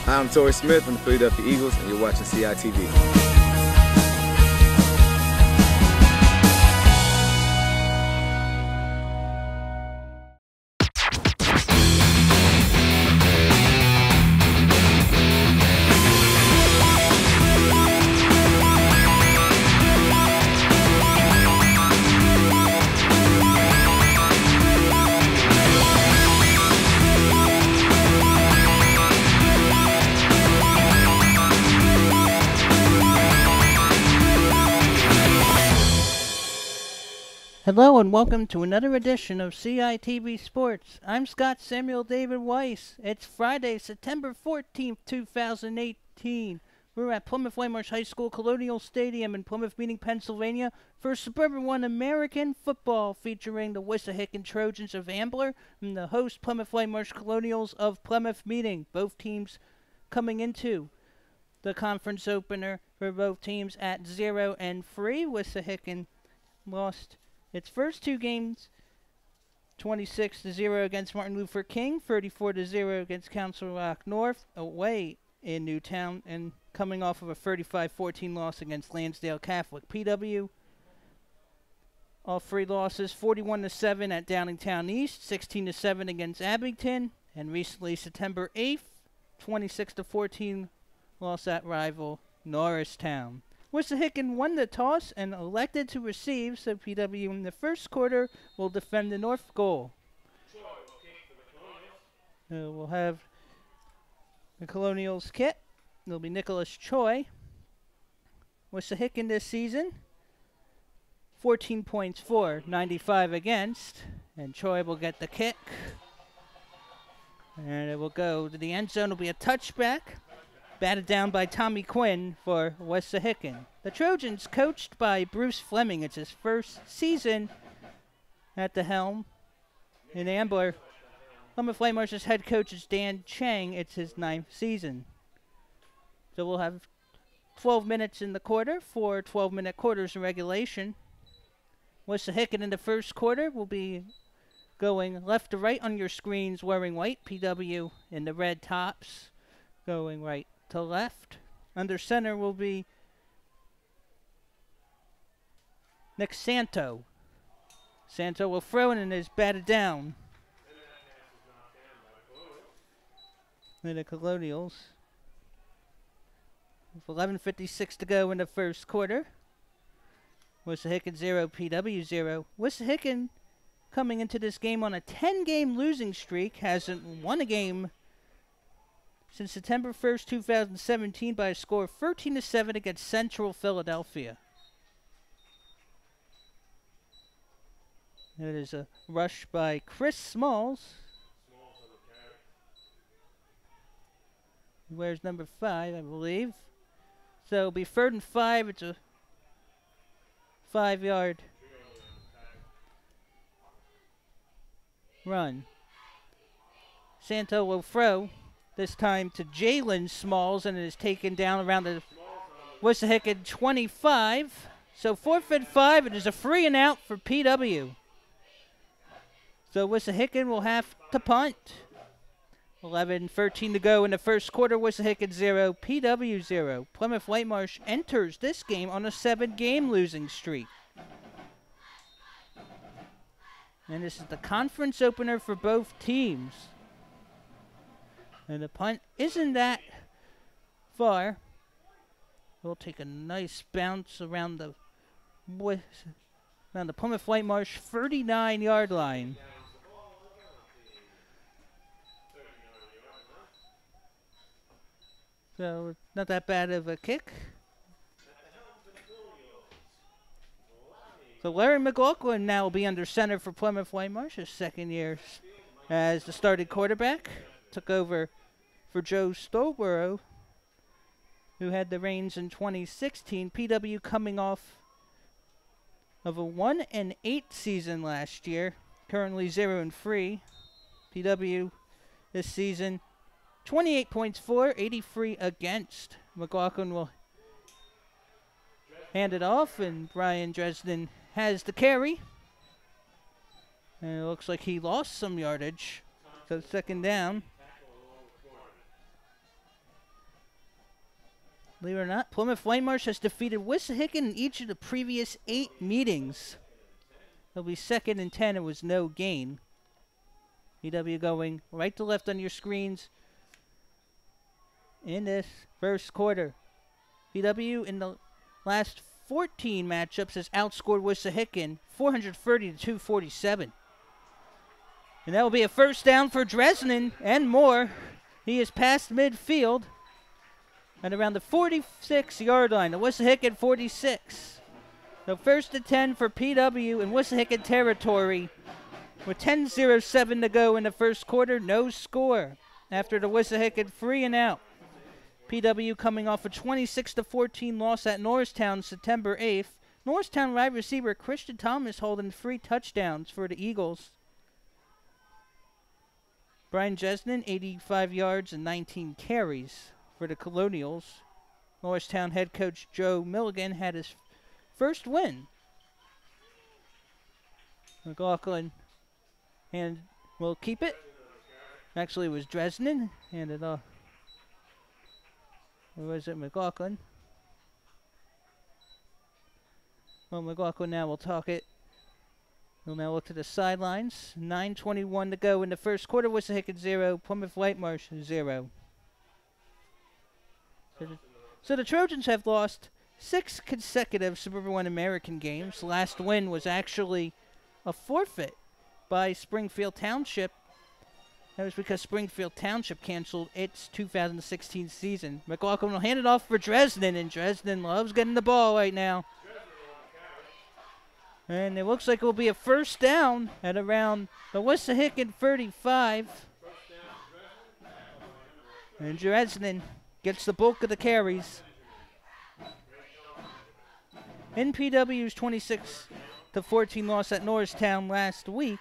I'm Torrey Smith from the Philadelphia Eagles, and you're watching CITV. Hello and welcome to another edition of CITV Sports. I'm Scott Samuel David Weiss. It's Friday, September 14th, 2018. We're at Plymouth Whitemarsh High School Colonials Stadium in Plymouth Meeting, Pennsylvania for Suburban 1 American football featuring the Wissahickon Trojans of Ambler and the host Plymouth Whitemarsh Colonials of Plymouth Meeting. Both teams coming into the conference opener for both teams at 0-3. Wissahickon lost its first two games, 26-0 against Martin Luther King, 34-0 against Council Rock North, away in Newtown, and coming off of a 35-14 loss against Lansdale Catholic. PW, all three losses, 41-7 at Downingtown East, 16-7 against Abington, and recently September 8th, 26-14 loss at rival Norristown. Wissahickon won the toss and elected to receive, so PW in the first quarter will defend the north goal. We'll have the Colonials kit. It'll be Nicholas Choi. Wissahickon this season, 14 points for, 95 against, and Choi will get the kick. And it will go to the end zone. It'll be a touchback. Batted down by Tommy Quinn for Wissahickon. The Trojans, coached by Bruce Fleming. It's his first season at the helm in Ambler. Plymouth Whitemarsh's head coach is Dan Chang. It's his 9th season. So we'll have 12 minutes in the quarter, 4 12-minute quarters in regulation. Wissahickon in the first quarter will be going left to right on your screens wearing white. PW in the red tops going right to left. Under center will be Nick Santo. Santo will throw in and is batted down. And the Colonials, with 11:56 to go in the first quarter. Wissahickon 0, PW 0. Wissahickon coming into this game on a 10-game losing streak, hasn't won a game since September 1st, 2017 by a score of 13-7 against Central Philadelphia. It is a rush by Chris Smalls. He wears number 5, I believe. So it'll be 3rd and 5. It's a 5-yard run. Santo will throw. This time to Jalen Smalls, and it is taken down around the Wissahickon 25. So 4th and 5, it is a free and out for PW. So Wissahickon will have to punt. 11:13 to go in the first quarter. Wissahickon 0, PW 0. Plymouth Whitemarsh enters this game on a 7-game losing streak. And this is the conference opener for both teams. And the punt isn't that far. We'll take a nice bounce around the Plymouth Whitemarsh 39-yard line. So not that bad of a kick. So Larry McLaughlin now will be under center for Plymouth Whitemarsh, his second year as the starting quarterback. Took over for Joe Stolborough, who had the reins in 2016. PW coming off of a 1-8 season last year, currently 0-3. PW this season, 28 points for, 83 against. McLaughlin will hand it off, and Brian Dresden has the carry. And it looks like he lost some yardage. So 2nd down. Believe it or not, Plymouth Whitemarsh has defeated Wissahickon in each of the previous 8 meetings. It'll be 2nd and 10. It was no gain. PW going right to left on your screens in this first quarter. PW in the last 14 matchups has outscored Wissahickon 430 to 247. And that will be a first down for Dresden and more. He is past midfield at around the 46-yard line. The Wissahickon 46. So 1st and 10 for PW in Wissahickon territory. With 10:07 to go in the first quarter, no score after the Wissahickon 3-and-out. PW coming off a 26-14 loss at Norristown September 8th. Norristown wide receiver Christian Thomas holding 3 touchdowns for the Eagles. Brian Jesnin, 85 yards and 19 carries for the Colonials. Norristown head coach Joe Milligan had his first win. McLaughlin and will keep it. Actually, it was Dresden. Handed off. Or was it McLaughlin? Well, McLaughlin now will talk it. We'll now look to the sidelines. 9:21 to go in the first quarter. Wissahickon 0, Plymouth Whitemarsh 0. So the Trojans have lost 6 consecutive Suburban 1 American games. The last win was actually a forfeit by Springfield Township. That was because Springfield Township canceled its 2016 season. McLaughlin will hand it off for Dresden, and Dresden loves getting the ball right now. And it looks like it will be a first down at around the Wissahickon 35. And Dresden gets the bulk of the carries. In PW's 26-14 loss at Norristown last week,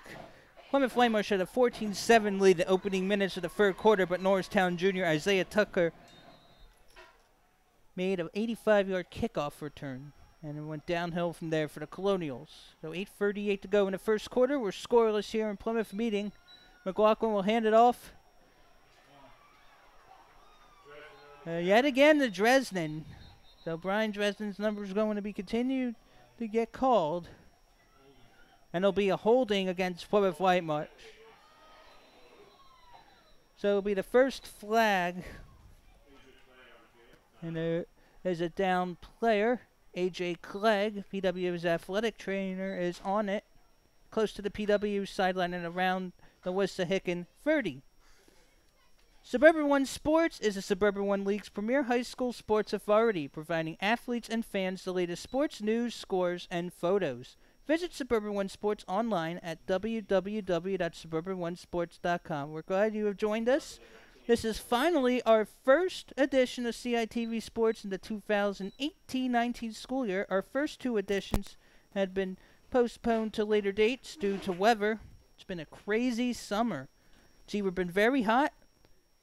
Plymouth Whitemarsh had a 14-7 lead the opening minutes of the third quarter, but Norristown junior Isaiah Tucker made an 85-yard kickoff return. And it went downhill from there for the Colonials. So 8:38 to go in the first quarter. We're scoreless here in Plymouth meeting. McLaughlin will hand it off. Yet again to Dresden. So Brian Dresden's number is going to be continued to get called. And it'll be a holding against Plymouth Whitemarsh. So it'll be the first flag. And there is a down player. A.J. Clegg, PW's athletic trainer, is on it, close to the PW sideline and around the Wissahickon 30. Suburban 1 Sports is the Suburban 1 League's premier high school sports authority, providing athletes and fans the latest sports news, scores, and photos. Visit Suburban 1 Sports online at www.suburban1sports.com. We're glad you have joined us. This is finally our first edition of CITV Sports in the 2018-19 school year. Our first 2 editions had been postponed to later dates due to weather. It's been a crazy summer. It's either been very hot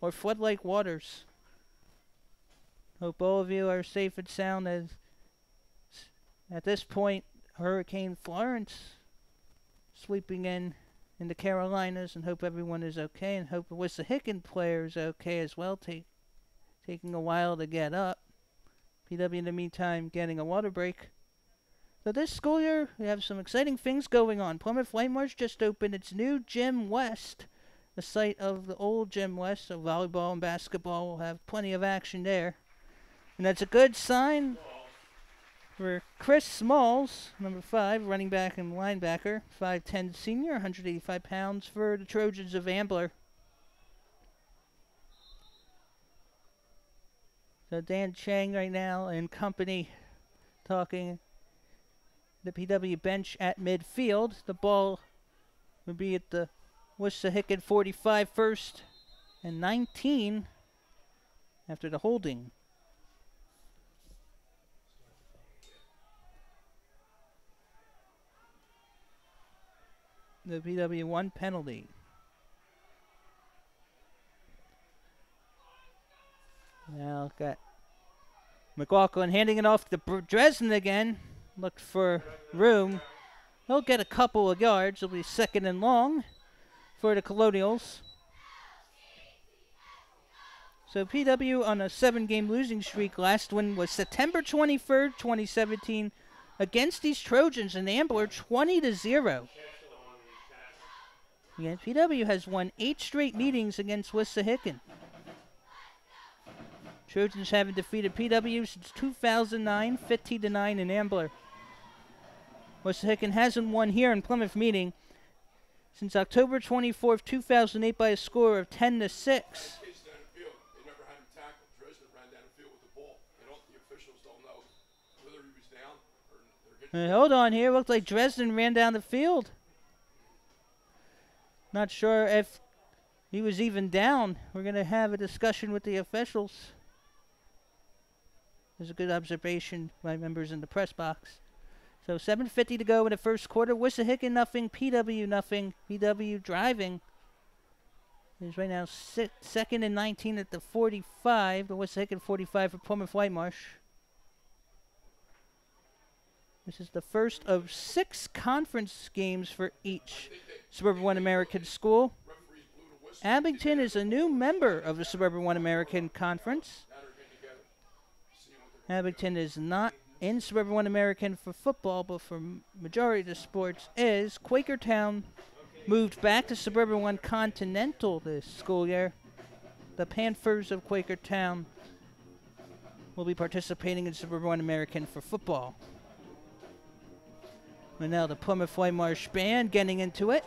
or flood-like waters. Hope all of you are safe and sound as, at this point, Hurricane Florence sweeping in the Carolinas, and hope everyone is okay, and hope the Wissahickon player is okay as well, taking a while to get up. PW in the meantime getting a water break. So this school year, we have some exciting things going on. Plymouth Whitemarsh just opened its new Gym West, the site of the old Gym West, so volleyball and basketball will have plenty of action there. And that's a good sign for Chris Smalls, number 5, running back and linebacker, 5'10 senior, 185 pounds for the Trojans of Ambler. So Dan Chang right now and company talking the PW bench at midfield. The ball would be at the Wissahickon 45, 1st and 19 after the holding. The PW1 penalty. Now got McLaughlin handing it off to Dresden again. Looked for room. He'll get a couple of yards. It'll be 2nd and long for the Colonials. So PW on a 7-game losing streak. Last win was September 23rd, 2017, against these Trojans in Ambler, 20-0. Again, PW has won 8 straight meetings against Wissahickon. Trojans haven't defeated PW since 2009, 15-9 in Ambler. Wissahickon hasn't won here in Plymouth meeting since October 24th, 2008 by a score of 10-6. Hold on here. Looked like Dresden ran down the field. Not sure if he was even down. We're going to have a discussion with the officials. There's a good observation by members in the press box. So 7:50 to go in the first quarter. Wissahickon nothing, PW nothing. PW driving. Is right now second and 19 at the 45. The Wissahickon 45 for Plymouth Whitemarsh. This is the first of 6 conference games for each Suburban One American school. Abington is a new member of the Suburban One American Conference. Abington is not in Suburban One American for football, but for majority of the sports is. Quakertown moved back to Suburban One Continental this school year. The Panthers of Quakertown will be participating in Suburban One American for football. And now the Plymouth Whitemarsh band getting into it.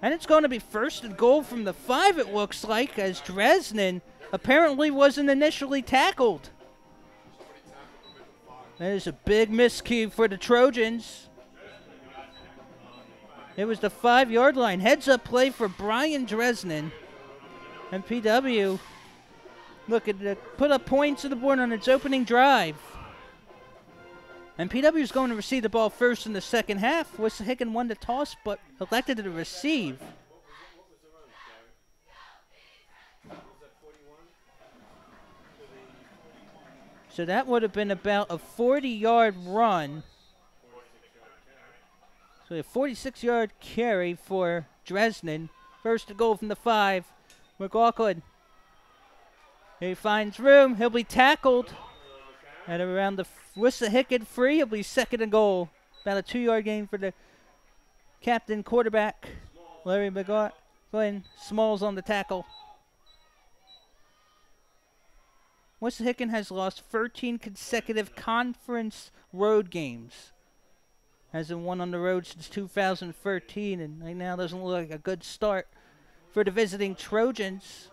And it's going to be first and goal from the 5, it looks like, as Dresden apparently wasn't initially tackled. That is a big miscue for the Trojans. It was the 5-yard line. Heads-up play for Brian Dresden. And PW looking to put up points to the board on its opening drive. And PW is going to receive the ball first in the second half. Wissahickon won the toss, but elected to receive. So that would have been about a 40-yard run. So a 46-yard carry for Dresden. First to goal from the 5. McLaughlin. He finds room. He'll be tackled at around the Wissahickon free. It'll be second and goal. About a 2-yard gain for the captain quarterback, Larry McLaughlin. Smalls on the tackle. Wissahickon has lost 13 consecutive conference road games. Hasn't won on the road since 2013, and right now doesn't look like a good start for the visiting Trojans.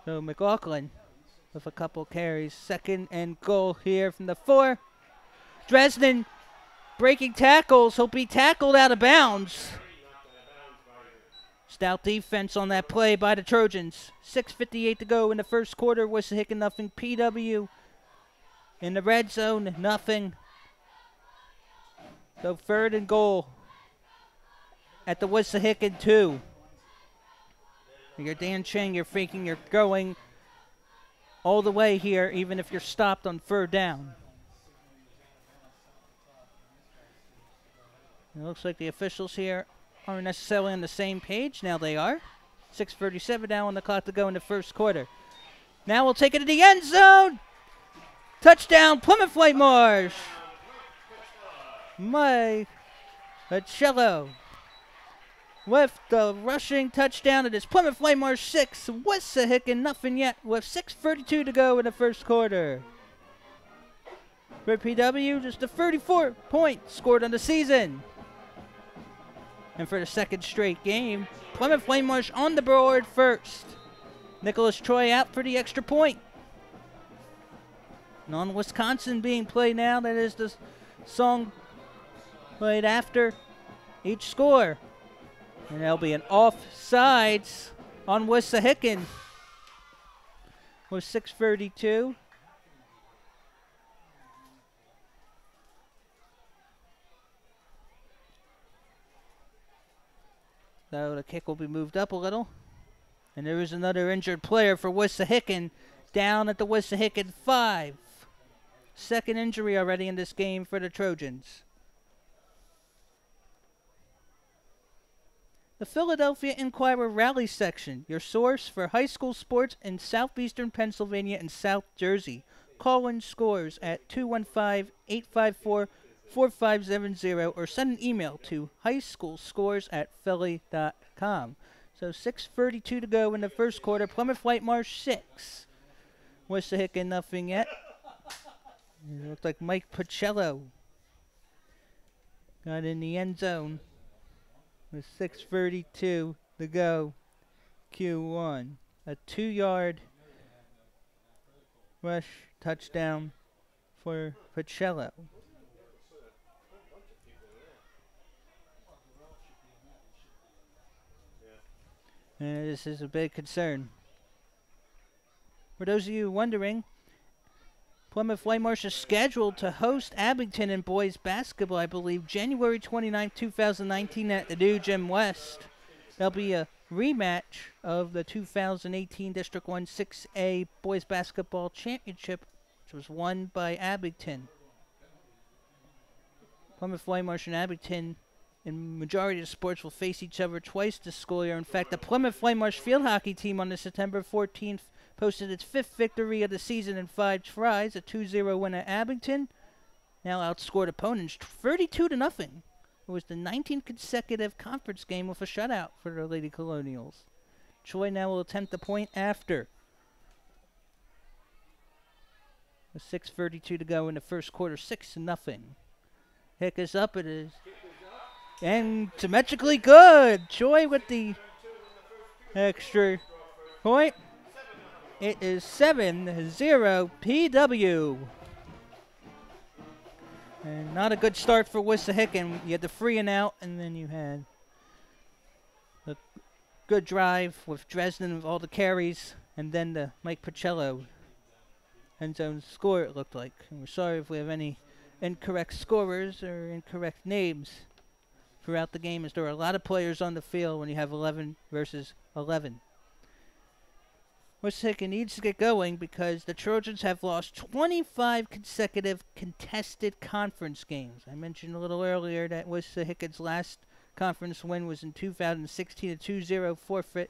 So McLaughlin with a couple carries. Second and goal here from the 4. Dresden breaking tackles. He'll be tackled out of bounds. Stout defense on that play by the Trojans. 6:58 to go in the first quarter. Wissahickon nothing. PW in the red zone, nothing. So third and goal at the Wissahickon 2. You're Dan Chang, you're thinking you're going all the way here, even if you're stopped on third down. It looks like the officials here aren't necessarily on the same page. Now they are. 6:37 now on the clock to go in the first quarter. Now we'll take it to the end zone. Touchdown, Plymouth Whitemarsh. Mike Cello with the rushing touchdown. It is Plymouth Whitemarsh 6, Wissahickon nothing yet, with 6:32 to go in the first quarter. For PW, just a 34 points scored on the season. And for the second straight game, Plymouth Whitemarsh on the board first. Nicholas Troy out for the extra point. Non-Wisconsin being played now. That is the song played after each score. And there'll be an offsides on Wissahickon with 6:32. So the kick will be moved up a little. And there is another injured player for Wissahickon down at the Wissahickon 5. Second injury already in this game for the Trojans. The Philadelphia Inquirer Rally Section, your source for high school sports in southeastern Pennsylvania and South Jersey. Call in scores at 215-854-4570 or send an email to highschoolscores@philly.com. So 6:32 to go in the first quarter. Plymouth Whitemarsh 6. Wissahickon nothing yet. It looked like Mike Pacello got in the end zone with 6:32 to go. Q1. A 2-yard rush touchdown for Pacello. And this is a big concern. For those of you wondering, Plymouth Whitemarsh is scheduled to host Abington in boys basketball, I believe, January 29, 2019 at the new Gym West. There'll be a rematch of the 2018 District 1 6A boys basketball championship, which was won by Abington. Plymouth Whitemarsh and Abington in majority of sports will face each other twice this school year. In fact, the Plymouth Whitemarsh field hockey team on the September 14th posted its 5th victory of the season in 5 tries, a 2-0 win at Abington. Now outscored opponents 32-0. It was the 19th consecutive conference game with a shutout for the Lady Colonials. Troy now will attempt the point after. With 6:32 to go in the first quarter, 6-0. Hick is up, it is. And symmetrically good. Troy with the extra point. It is 7-0 PW. And not a good start for Wissahickon. You had the free and out, and then you had a good drive with Dresden with all the carries, and then the Mike Pacello end zone score, it looked like. And we're sorry if we have any incorrect scorers or incorrect names throughout the game, as there are a lot of players on the field when you have 11 versus 11. Wissahickon needs to get going because the Trojans have lost 25 consecutive contested conference games. I mentioned a little earlier that Wissahickon's last conference win was in 2016, a 2-0 forfeit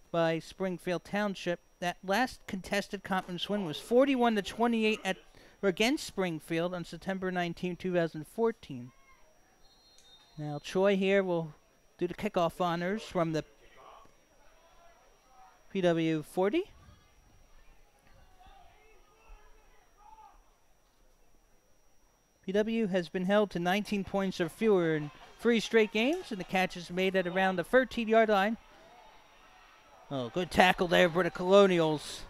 by Springfield Township. That last contested conference win was 41-28 against Springfield on September 19, 2014. Now Troy here will do the kickoff honors from the PW 40. PW has been held to 19 points or fewer in 3 straight games, and the catch is made at around the 13-yard line. Oh, good tackle there for the Colonials.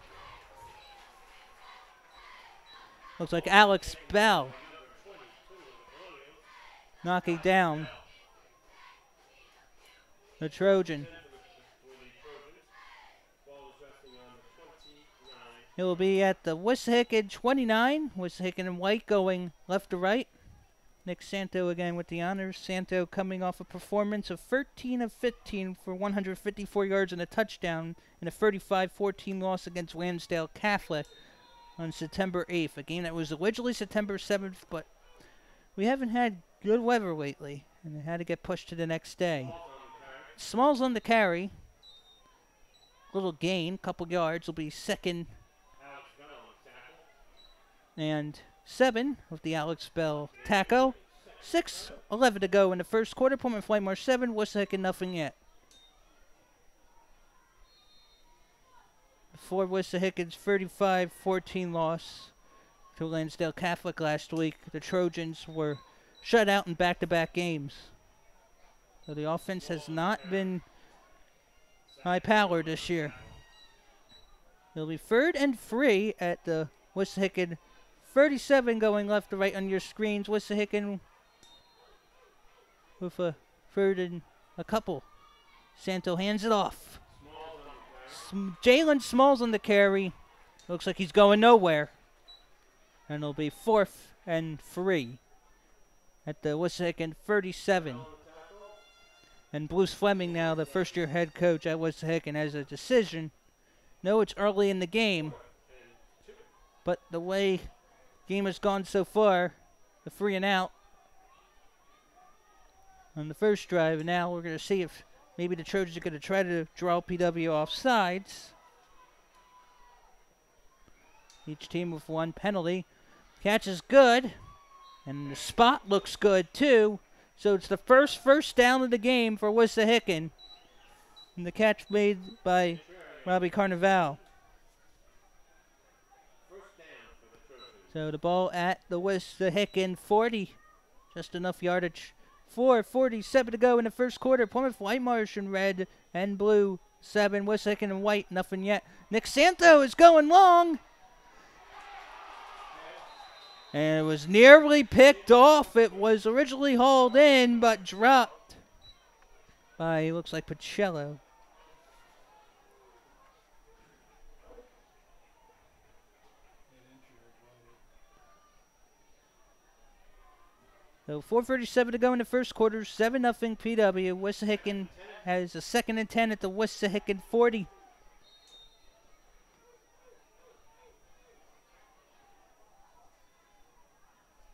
Looks like Alex Bell knocking down the Trojan. It will be at the Wissahickon 29. Wissahickon in white going left to right. Nick Santo again with the honors. Santo coming off a performance of 13 of 15 for 154 yards and a touchdown in a 35-14 loss against Lansdale Catholic on September 8th. A game that was originally September 7th, but we haven't had good weather lately, and it had to get pushed to the next day. Smalls on the carry. Little gain, couple yards. Will be second and 7 with the Alex Bell tackle. 6:11 to go in the first quarter. Plymouth Whitemarsh 7, Wissahickon nothing yet. Before Wissahickon's 35-14 loss to Lansdale Catholic last week, the Trojans were shut out in back-to-back games. So the offense has not been high-powered this year. It'll be 3rd and 3 at the Wissahickon 37 going left to right on your screens. Wissahickon with a 3rd and a couple. Santo hands it off. Jalen Smalls on the carry. Looks like he's going nowhere. And it'll be 4th and 3 at the Wissahickon 37. And Bruce Fleming now, the first-year head coach at Wissahickon, has a decision. No, it's early in the game, but the way game has gone so far, the 3 and out on the first drive, and now we're going to see if Maybe the Trojans are going to try to draw PW off sides. Each team with one penalty. Catch is good. And the spot looks good, too. So it's the first down of the game for Wissahickon. And the catch made by Robbie Carnival. So the ball at the Wissahickon 40. Just enough yardage. 4:47 to go in the first quarter. Plymouth Whitemarsh in red and blue. 7. Wissahickon in white. Nothing yet. Nick Santo is going long. And it was nearly picked off. It was originally hauled in, but dropped by, looks like, Pacello. So 4:37 to go in the first quarter. 7-0 PW. Wissahickon has a 2nd and 10 at the Wissahickon 40.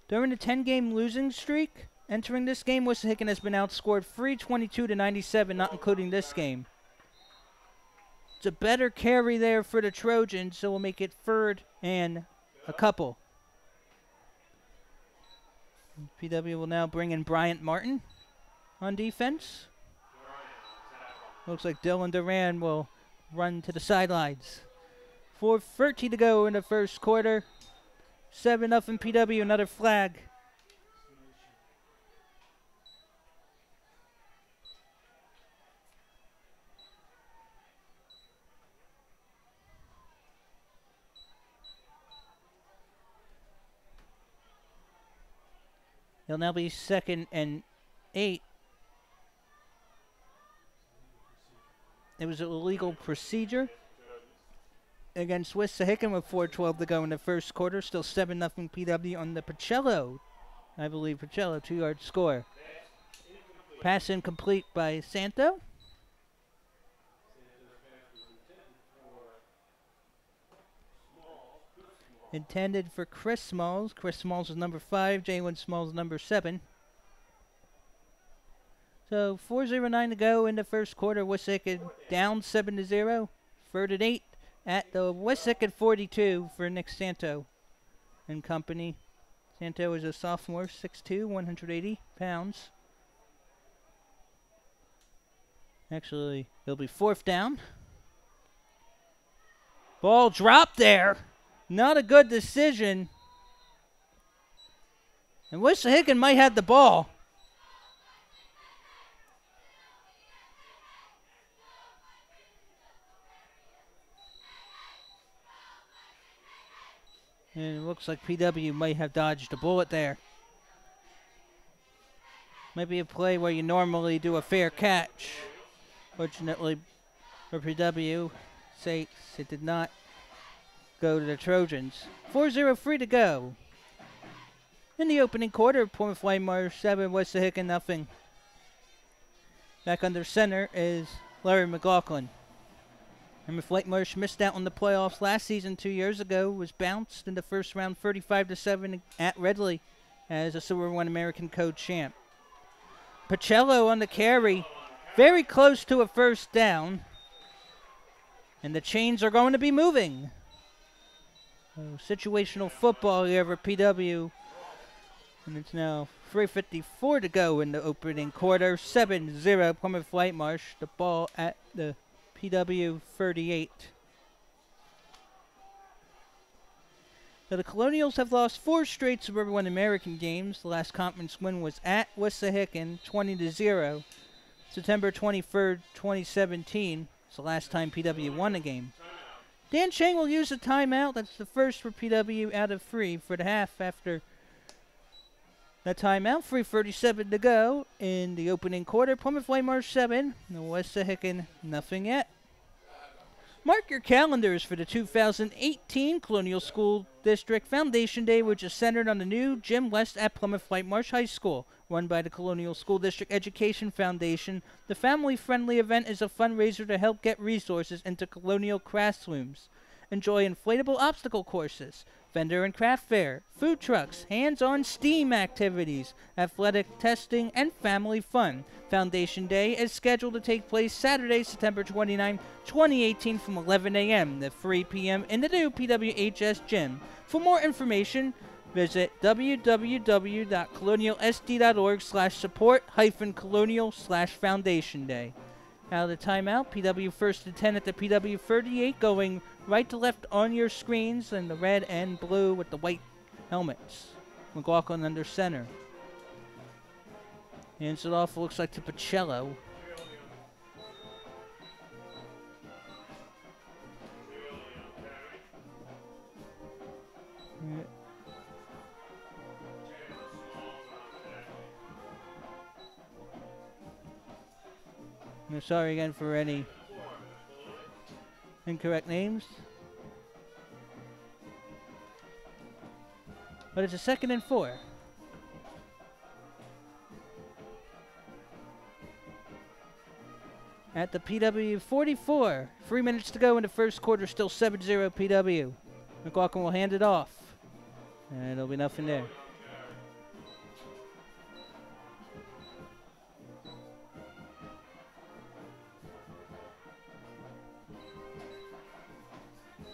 During the 10-game losing streak, entering this game, Wissahickon has been outscored 322 to 97, not including this game. It's a better carry there for the Trojans, so we'll make it 3rd and a couple. PW will now bring in Bryant Martin on defense. Looks like Dylan Duran will run to the sidelines. 4:30 to go in the first quarter. 7-0 PW, another flag. It'll now be 2nd and 8. It was an illegal procedure against Wissahickon with 4:12 to go in the first quarter. Still 7-0 PW on the Pacello. I believe Pacello, 2-yard score. Pass incomplete by Santo. Intended for Chris Smalls. Chris Smalls is number 5. Jalen Smalls number 7. So 4:09 to go in the first quarter. Wissahickon down 7-0. 3rd and 8 at the Wissahickon 42 for Nick Santo and company. Santo is a sophomore, 6'2", 180 pounds. Actually, it'll be 4th down. Ball dropped there. Not a good decision. And Wissahickon might have the ball. And it looks like PW might have dodged a bullet there. Might be a play where you normally do a fair catch. Fortunately for PW sakes, it did not go to the Trojans. 4:03 to go. In the opening quarter, Plymouth Whitemarsh 7, Wissahickon 0. Back under center is Larry McLaughlin. Plymouth Whitemarsh missed out on the playoffs last season 2 years ago, was bounced in the first round 35-7 at Redley as a Silver One American co-champ. Pacello on the carry, very close to a 1st down. And the chains are going to be moving. Situational football here for PW. And it's now 3:54 to go in the opening quarter. 7-0 Plymouth Whitemarsh. The ball at the PW 38. So the Colonials have lost 4 straight Suburban One American games. The last conference win was at Wissahickon, 20-0. September 23rd, 2017. It's the last time PW won a game. Dan Chang will use a timeout. That's the first for PW out of 3 for the half after that timeout. 3:37 to go in the opening quarter. Plymouth Whitemarsh 7, Wissahickon nothing yet. Mark your calendars for the 2018 Colonial School District Foundation Day, which is centered on the new Gym West at Plymouth Whitemarsh High School. Run by the Colonial School District Education Foundation, the family-friendly event is a fundraiser to help get resources into Colonial classrooms. Enjoy inflatable obstacle courses, vendor and craft fair, food trucks, hands-on STEAM activities, athletic testing, and family fun. Foundation Day is scheduled to take place Saturday, September 29, 2018 from 11 a.m. to 3 p.m. in the new PWHS gym. For more information, visit www.colonialsd.org/support-colonial/Foundation Day. Out of the timeout, PW first and 10 at the PW 38, going right to left on your screens in the red and blue with the white helmets. McLaughlin under center. Hands it off, looks like to Pacello. I'm sorry again for any incorrect names. But it's a 2nd and 4. At the PW 44. 3 minutes to go in the first quarter, still 7-0 PW. McLaughlin will hand it off. And there'll be nothing there.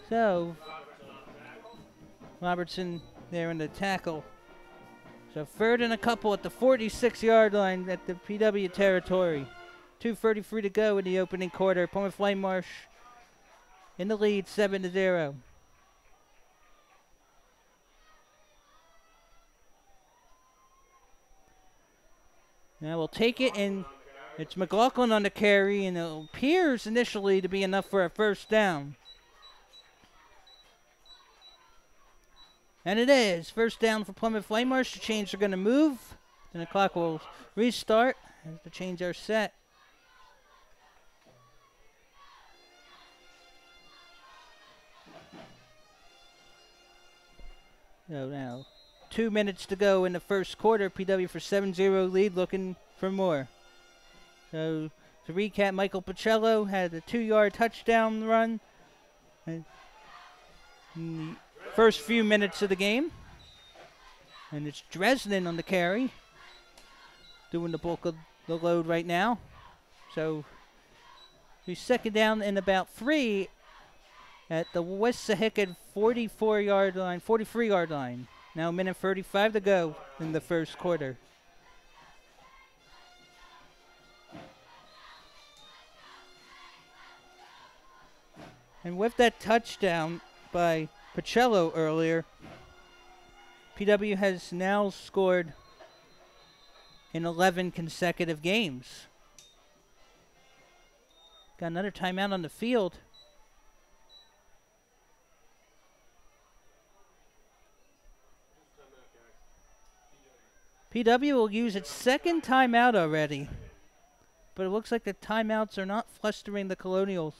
So, Robertson there in the tackle. So 3rd and a couple at the 46-yard line at the PW territory. 2:33 to go in the opening quarter. Plymouth Whitemarsh in the lead, 7-0. Now we'll take it, and it's McLaughlin on the carry, and it appears initially to be enough for a first down. And it is. First down for Plymouth Whitemarsh. The chains are going to move. Then the clock will restart as the chains are set. So now, 2 minutes to go in the first quarter. PW for 7-0 lead, looking for more. So to recap, Michael Pacello had a 2-yard touchdown run in the first few minutes of the game. And it's Dresden on the carry, doing the bulk of the load right now. So he's 2nd down and about 3 at the Wissahickon 43-yard line. Now a minute 35 to go in the first quarter. And with that touchdown by Pacello earlier, PW has now scored in 11 consecutive games. Got another timeout on the field. PW will use its 2nd timeout already, but it looks like the timeouts are not flustering the Colonials.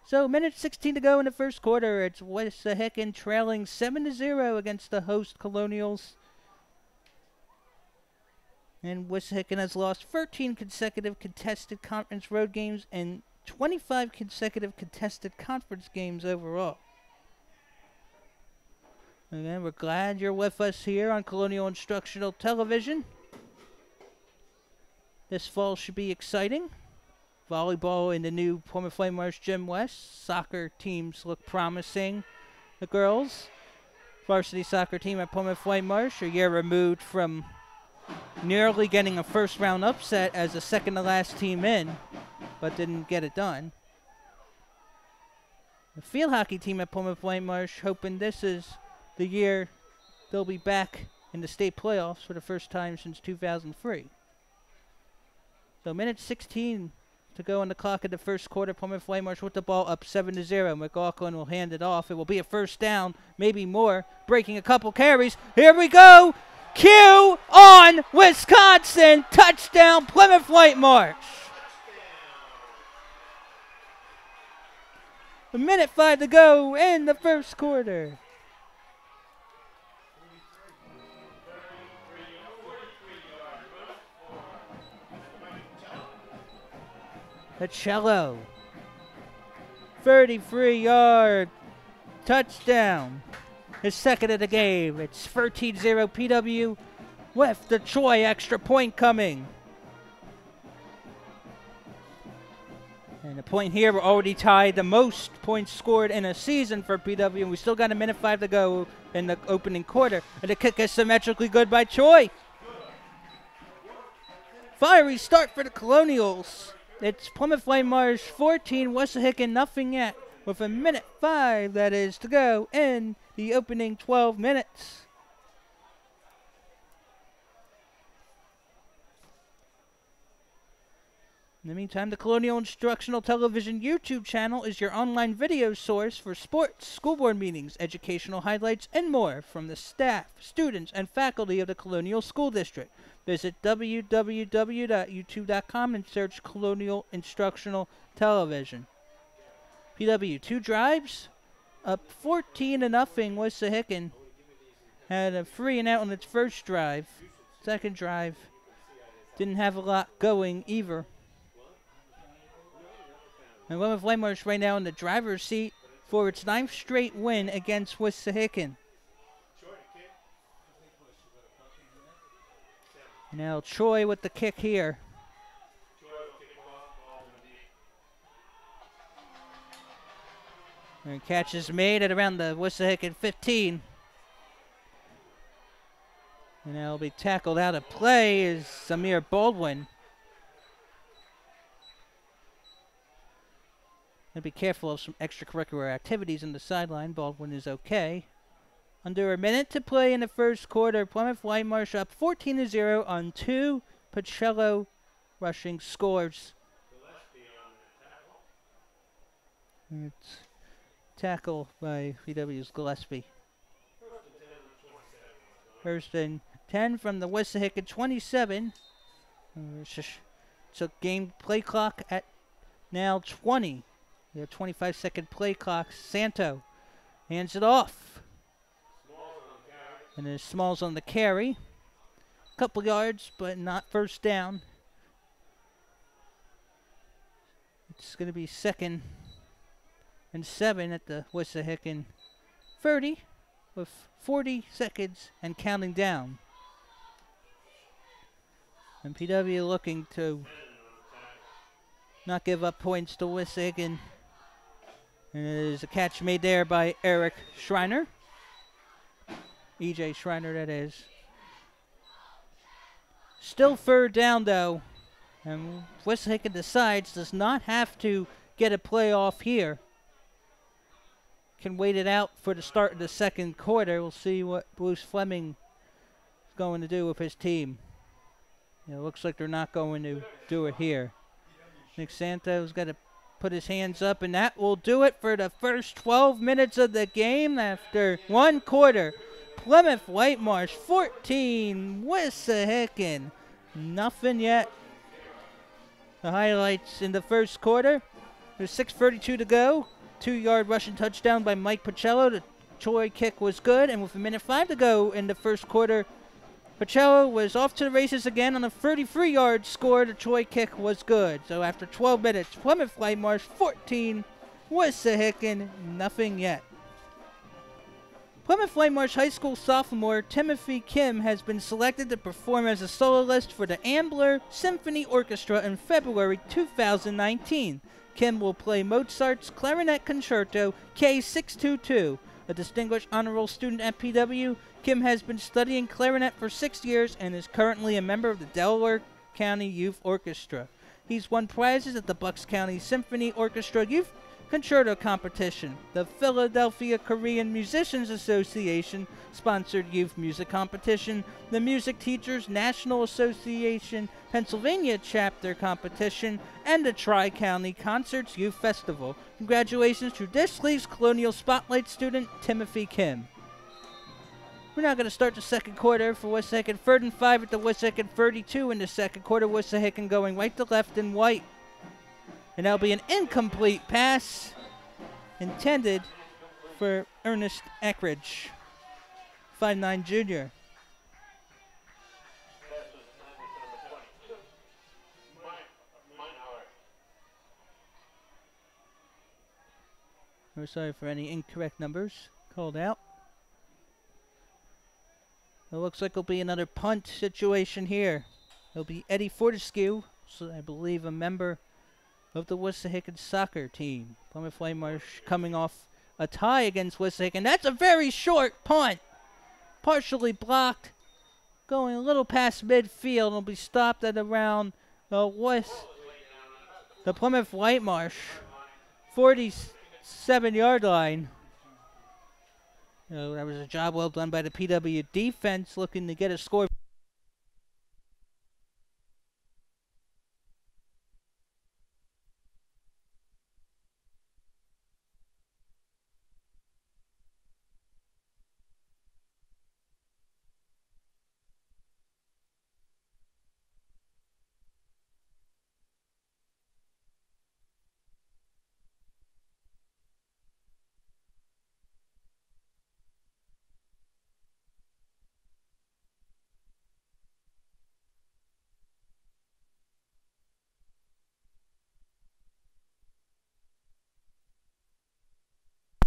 So, minute 16 to go in the first quarter. It's Wissahickon trailing 7-0 against the host Colonials. And Wissahickon has lost 13 consecutive contested conference road games and 25 consecutive contested conference games overall. Again, we're glad you're with us here on Colonial Instructional Television. This fall should be exciting. Volleyball in the new Plymouth Whitemarsh Gym West. Soccer teams look promising. The girls, varsity soccer team at Plymouth Whitemarsh, a year removed from nearly getting a first-round upset as the second-to-last team in, but didn't get it done. The field hockey team at Plymouth Whitemarsh hoping this is the year they'll be back in the state playoffs for the first time since 2003. So minute 16 to go on the clock in the first quarter. Plymouth Whitemarsh with the ball up 7-0. McLaughlin will hand it off. It will be a first down, maybe more. Breaking a couple carries. Here we go. Q on Wisconsin. Touchdown Plymouth Whitemarsh. A minute 5 to go in the first quarter. Pacello, 33-yard touchdown. His second of the game. It's 13-0 PW with the Troy extra point coming. And the point here, we're already tied the most points scored in a season for PW, and we still got 1:05 to go in the opening quarter. And the kick is symmetrically good by Troy. Fiery start for the Colonials. It's Plymouth Whitemarsh 14, Wissahickon nothing yet, with 1:05 that is to go in the opening 12 minutes. In the meantime, the Colonial Instructional Television YouTube channel is your online video source for sports, school board meetings, educational highlights, and more from the staff, students, and faculty of the Colonial School District. Visit www.youtube.com and search Colonial Instructional Television. PW 2 drives, up 14-0. Wissahickon had a 3 and out on its first drive. Second drive didn't have a lot going either. And Plymouth Whitemarsh right now in the driver's seat for its 9th straight win against Wissahickon. Now Troy with the kick here. And catch is made at around the Wissahickon 15. And now will be tackled out of play is Samir Baldwin. And be careful of some extracurricular activities on the sideline. Baldwin is okay. Under a minute to play in the first quarter, Plymouth Whitemarsh up 14-0 on 2 Pacello rushing scores. It's tackle by PW's Gillespie. First and 10 from the Wissahickon 27. So game play clock at now 20. The 25-second play clock. Santo hands it off. And there's Smalls on the carry. Couple yards, but not first down. It's going to be 2nd and 7 at the Wissahickon 30 with 40 seconds and counting down. And PW looking to not give up points to Wissahickon. And there's a catch made there by Eric Schreiner. E.J. Schreiner, that is. Still third down, though. And Wissahickon decides does not have to get a play off here. Can wait it out for the start of the second quarter. We'll see what Bruce Fleming is going to do with his team. It looks like they're not going to do it here. Nick Santo's got to put his hands up, and that will do it for the first 12 minutes of the game after one quarter. Plymouth Whitemarsh 14, Wissahickon nothing yet. The highlights in the first quarter. There's 6:32 to go. 2-yard rushing touchdown by Mike Pacello. The Troy kick was good, and with 1:05 to go in the first quarter, Pacello was off to the races again on a 33-yard score. The Troy kick was good. So after 12 minutes, Plymouth Whitemarsh 14, Wissahickon nothing yet. Plymouth Whitemarsh High School sophomore Timothy Kim has been selected to perform as a soloist for the Ambler Symphony Orchestra in February 2019. Kim will play Mozart's Clarinet Concerto K622. A distinguished honor roll student at PW, Kim has been studying clarinet for 6 years and is currently a member of the Delaware County Youth Orchestra. He's won prizes at the Bucks County Symphony Orchestra Youth Concerto Competition, the Philadelphia Korean Musicians Association sponsored youth music competition, the Music Teachers National Association Pennsylvania Chapter Competition, and the Tri-County Concerts Youth Festival. Congratulations to this week's Colonial Spotlight student, Timothy Kim. We're now going to start the second quarter for Wissahickon. 3rd and 5 at the Wissahickon 32 in the second quarter. Wissahickon going right to left and white. And that'll be an incomplete pass intended for Ernest Eckridge, 5'9" junior. We're sorry for any incorrect numbers called out. It looks like it'll be another punt situation here. It'll be Eddie Fortescue, so I believe a member of the Wissahickon soccer team. Plymouth Whitemarsh coming off a tie against Wissahickon. That's a very short punt. Partially blocked. Going a little past midfield. It'll be stopped at around the Plymouth Whitemarsh 47-yard line. That was a job well done by the PW defense, looking to get a score.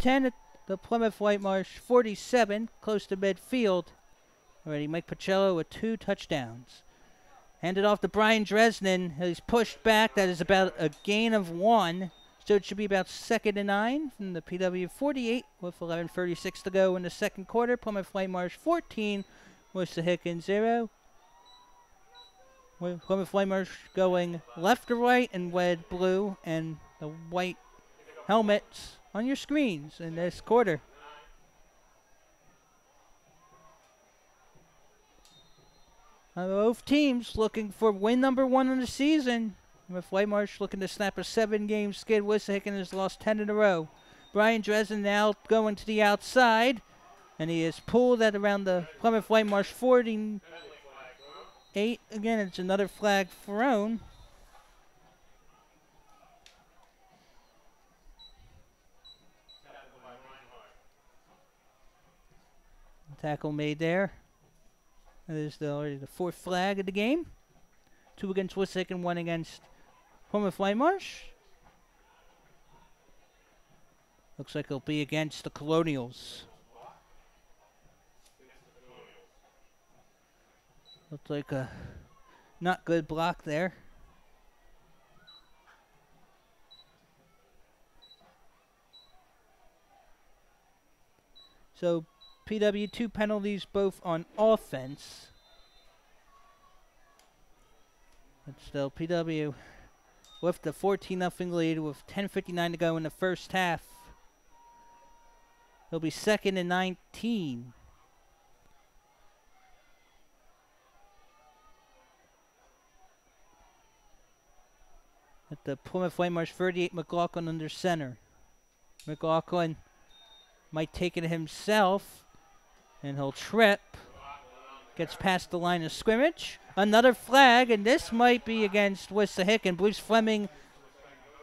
At the Plymouth Whitemarsh 47, close to midfield. Already Mike Pacello with 2 touchdowns. Handed off to Brian Dresden. He's pushed back. That is about a gain of 1. So it should be about 2nd and 9 from the PW 48 with 11:36 to go in the second quarter. Plymouth Whitemarsh 14, Wissahickon 0. Plymouth Whitemarsh going left to right in red, blue, and the white helmets on your screens in this quarter. Both teams looking for win number 1 in the season. With Whitemarsh looking to snap a 7-game skid. Wissahickon has lost 10 in a row. Brian Dresden now going to the outside. And he is pulled at around the Plymouth Whitemarsh 48. Again, it's another flag thrown. Tackle made there. That is already the 4th flag of the game. 2 against Wissahickon, 1 against Plymouth Whitemarsh. Looks like it'll be against the Colonials. Looks like a not good block there. So PW 2 penalties both on offense. But still, PW with the 14-0 lead with 10:59 to go in the first half. It'll be 2nd and 19. At the Plymouth Whitemarsh 38, McLaughlin under center. McLaughlin might take it himself, and he'll trip. Gets past the line of scrimmage. Another flag, and this might be against Wissahickon. Bruce Fleming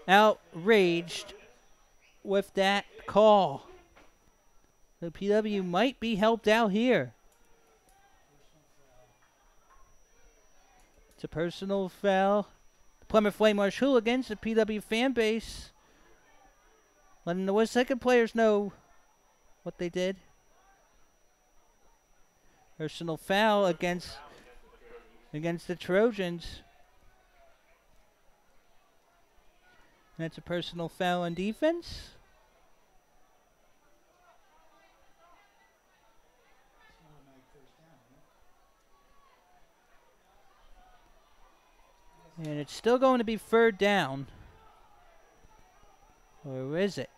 outraged with that call. The PW might be helped out here. It's a personal foul. The Plymouth Whitemarsh hooligans, the PW fan base, letting the Wissahickon players know what they did. Personal foul against the Trojans. And that's a personal foul on defense. And it's still going to be 3rd down. Or is it?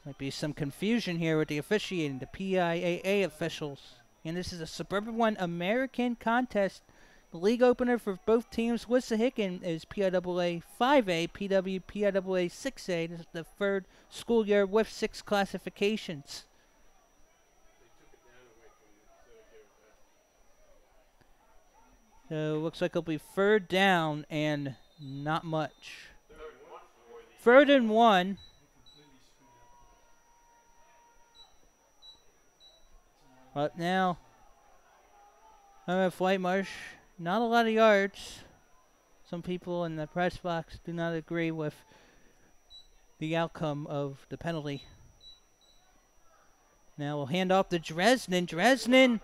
Might be some confusion here with the officiating, the PIAA officials. And this is a Suburban 1 American contest. The league opener for both teams, Wissahickon, is PIAA 5A, PW PIAA 6A. This is the 3rd school year with 6 classifications. So it looks like it'll be 3rd down and not much. 3rd and 1. But now, I'm at Whitemarsh. Not a lot of yards. Some people in the press box do not agree with the outcome of the penalty. Now we'll hand off to Dresden. Dresden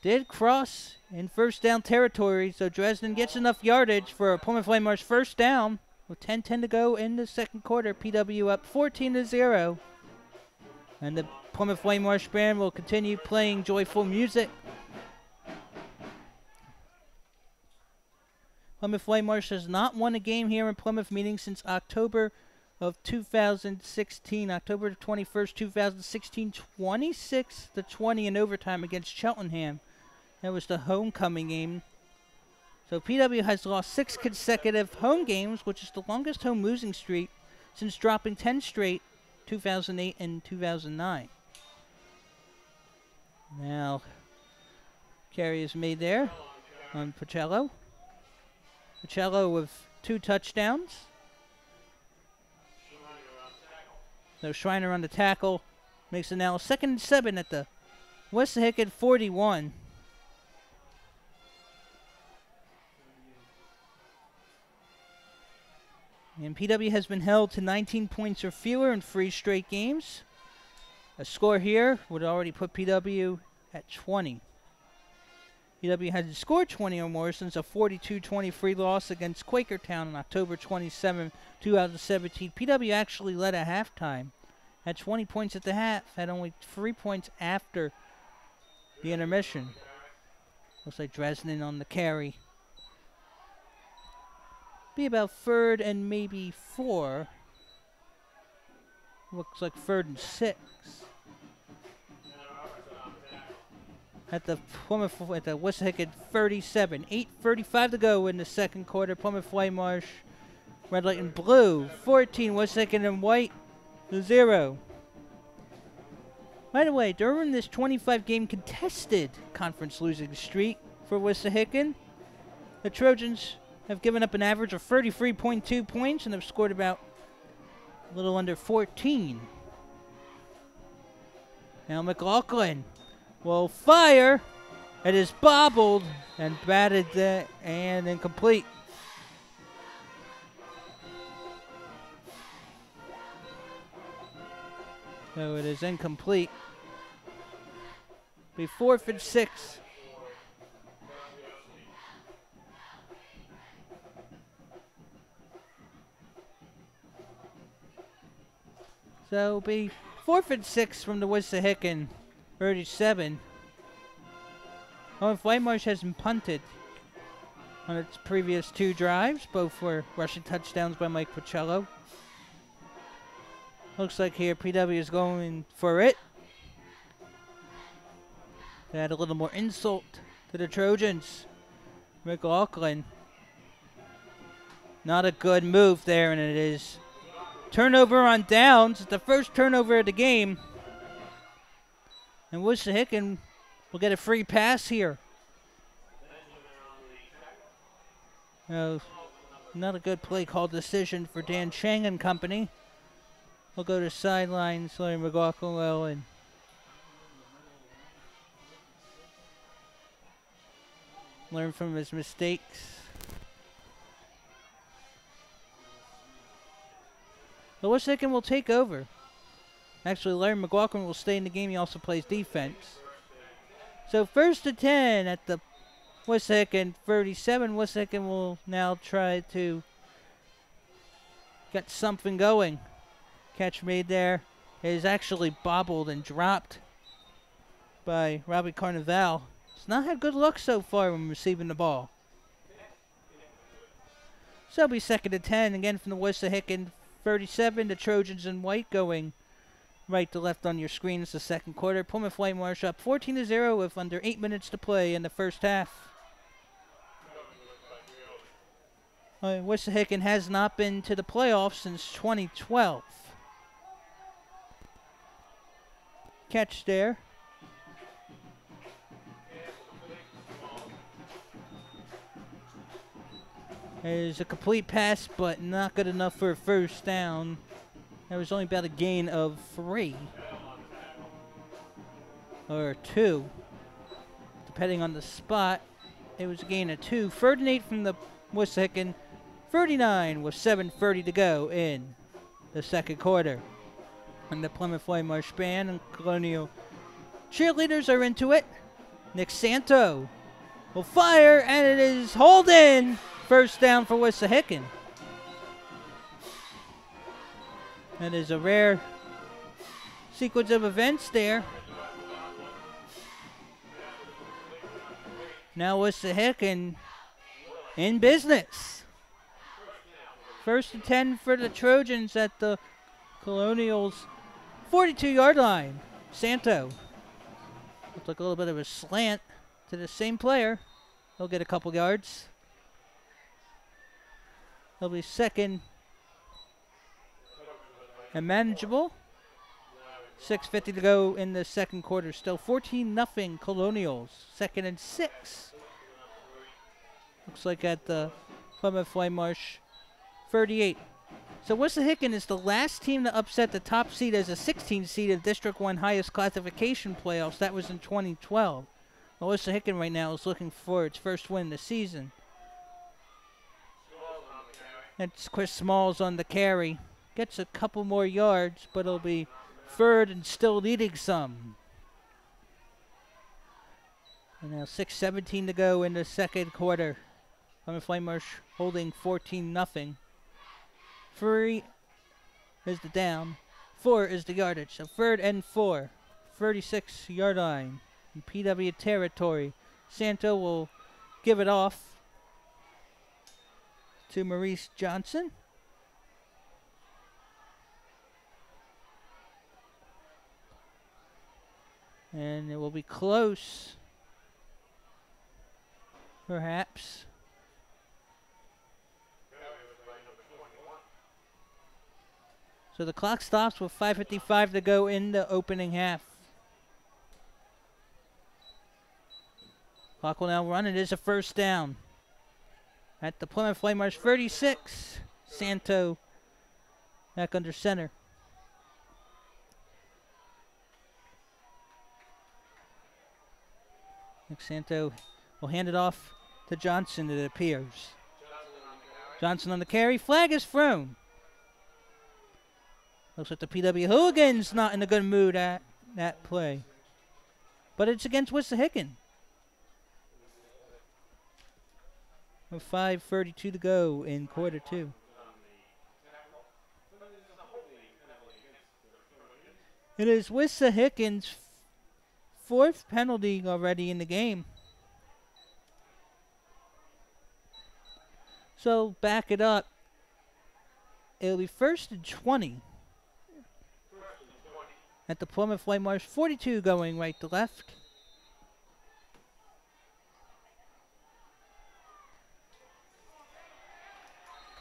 did cross in first down territory, so Dresden gets enough yardage for a Plymouth Whitemarsh first down with 10:10 to go in the second quarter. PW up 14-0. And the Plymouth Whitemarsh band will continue playing joyful music. Plymouth Whitemarsh has not won a game here in Plymouth meeting since October of 2016, October 21st, 2016, 26-20 in overtime against Cheltenham. That was the homecoming game. So PW has lost 6 consecutive home games, which is the longest home losing streak since dropping 10 straight 2008 and 2009. Now, carry is made there on Pacello. Pacello with 2 touchdowns. So Schreiner on the tackle makes it now 2nd and 7 at the Wissahickon 41. And PW has been held to 19 points or fewer in 3 straight games. A score here would already put PW at 20. PW hasn't scored 20 or more since a 42-23 loss against Quakertown on October 27, 2017. PW actually led at halftime. Had 20 points at the half. Had only 3 points after the intermission. Looks like Dresden on the carry. Be about 3rd and maybe 4. Looks like 3rd and 6. At the Wissahickon 37. 8:35 to go in the second quarter. Plymouth Whitemarsh, red, light, and blue. 14, Wissahickon and white, 0. By the way, during this 25-game contested conference losing streak for Wissahickon, the Trojans have given up an average of 33.2 points and have scored about a little under 14. Now McLaughlin will fire. It is bobbled and batted and incomplete. So it is incomplete. Be 4th and 6. So it'll be 4th and 6 from the Wissahickon 37. Whitemarsh hasn't punted on its previous 2 drives. Both were rushing touchdowns by Mike Pacello. Looks like here PW is going for it. To add a little more insult to the Trojans. McLaughlin. Not a good move there, and it is turnover on downs. It's the first turnover of the game. And Wissahickon will get a free pass here. Not a good play call decision for Dan Chang and company. We'll go to sidelines. Larry McLaughlin will and learn from his mistakes. The Wissahickon will take over. Actually, Larry McLaughlin will stay in the game. He also plays defense. So 1st and 10 at the Wissahickon 37. Wissahickon will now try to get something going. Catch made there. It is actually bobbled and dropped by Robbie Carnival. He's not had good luck so far when receiving the ball. So it'll be 2nd and 10 again from the Wissahickon 37. The Trojans in white going right to left on your screen. It's the second quarter. Plymouth Whitemarsh up 14-0 with under 8 minutes to play in the first half. Wissahickon has not been to the playoffs since 2012. Catch there. It is a complete pass, but not good enough for a first down. That was only about a gain of 3. Or 2. Depending on the spot, it was a gain of 2. 3rd and 8 from the Wissahickon 39 with 7:30 to go in the second quarter. And the Plymouth Whitemarsh band and Colonial cheerleaders are into it. Nick Santo will fire, and it is hauled in. First down for Wissahickon. That is a rare sequence of events there. Now Wissahickon in business. First and 10 for the Trojans at the Colonials' 42-yard line. Santo. Looked like a little bit of a slant to the same player. He'll get a couple yards. He'll be second and manageable. 6:50 to go in the second quarter. Still 14-0 Colonials. Second and 6. Looks like at the Plymouth Whitemarsh 38. So Wissahickon is the last team to upset the top seed as a 16 seed of District 1 highest classification playoffs. That was in 2012. Well, Wissahickon right now is looking for its first win of the season. That's Chris Smalls on the carry. Gets a couple more yards, but it'll be third and still leading some. And now 6:17 to go in the second quarter. Plymouth Whitemarsh holding 14-0. 3 is the down. 4 is the yardage. So third and 4. 36-yard line. In PW territory. Santo will give it off to Maurice Johnson. And it will be close. Perhaps. So the clock stops with 5:55 to go in the opening half. Clock will now run. It is a first down. At the Plymouth Whitemarsh 36. Santo back under center. Nick Santo will hand it off to Johnson, it appears. Johnson on the carry. Flag is thrown. Looks like the PWHS not in a good mood at that play. But it's against Wissahickon. With 5:32 to go in quarter two. It is Wissahickon's fourth penalty already in the game. So back it up. It'll be first and 20. At the Plymouth Whitemarsh 42 going right to left.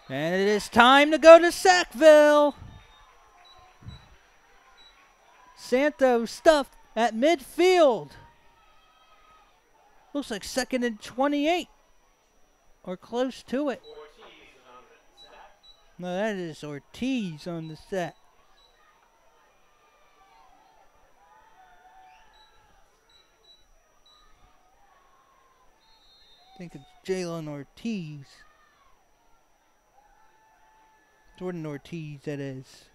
And it is time to go to Sackville. Santo stuffed at midfield. Looks like second and 28. Or close to it. No, that is Ortiz on the set. I think it's Jalen Ortiz. Jordan Ortiz, that is.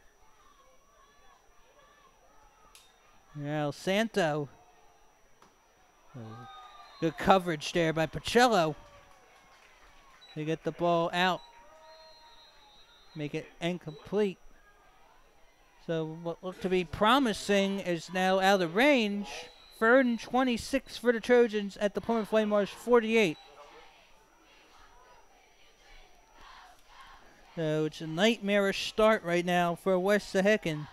Now Santo. Good coverage there by Pacello. They get the ball out. Make it incomplete. So what looked to be promising is now out of range. Third and 26 for the Trojans at the Plymouth Whitemarsh 48. So it's a nightmarish start right now for Wissahickon.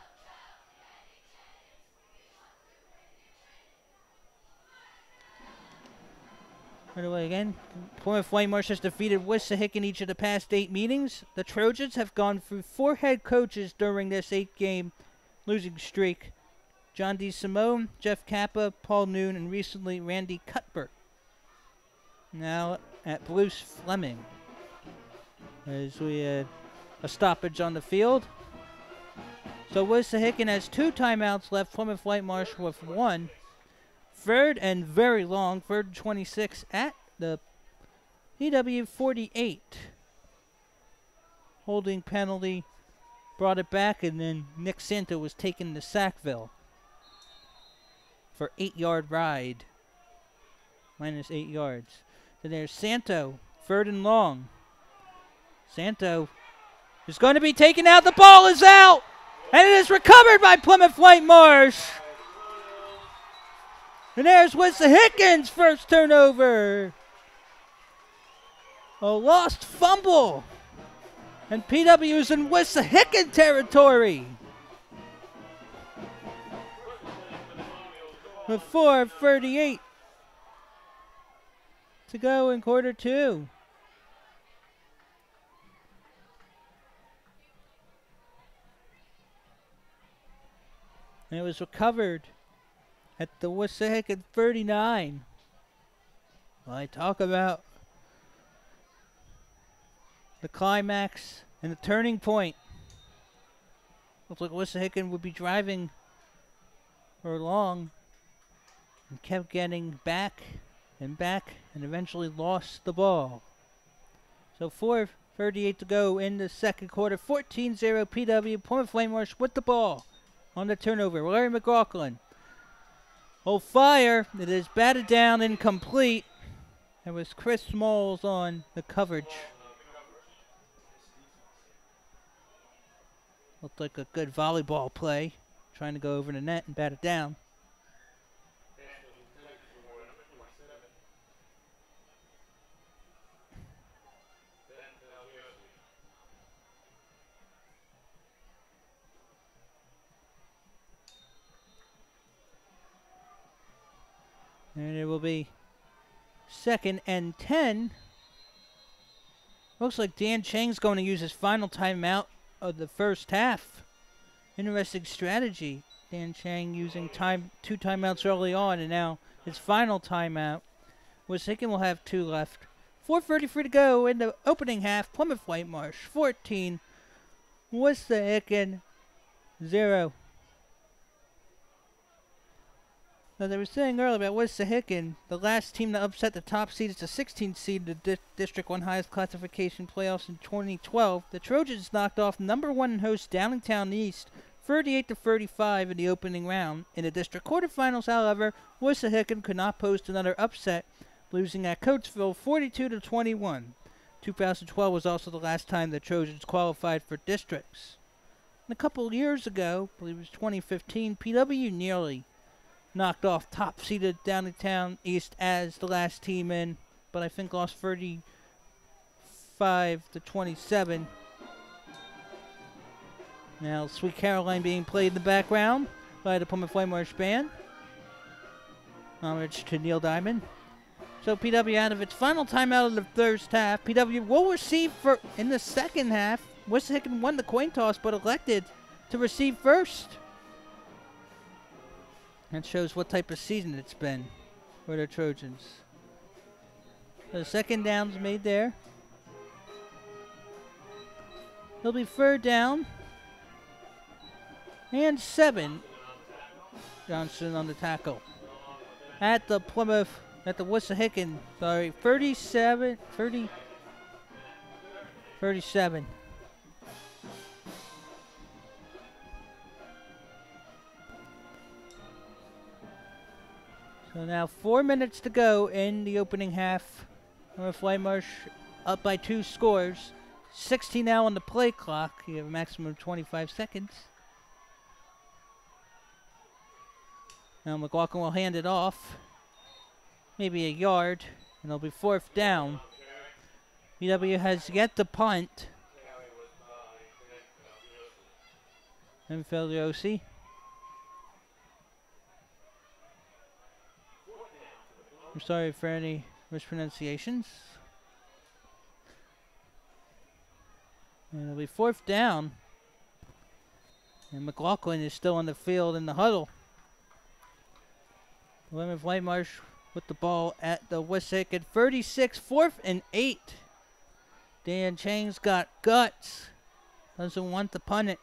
By the way, again, Plymouth Whitemarsh has defeated Wissahickon each of the past 8 meetings. The Trojans have gone through 4 head coaches during this 8-game losing streak. John D. Simone, Jeff Kappa, Paul Noon, and recently Randy Cuthbert. Now at Bruce Fleming. As we had a stoppage on the field. So Wissahickon has 2 timeouts left. Plymouth Whitemarsh with 1. Third and very long. Third and 26 at the PW 48. Holding penalty brought it back, and then Nick Santo was taken to Sackville for 8-yard ride. Minus 8 yards. Then there's Santo, 3rd and long. Santo is going to be taken out. The ball is out, and it is recovered by Plymouth Whitemarsh. And there's Wissahickon's first turnover. A lost fumble. And PW is in Wissahickon territory. With 4:38 to go in quarter 2. And it was recovered at the Wissahickon 39. Well, I talk about the climax and the turning point. Looks like Wissahickon would be driving for long and kept getting back and eventually lost the ball. So 4:38 to go in the second quarter. 14-0 PW. Plymouth Whitemarsh with the ball on the turnover. Larry McLaughlin will fire. It is batted down, incomplete. It was Chris Smalls on the coverage. Looked like a good volleyball play. Trying to go over the net and bat it down. And it will be 2nd and 10. Looks like Dan Chang's going to use his final timeout of the first half. Interesting strategy. Dan Chang using 2 timeouts early on, and now his final timeout. Wissahickon will have 2 left. 4:33 to go in the opening half. Plymouth Whitemarsh 14. Wissahickon 0. As I was saying earlier about Wissahickon, the last team to upset the top seed is the 16th seed in the District 1 highest classification playoffs in 2012. The Trojans knocked off number 1 host Downingtown East 38-35 in the opening round. In the district quarterfinals, however, Wissahickon could not post another upset, losing at Coatesville 42-21. 2012 was also the last time the Trojans qualified for districts. And a couple years ago, I believe it was 2015, PW nearly knocked off top-seeded Downingtown East as the last team in, but I think lost 35-27. Now, Sweet Caroline being played in the background by the Plymouth Whitemarsh Band. Homage to Neil Diamond. So PW out of its final timeout of the first half. PW will receive in the second half. Wissahickon won the coin toss, but elected to receive first. That shows what type of season it's been for the Trojans. So the second down's made there. It'll be 3rd down and 7. Johnson on the tackle. At the Wissahickon, 37. So now 4 minutes to go in the opening half. Plymouth Whitemarsh up by 2 scores. 16 now on the play clock. You have a maximum of 25 seconds. Now McLaughlin will hand it off. Maybe a yard. And it'll be 4th down. PW has yet to punt. And Feliosi. I'm sorry for any mispronunciations. And it'll be 4th down. And McLaughlin is still on the field in the huddle. Plymouth Whitemarsh with the ball at the Wissahickon 36, 4th and 8. Dan Chang's got guts. Doesn't want to punt it.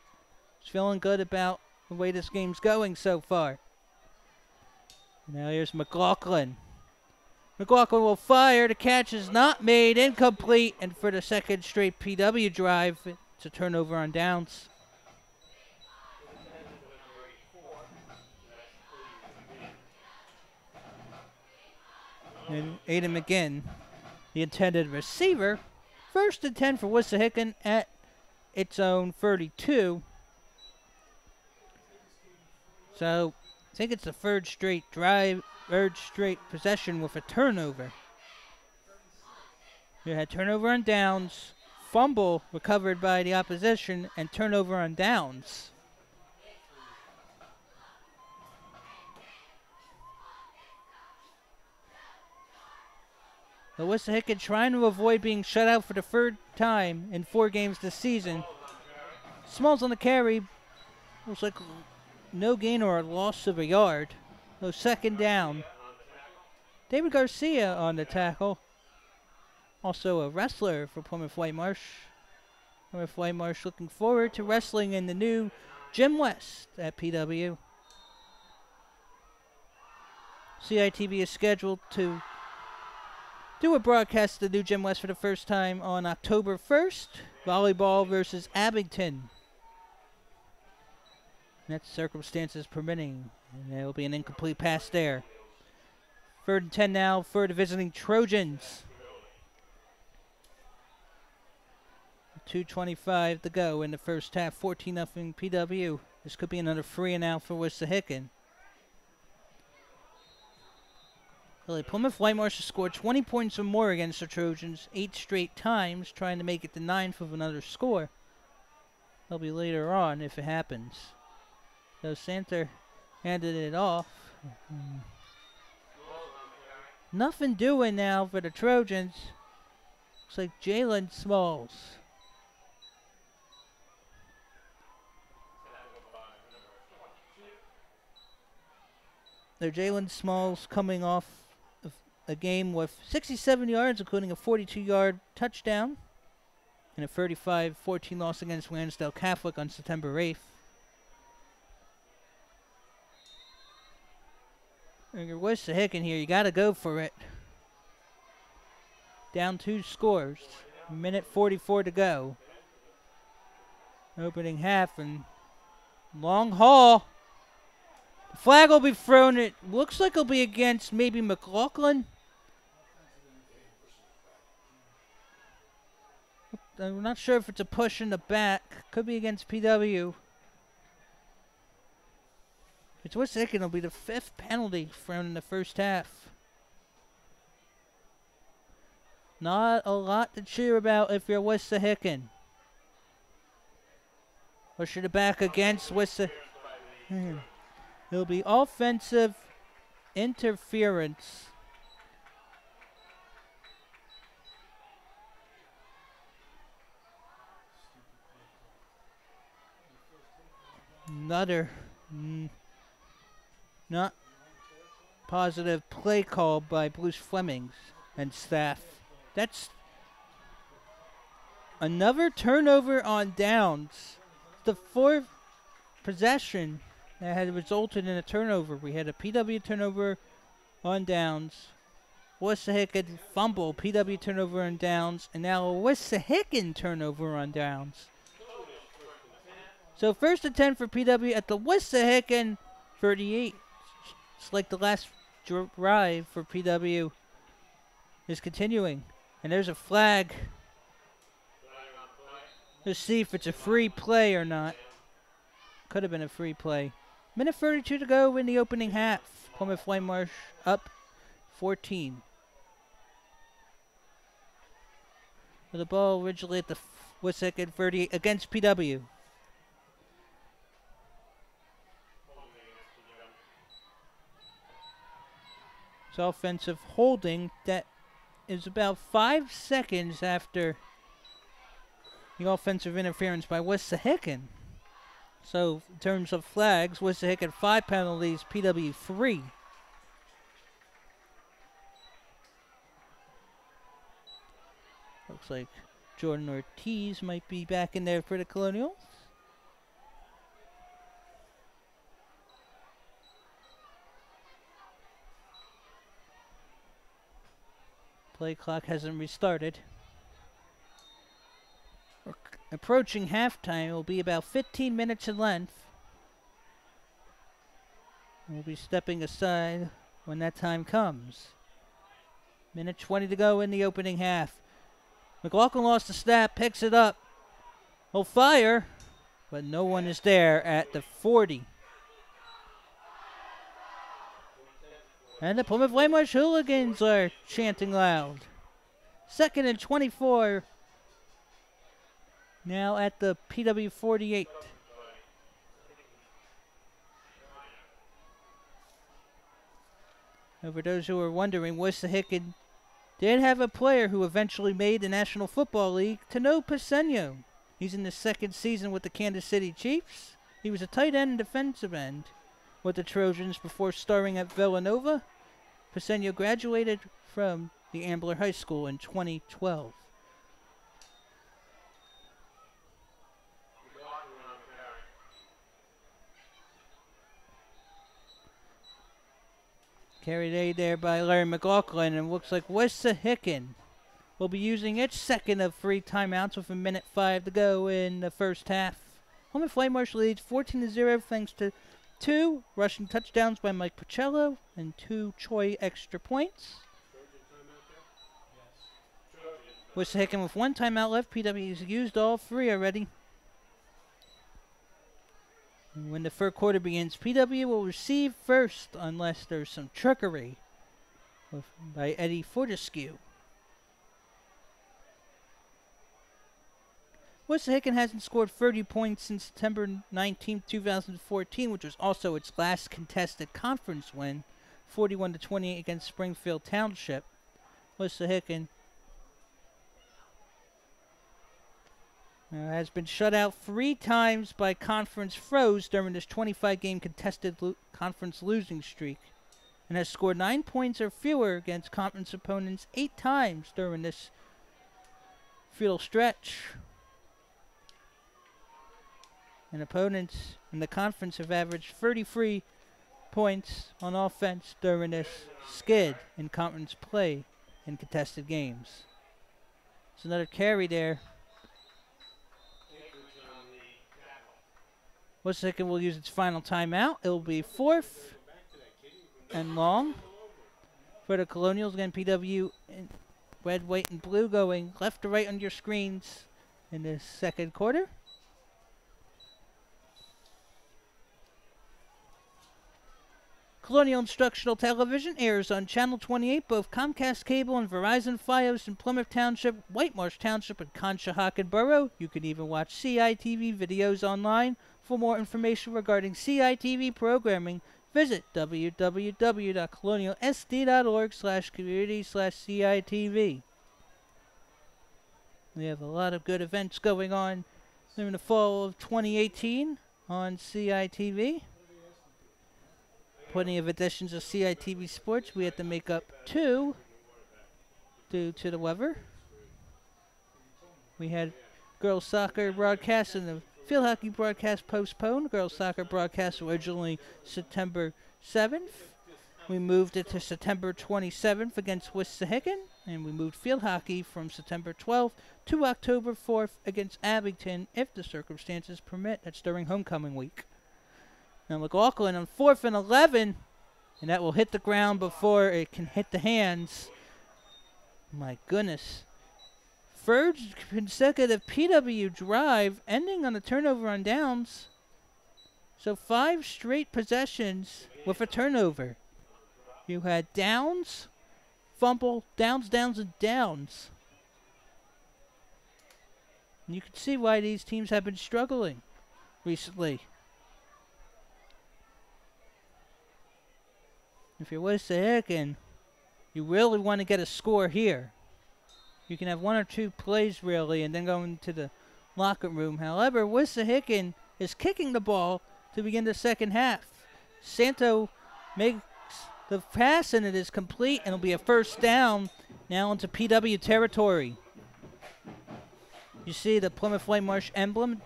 He's feeling good about the way this game's going so far. Now here's McLaughlin. McLaughlin will fire. The catch is not made. Incomplete. And for the second straight PW drive, it's a turnover on downs. And Aiden McGinn, the intended receiver. 1st and 10 for Wissahickon at its own 32. So, I think it's the third straight possession with a turnover. You had turnover on downs, fumble recovered by the opposition, and turnover on downs. The Wissahickon trying to avoid being shut out for the 3rd time in 4 games this season. Smalls on the carry. Looks like no gain or a loss of a yard. So 2nd down. David Garcia on the tackle. Also a wrestler for Plymouth Whitemarsh. Plymouth Whitemarsh looking forward to wrestling in the new Gym West at PW. CITV is scheduled to do a broadcast of the new Gym West for the first time on October 1st. Volleyball versus Abington. That's circumstances permitting. And there will be an incomplete pass there. 3rd and 10 now for the visiting Trojans. 2:25 to go in the first half. 14-0 PW. This could be another 3-and-out for Wissahickon. Plymouth Whitemarsh has scored 20 points or more against the Trojans 8 straight times, trying to make it the 9th of another score. That'll be later on if it happens. So Santer handed it off. Nothing doing now for the Trojans. Looks like Jalen Smalls. Jalen Smalls coming off of a game with 67 yards, including a 42-yard touchdown, and a 35-14 loss against Lansdale Catholic on September 8th. And you're Wissahickon here, you got to go for it. Down 2 scores, minute 44 to go. Opening half and long haul. The flag will be thrown. It looks like it'll be against maybe McLaughlin. I'm not sure if it's a push in the back. Could be against PW. If it's Wissahickon, it'll be the 5th penalty thrown in the first half. Not a lot to cheer about if you're Wissahickon. Push it back against Wissahickon. It'll be offensive interference. Another not positive play call by Bruce Flemings and staff. That's another turnover on downs. The 4th possession that had resulted in a turnover. We had a PW turnover on downs, Wissahickon fumble, PW turnover on downs, and now a Wissahickon turnover on downs. So 1st and 10 for PW at the Wissahickon 38. It's like the last drive for PW is continuing. And there's a flag. Let's see if it's a free play or not. Could have been a free play. Minute 32 to go in the opening half. Plymouth Whitemarsh up 14. The ball originally at the Wissahickon 38 against PW. It's offensive holding that is about 5 seconds after the offensive interference by Wissahickon. So, in terms of flags, Wissahickon 5 penalties, PW 3. Looks like Jordan Ortiz might be back in there for the Colonials. Play clock hasn't restarted. We're approaching halftime. It will be about 15 minutes in length. We'll be stepping aside when that time comes. Minute 20 to go in the opening half. McLaughlin lost the snap, picks it up. He'll fire, but no one is there at the 40. And the Plymouth Whitemarsh hooligans are chanting loud. 2nd and 24. Now at the PW 48. And for those who are wondering, Wissahickon did have a player who eventually made the National Football League, Tano Pasenio. He's in his 2nd season with the Kansas City Chiefs. He was a tight end and defensive end with the Trojans before starring at Villanova. Pasenio graduated from the Ambler High School in 2012. Carried A there by Larry McLaughlin, and looks like Wissahickon will be using its 2nd of 3 timeouts with a minute 5 to go in the first half. Plymouth Whitemarsh leads 14-0 thanks to 2 rushing touchdowns by Mike Pacello and 2 Choi extra points. Wissahickon with 1 timeout left. PW has used all 3 already. When the third quarter begins, PW will receive first unless there's some trickery by Eddie Fortescue. Wissahickon hasn't scored 30 points since September 19, 2014, which was also its last contested conference win, 41-28 against Springfield Township. Wissahickon has been shut out 3 times by Conference Foes during this 25-game contested conference losing streak, and has scored 9 points or fewer against conference opponents 8 times during this futile stretch. And opponents in the conference have averaged 33 points on offense during this skid in conference play in contested games. It's another carry there. Wissahickon will use its final timeout. It will be 4th and long for the Colonials. Again, PW in red, white, and blue going left to right on your screens in the 2nd quarter. Colonial Instructional Television airs on Channel 28, both Comcast Cable and Verizon Fios in Plymouth Township, Whitemarsh Township, and Conshohocken Borough. You can even watch CITV videos online. For more information regarding CITV programming, visit www.colonialsd.org/community/CITV. We have a lot of good events going on during the fall of 2018 on CITV. Plenty of editions of CITV Sports. We had to make up 2 due to the weather. We had girls soccer broadcast and the field hockey broadcast postponed. Girls soccer broadcast originally September 7th. We moved it to September 27th against Wissahickon, and we moved field hockey from September 12th to October 4th against Abington if the circumstances permit. That's during homecoming week. Now McLaughlin on 4th and 11, and that will hit the ground before it can hit the hands. My goodness. 3rd consecutive PW drive, ending on a turnover on downs. So 5 straight possessions with a turnover. You had downs, fumble, downs, and downs. And you can see why these teams have been struggling recently. If you're Wissahickon, you really want to get a score here. You can have 1 or 2 plays, really, and then go into the locker room. However, Wissahickon is kicking the ball to begin the 2nd half. Santo makes the pass, and it is complete, and it'll be a 1st down now into PW territory. You see the Plymouth Whitemarsh emblem,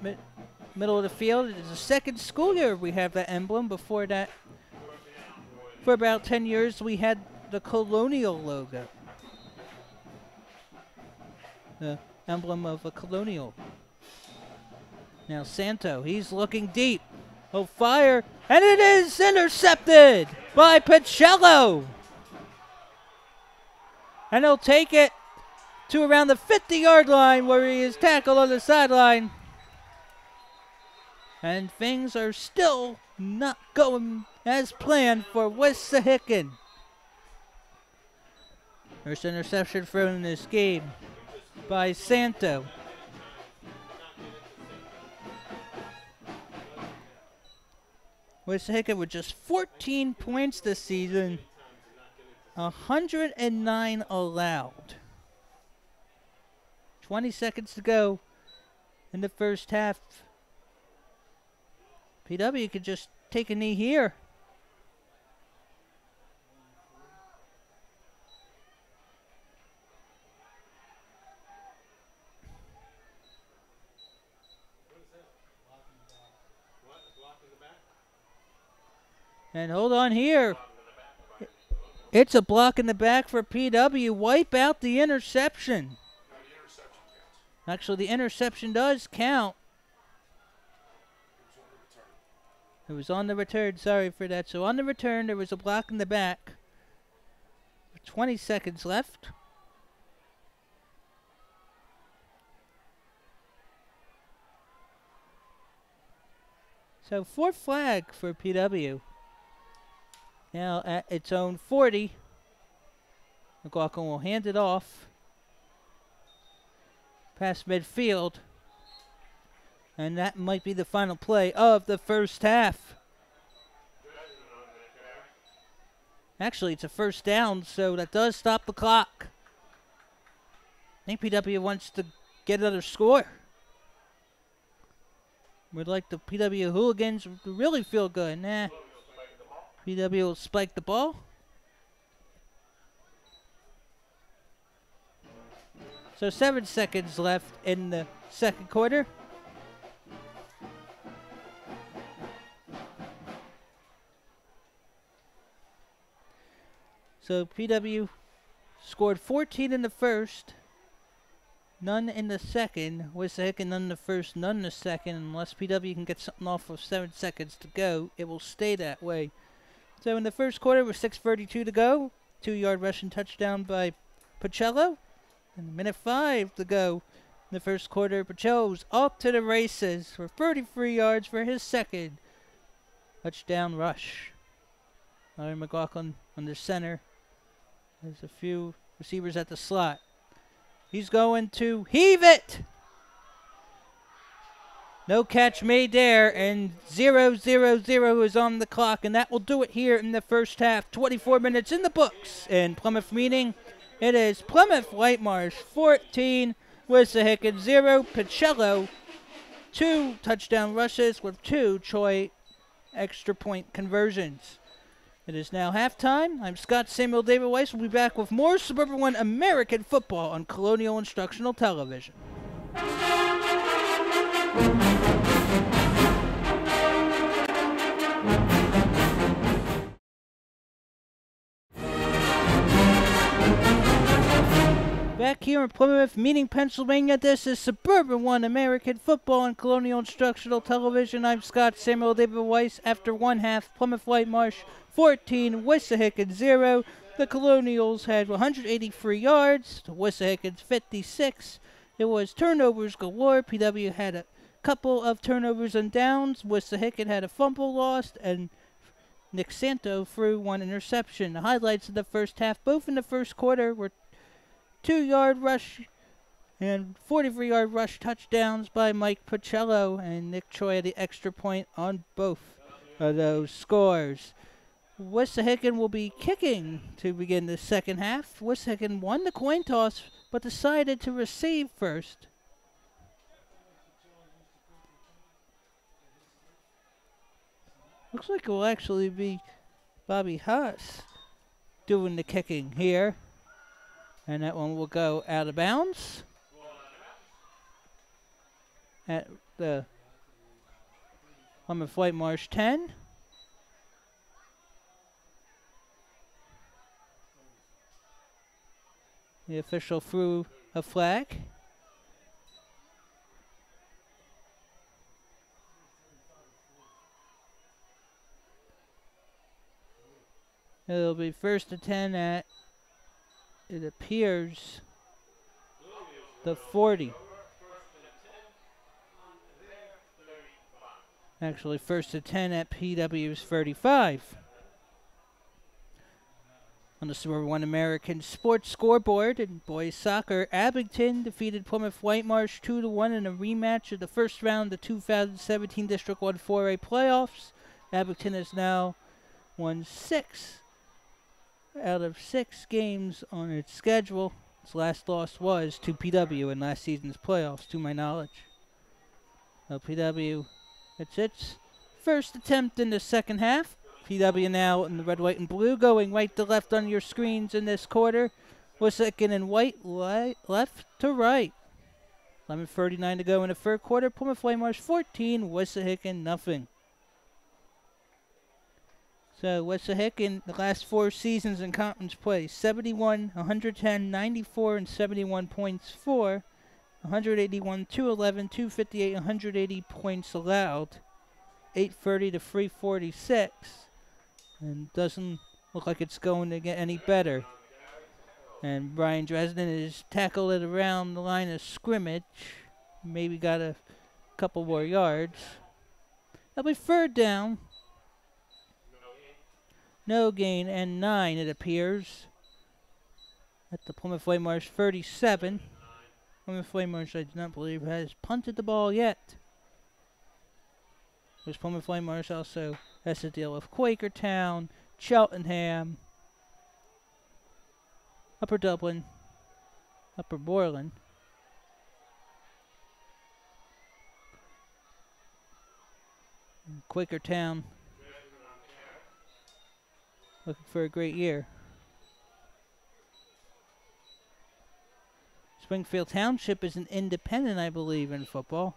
middle of the field. It is the 2nd school year we have that emblem. Before that, for about 10 years, we had the Colonial logo. The emblem of a Colonial. Now Santo, he's looking deep. He'll fire, and it is intercepted by Pacello. And he'll take it to around the 50-yard line where he is tackled on the sideline. And things are still not going as planned for Wissahickon. First interception thrown in this game by Santo. Wissahickon with just 14 points this season, 109 allowed. 20 seconds to go in the first half. PW could just take a knee here. And hold on here. It's a block in the back for PW. Wipe out the interception. Actually, the interception does count. It was on the return. Sorry for that. So on the return, there was a block in the back. 20 seconds left. So fourth flag for PW. Now at its own 40. McLaughlin will hand it off. Past midfield. And that might be the final play of the first half. Actually, it's a first down, so that does stop the clock. I think PW wants to get another score. Would like the PW hooligans to really feel good. Nah. PW will spike the ball. So 7 seconds left in the second quarter. So PW scored 14 in the first, none in the second. Wissahickon none in the first, none in the second. Unless PW can get something off of 7 seconds to go, it will stay that way. So in the first quarter, with 6:32 to go, 2-yard rushing touchdown by Pacello. And a minute 5 to go in the first quarter. Pacello's off to the races for 33 yards for his second touchdown rush. Larry McLaughlin under center. There's a few receivers at the slot. He's going to heave it. No catch made there, and 0-0-0 is on the clock, and that will do it here in the first half. 24 minutes in the books in Plymouth meeting. It is Plymouth Whitemarsh 14, Wissahickon 0. Pacello 2 touchdown rushes with 2 Choi extra point conversions. It is now halftime. I'm Scott Samuel David Weiss. We'll be back with more Suburban One American football on Colonial Instructional Television. Back here in Plymouth, meeting Pennsylvania, this is Suburban One American Football on Colonial Instructional Television. I'm Scott Samuel David Weiss. After one half, Plymouth Whitemarsh 14, Wissahickon 0. The Colonials had 183 yards to Wissahickon's 56. It was turnovers galore. PW had a couple of turnovers and downs. Wissahickon had a fumble lost, and Nick Santo threw 1 interception. The highlights of the first half, both in the first quarter, were 2-yard rush and 43-yard rush touchdowns by Mike Pacello, and Nick Choi had the extra point on both of those scores. Wissahickon will be kicking to begin the second half. Wissahickon won the coin toss, but decided to receive first. Looks like it will actually be Bobby Haas doing the kicking here. And that one will go out of bounds at the Plymouth Whitemarsh 10. The official threw a flag. It'll be 1st and 10 at it appears, the 40. Actually, first and 10 at PW's 35. On the Super 1 American Sports Scoreboard in boys soccer, Abington defeated Plymouth Whitemarsh 2-1 in a rematch of the first round of the 2017 District 1 4A playoffs. Abington has now won 6 out of 6 games on its schedule. Its last loss was to PW in last season's playoffs, to my knowledge. PW, it's its first attempt in the second half. PW now in the red, white, and blue, going right to left on your screens in this quarter. Wissahickon in white, left to right. 11:39 to go in the third quarter. Plymouth Whitemarsh 14, Wissahickon nothing. So Wissahickon, the last 4 seasons in conference play, 71, 110, 94, and 71 points for, 181, 211, 258, 180 points allowed, 830 to 346. And doesn't look like it's going to get any better. And Brian Dresden has tackled it around the line of scrimmage. Maybe got a couple more yards. That'll be third down. No gain, and 9 it appears. At the Plymouth Whitemarsh 37. Plymouth Whitemarsh, I do not believe, has punted the ball yet. Because Plymouth Whitemarsh also has to deal with Quakertown, Cheltenham, Upper Dublin, Upper Moreland. And Quakertown looking for a great year. Springfield Township is an independent, I believe, in football.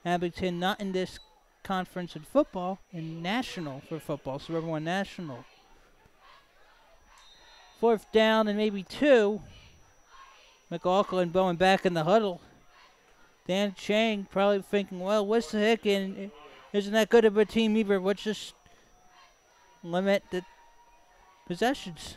Abington not in this conference in football, in national for football, so everyone national. Fourth down and maybe 2. McLaughlin going back in the huddle. Dan Chang probably thinking, well, Wissahickon isn't that good of a team either. Let's just limit the possessions.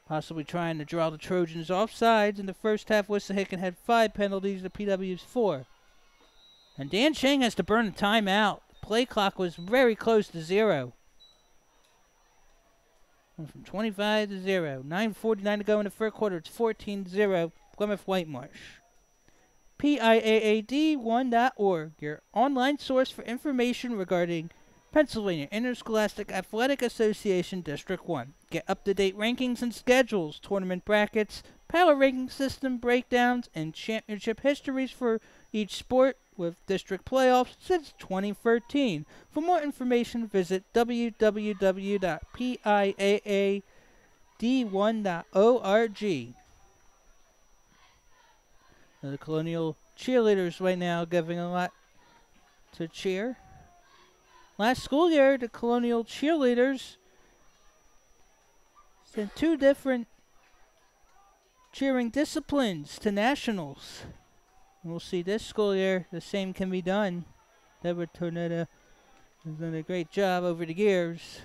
Possibly trying to draw the Trojans offsides. In the first half, Wissahickon had 5 penalties, the PW's 4. And Dan Chang has to burn a timeout. The play clock was very close to 0. Went from 25 to 0. 9:49 to go in the third quarter. It's 14-0, Plymouth Whitemarsh. PIAAD1.org, your online source for information regarding Pennsylvania Interscholastic Athletic Association District 1. Get up-to-date rankings and schedules, tournament brackets, power ranking system breakdowns, and championship histories for each sport with district playoffs since 2013. For more information, visit www.piaad1.org. The Colonial cheerleaders right now giving a lot to cheer. Last school year, the Colonial cheerleaders sent 2 different cheering disciplines to nationals. And we'll see this school year, the same can be done. Deborah Tornetta has done a great job over the years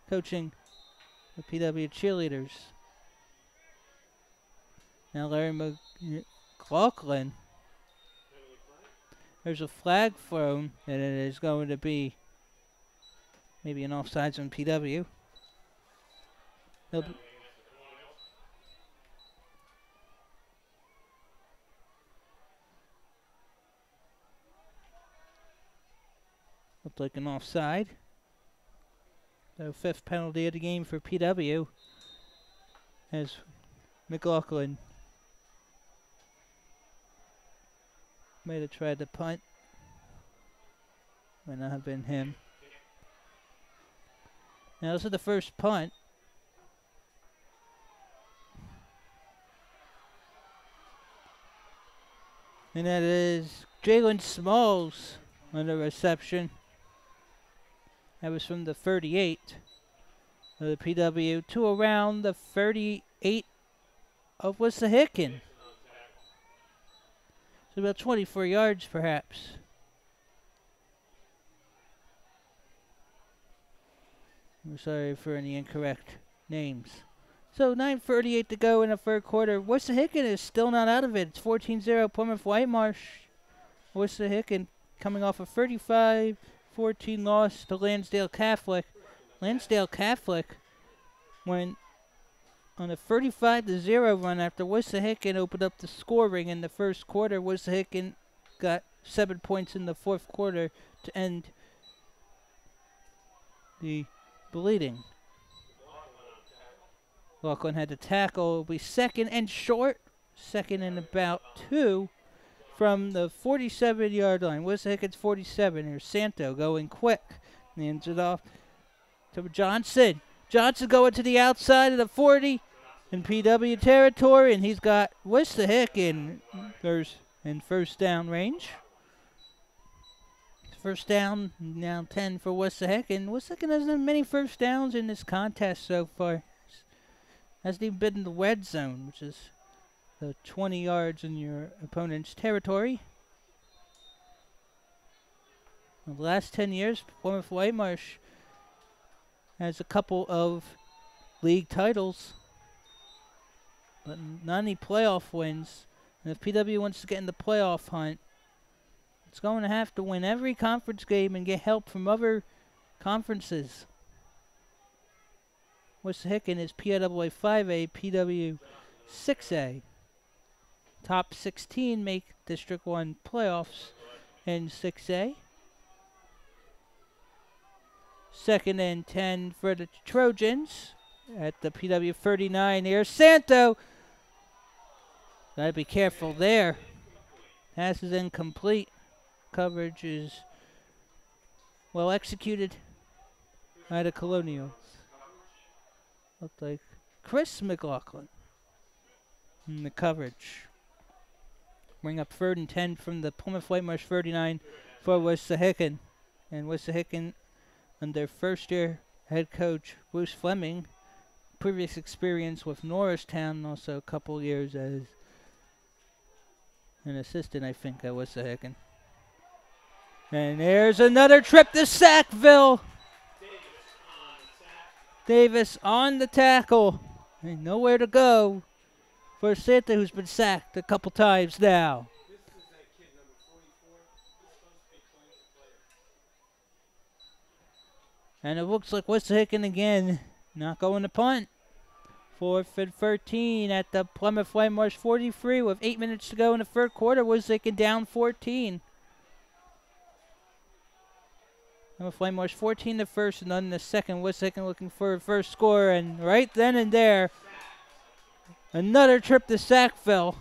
coaching the PW cheerleaders. Now Larry McLaughlin. There's a flag thrown, and it is going to be maybe an offsides on PW. Looked like an offside. So 5th penalty of the game for PW as McLaughlin might have tried to punt. Might not have been him. Now this is the first punt. And that is Jalen Smalls on the reception. That was from the 38 of the PW to around the 38 of Wissahickon. So about 24 yards, perhaps. I'm sorry for any incorrect names. So 9:38 to go in the third quarter. Wissahickon is still not out of it. It's 14-0 Plymouth Whitemarsh. Wissahickon coming off a 35-14 loss to Lansdale Catholic. Lansdale Catholic went on a 35-0 run after Wissahickon opened up the scoring in the first quarter. Wissahickon got 7 points in the fourth quarter to end the bleeding. Laughlin had to tackle. It'll be second and short. Second and about 2 from the 47-yard line. Wissahickon's 47. Here's Santo going quick. Hands it off to Johnson. Johnson going to the outside of the 40 in PW territory, and he's got Wissahickon in first down range. First down, now 10 for Wissahickon. Wissahickon hasn't had many first downs in this contest so far. Hasn't even been in the red zone, which is the 20 yards in your opponent's territory. In the last 10 years, Plymouth Whitemarsh has a couple of league titles, but not any playoff wins. And if PW wants to get in the playoff hunt, it's going to have to win every conference game and get help from other conferences. Wissahickon is PWA 5A, PW 6A. Top 16 make District 1 playoffs in 6A. Second and 10 for the Trojans at the PW 39 here. Santo! Gotta be careful there. Pass is incomplete. Coverage is well executed by the Colonials. Looked like Chris McLaughlin in the coverage. Bring up third and 10 from the Plymouth Whitemarsh 39 for Wissahickon. And Wissahickon, under first-year head coach Bruce Fleming, previous experience with Norristown, also a couple years as an assistant, I think, at Wissahickon. And there's another trip to Sackville. Davis on the tackle. And nowhere to go for Santa, who's been sacked a couple times now. And it looks like Wissahickon again not going to punt. 4th and 13 at the Plymouth Whitemarsh 43 with 8 minutes to go in the third quarter. Wissahickon down 14. Plymouth Whitemarsh 14 the first and none the second. Wissahickon looking for a first score, and right then and there, another trip to Sackville.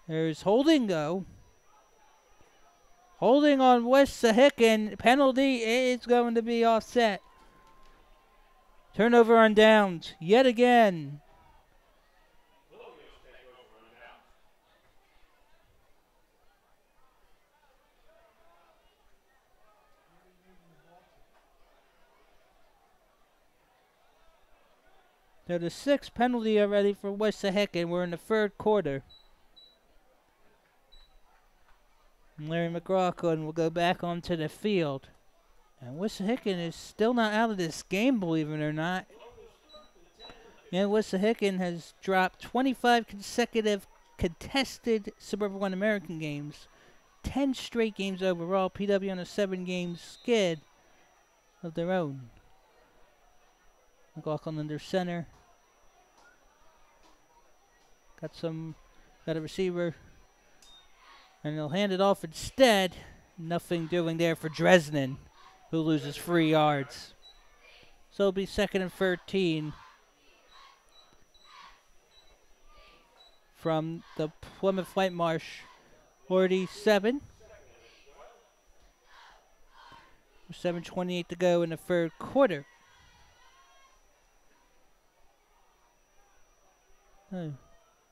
There's holding though. Holding on Wissahickon. Penalty is going to be offset. Turnover on downs yet again. So the 6th penalty already for Wissahickon. We're in the third quarter. And Larry McLaughlin will go back onto the field. And Wissahickon is still not out of this game, believe it or not. And Wissahickon has dropped 25 consecutive contested Suburban 1 American games. 10 straight games overall. PW on a 7-game skid of their own. McLaughlin under center. Got a receiver. And they'll hand it off instead. Nothing doing there for Dresden, who loses 3 yards. So it'll be 2nd and 13 from the Plymouth Whitemarsh 47. 7:28 to go in the third quarter.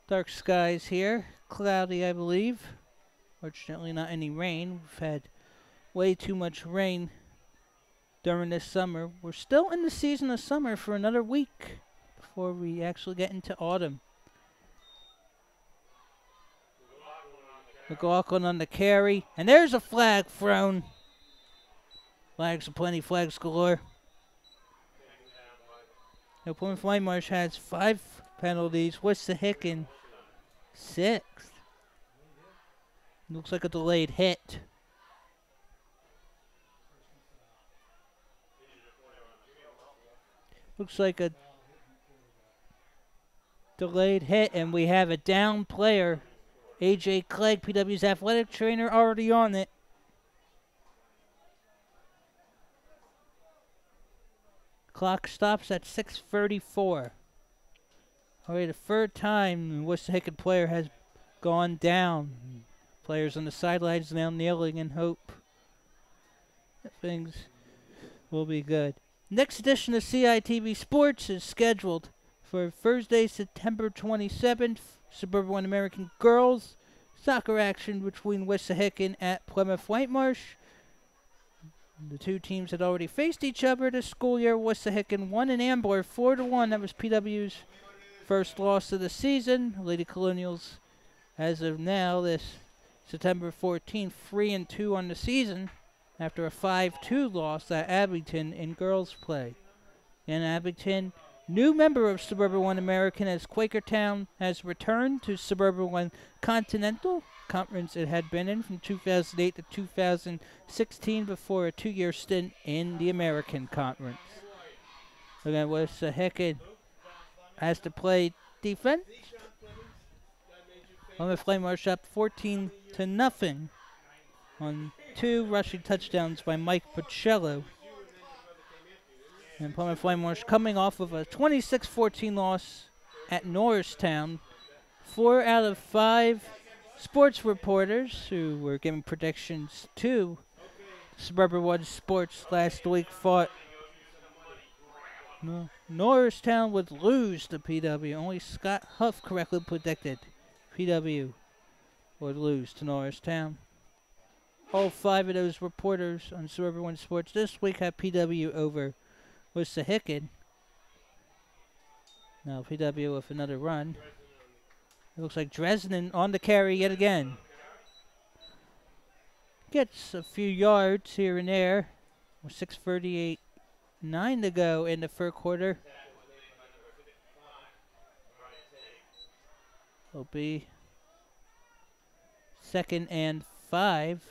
Dark skies here. Cloudy, I believe. Fortunately, not any rain. We've had way too much rain during this summer. We're still in the season of summer for another week before we actually get into autumn. McLaughlin on the carry. And there's a flag thrown. Flags aplenty, flags galore. Now Plymouth Whitemarsh has 5 penalties. Wissahickon 6. Looks like a delayed hit. Looks like a delayed hit, and we have a down player. A.J. Clegg, PW's athletic trainer, already on it. Clock stops at 6:34. Already the third time the Wissahickon player has gone down. Players on the sidelines now kneeling in hope that things will be good. Next edition of CITV Sports is scheduled for Thursday, September 27th. Suburban One American girls soccer action between Wissahickon at Plymouth Whitemarsh. The two teams had already faced each other this school year. Wissahickon won in Ambler 4-1. That was PW's first loss of the season. Lady Colonials, as of now, this September 14th, 3-2 on the season after a 5-2 loss at Abington in girls play. In Abington, new member of Suburban One American, as Quakertown has returned to Suburban One Continental Conference it had been in from 2008 to 2016 before a 2-year stint in the American Conference. Again, Wissahickon has to play defense. Plymouth Whitemarsh up 14-0 on 2 rushing touchdowns by Mike Pacello. And Plymouth Whitemarsh coming off of a 26-14 loss at Norristown. 4 out of 5 sports reporters who were giving predictions to Suburban One Sports last week thought Norristown would lose to PW. Only Scott Huff correctly predicted PW would lose to Norristown. All 5 of those reporters on Suburban One Sports this week have PW over Wissahickon. Now PW with another run. It looks like Dresden on the carry yet again. Gets a few yards here and there. With 6:38 to go in the third quarter. Will be 2nd and 5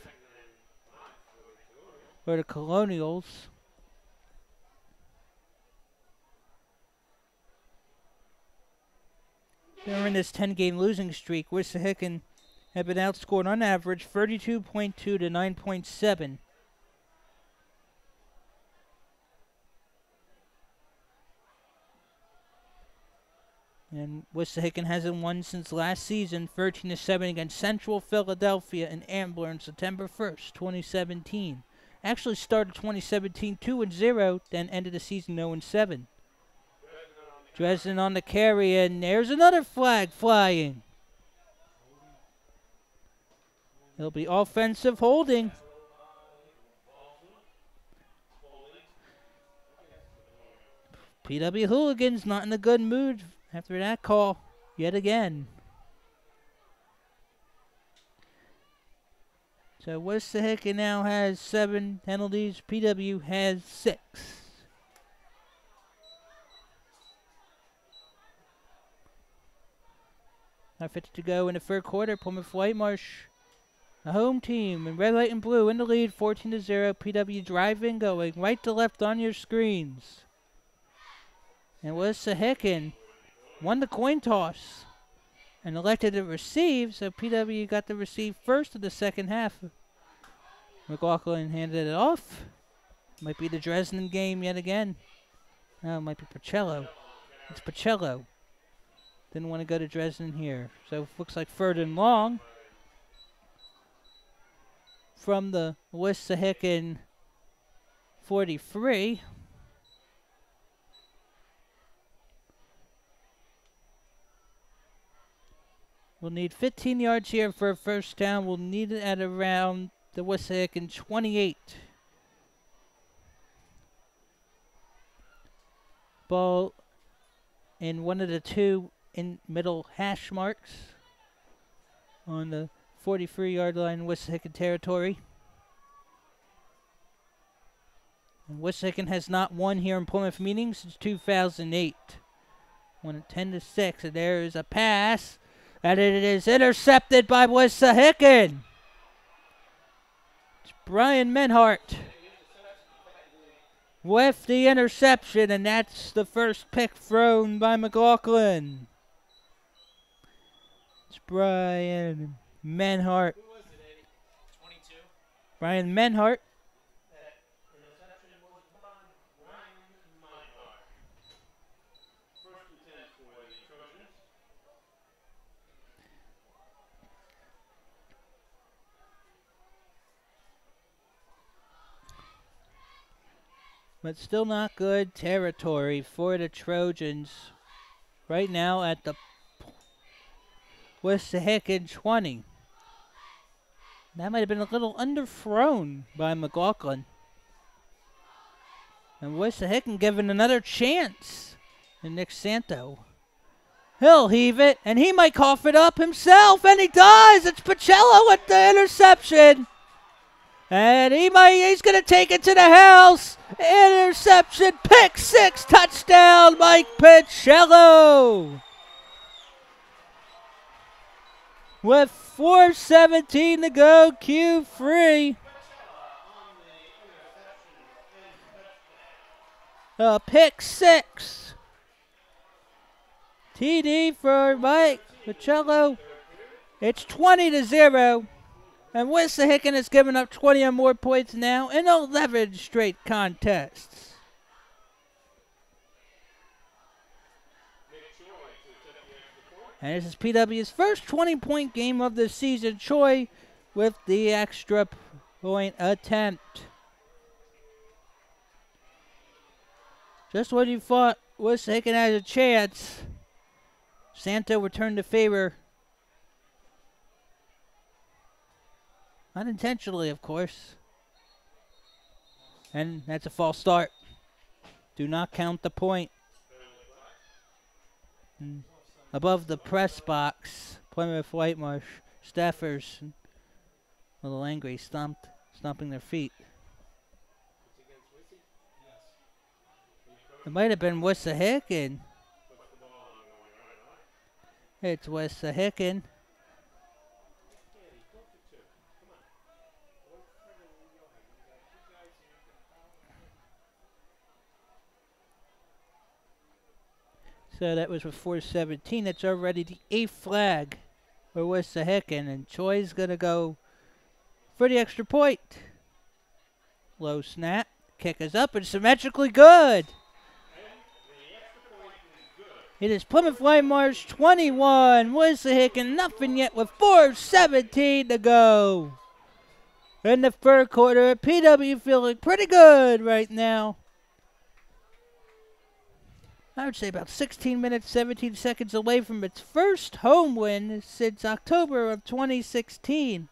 for the Colonials. During this 10-game losing streak, Wissahickon have been outscored on average 32.2 to 9.7. And Wissahickon hasn't won since last season, 13-7 against Central Philadelphia in Ambler on September 1st, 2017. Actually started 2017 2-0, then ended the season 0-7. Dresden on the carry, and there's another flag flying. It'll be offensive holding. PW Hooligans not in a good mood after that call yet again. So Wissahickon now has 7 penalties. PW has 6. 50 to go in the third quarter. Plymouth Whitemarsh, the home team in red, white, and blue in the lead, 14-0. PW driving, going right to left on your screens. And Wissahickon won the coin toss and elected to receive, so PW got to receive first in the second half. McLaughlin handed it off. Might be the Dresden game yet again. No, it might be Pacello. It's Pacello. Didn't want to go to Dresden here. So looks like 3rd and long from the Wissahickon 43. We'll need 15 yards here for a first down. We'll need it at around the Wissahickon 28. Ball in one of the 2 in middle hash marks on the 43-yard line, Wissahickon territory. And Wissahickon has not won here in Plymouth Meeting since 2008. Won it 10-6, and there is a pass, and it is intercepted by Wissahickon. It's Brian Menhart with the interception, and that's the first pick thrown by McLaughlin. It's Brian Menhart. Brian Menhart. But still not good territory for the Trojans. Right now at the Wissahickon 20. That might have been a little underthrown by McLaughlin. And Wissahickon given another chance. And Nick Santo. He'll heave it, and he might cough it up himself, and he does! It's Pacello with the interception. And he's going to take it to the house. Interception, pick six, touchdown, Mike Pacello. With 4:17 to go, Q3. A pick six. TD for Mike Pacello. It's 20-0. And Wissahickon has given up 20 or more points now in 11 straight contests. And this is PW's first 20-point game of the season. Choi with the extra point attempt. Just when you thought Wissahickon had a chance, Santo returned the favor. Unintentionally, of course. And that's a false start. Do not count the point. And above the press box, Plymouth Whitemarsh staffers, a little angry, stomping their feet. It might have been Wissahickon. It's Wissahickon. So that was with 4:17. That's already the 8th flag for Wissahickon. And Choi's going to go for the extra point. Low snap. Kick is up and symmetrically good. It is Plymouth Whitemarsh 21. Wissahickon nothing yet with 4:17 to go. In the third quarter, PW feeling pretty good right now. I would say about 16 minutes, 17 seconds away from its first home win since October of 2016.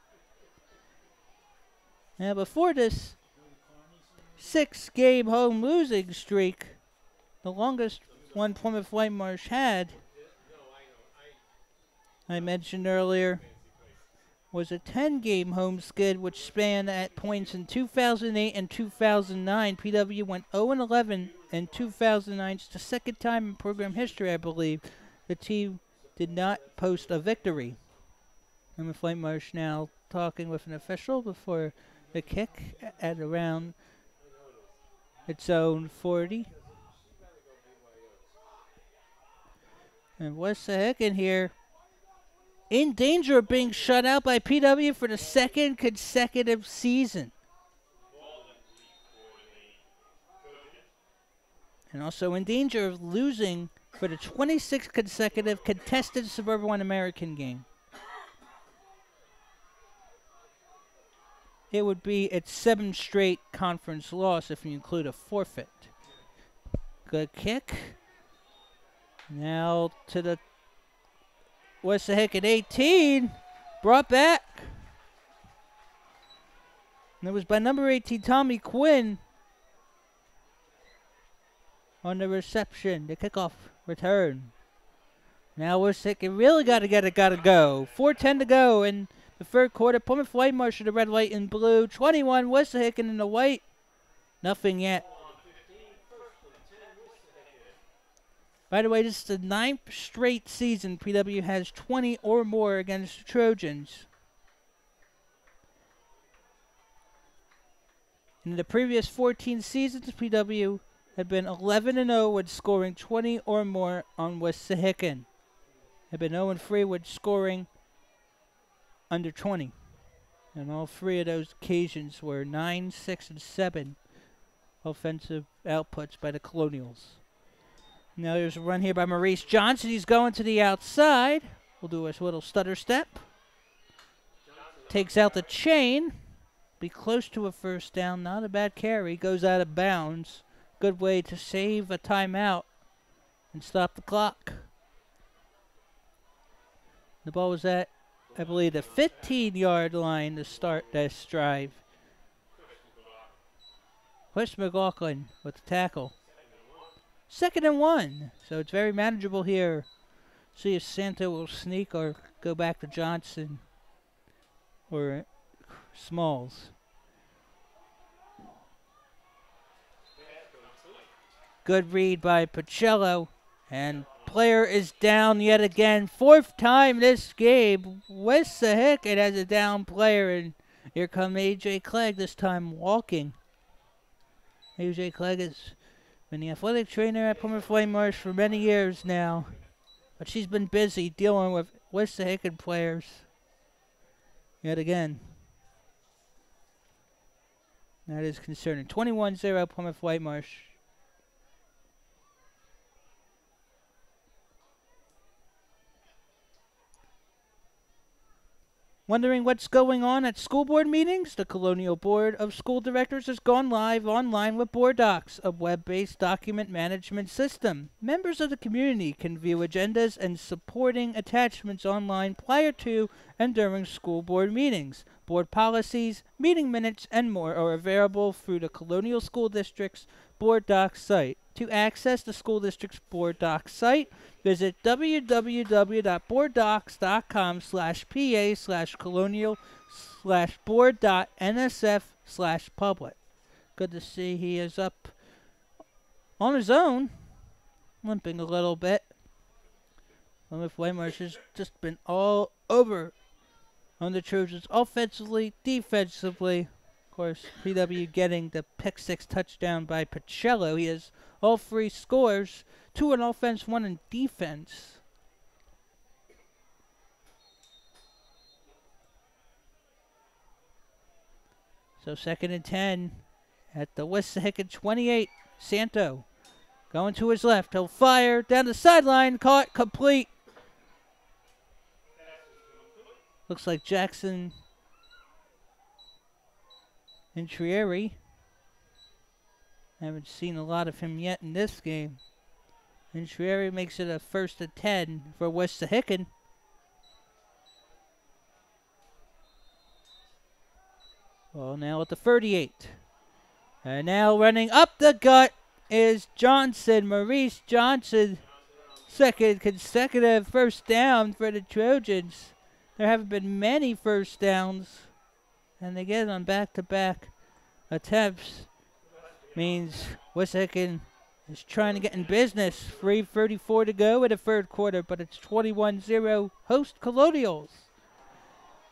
Now, before this 6-game home losing streak, the longest one Plymouth Whitemarsh had, I mentioned earlier, was a 10-game home skid which spanned at points in 2008 and 2009. PW went 0-11 in 2009. It's the second time in program history, I believe, the team did not post a victory. And with Whitemarsh now talking with an official before the kick at around its own 40. And Wissahickon here in danger of being shut out by PW for the second consecutive season. And also in danger of losing for the 26th consecutive contested Suburban 1 American game. It would be its 7th straight conference loss if you include a forfeit. Good kick. Now to the Wissahickon 18, brought back. And it was by number 18, Tommy Quinn, on the reception, the kickoff return. Now Wissahickon really gotta go. 4:10 to go in the third quarter. Plymouth Whitemarsh in the red, white, and blue. 21, Wissahickon in the white. Nothing yet. By the way, this is the 9th straight season PW has 20 or more against the Trojans. In the previous 14 seasons, PW had been 11-0 with scoring 20 or more on Wissahickon. Had been 0-3 with scoring under 20. And all three of those occasions were 9, 6, and 7 offensive outputs by the Colonials. Now there's a run here by Maurice Johnson. He's going to the outside. We'll do a little stutter step. Takes out the chain. Be close to a first down. Not a bad carry. Goes out of bounds. Good way to save a timeout and stop the clock. The ball was at, I believe, the 15-yard line to start this drive. Chris McLaughlin with the tackle. 2nd and 1. So it's very manageable here. See if Santa will sneak or go back to Johnson or Smalls. Good read by Pacello. And player is down yet again. 4th time this game. Wissahickon has a down player. And here comes A.J. Clegg, this time walking. A.J. Clegg has been the athletic trainer at Plymouth Whitemarsh for many years now. But she's been busy dealing with Wissahickon players yet again. That is concerning. 21-0 Plymouth Whitemarsh. Wondering what's going on at school board meetings? The Colonial Board of School Directors has gone live online with Board Docs, a web-based document management system. Members of the community can view agendas and supporting attachments online prior to and during school board meetings. Board policies, meeting minutes, and more are available through the Colonial School District's Board Docs site. To access the school district's Board Docs site, visit www.boarddocs.com/pa/colonial/board.nsf/public. Good to see he is up on his own, limping a little bit. Plymouth Whitemarsh has just been all over on the Trojans, offensively, defensively. Of course, PW getting the pick 6 touchdown by Pacello. He has all 3 scores, 2 in offense, 1 in defense. So 2nd and 10 at the Wissahickon 28. Santo going to his left. He'll fire down the sideline. Caught, complete. Looks like Jackson Intrieri. Haven't seen a lot of him yet in this game. Intrieri makes it a 1st and 10 for Wissahickon. Well, now at the 38. And now running up the gut is Johnson, Maurice Johnson. 2nd consecutive first down for the Trojans. There haven't been many first downs. And they get it on back-to-back attempts. Means Wissahickon is trying to get in business. 3:34 to go in the 3rd quarter, but it's 21-0 host Colonials.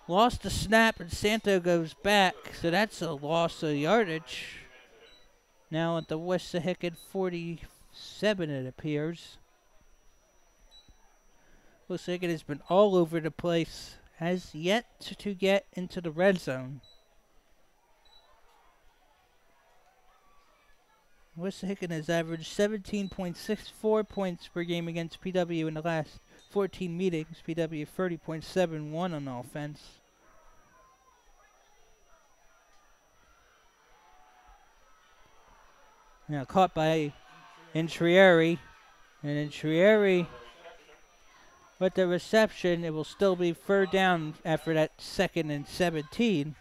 Lost the snap and Santo goes back, so that's a loss of yardage. Now at the Wissahickon 47 it appears. Wissahickon has been all over the place. Has yet to get into the red zone. Wissahickon has averaged 17.64 points per game against PW in the last 14 meetings. PW 30.71 on offense. Now caught by Intrieri. And Intrieri with the reception, it will still be 3rd down after that 2nd and 17.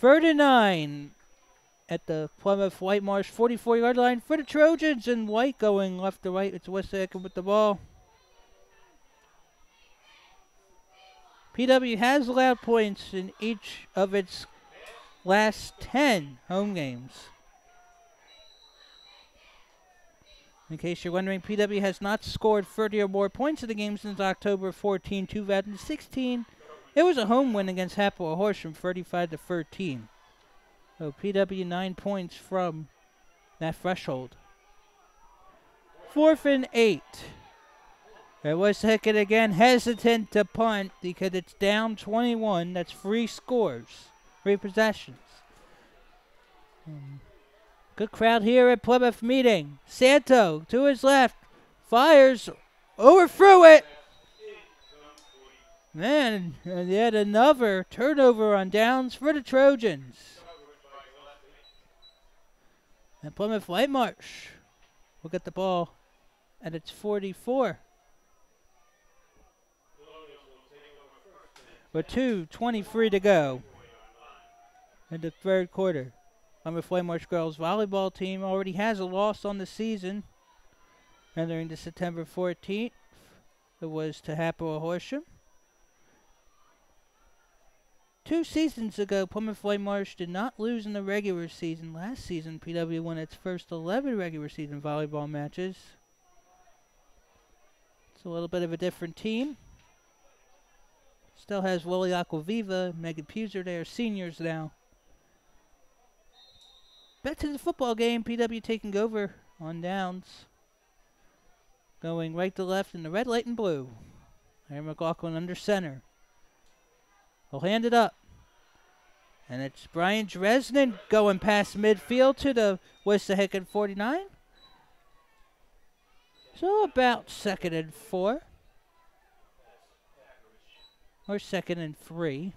3rd and 9 at the Plymouth Whitemarsh 44-yard line for the Trojans, and White going left to right. It's Wissahickon with the ball. PW has allowed points in each of its last 10 home games. In case you're wondering, PW has not scored 30 or more points in the game since October 14, 2016. It was a home win against Hapoel Horsham, 35-13. So PW 9 points from that threshold. 4th and 8. It was Wissahickon again, hesitant to punt because it's down 21. That's 3 scores, 3 possessions. Good crowd here at Plymouth meeting. Santo to his left, fires, overthrew it. Man, and yet another turnover on downs for the Trojans. And Plymouth Whitemarsh will get the ball at its 44. With 2:23 to go in the third quarter. Plymouth Whitemarsh girls volleyball team already has a loss on the season. Entering the September 14th, it was to Hapoel Horsham. 2 seasons ago, Plymouth Whitemarsh did not lose in the regular season. Last season, PW won its first 11 regular season volleyball matches. It's a little bit of a different team. Still has Lily Aquaviva, Megan Puser. They are seniors now. Back to the football game. PW taking over on downs. Going right to left in the red, white, and blue. Aaron McLaughlin under center. He'll hand it up. And it's Brian Dresden going past midfield to the Wissahickon 49. So about 2nd and 4. Or 2nd and 3.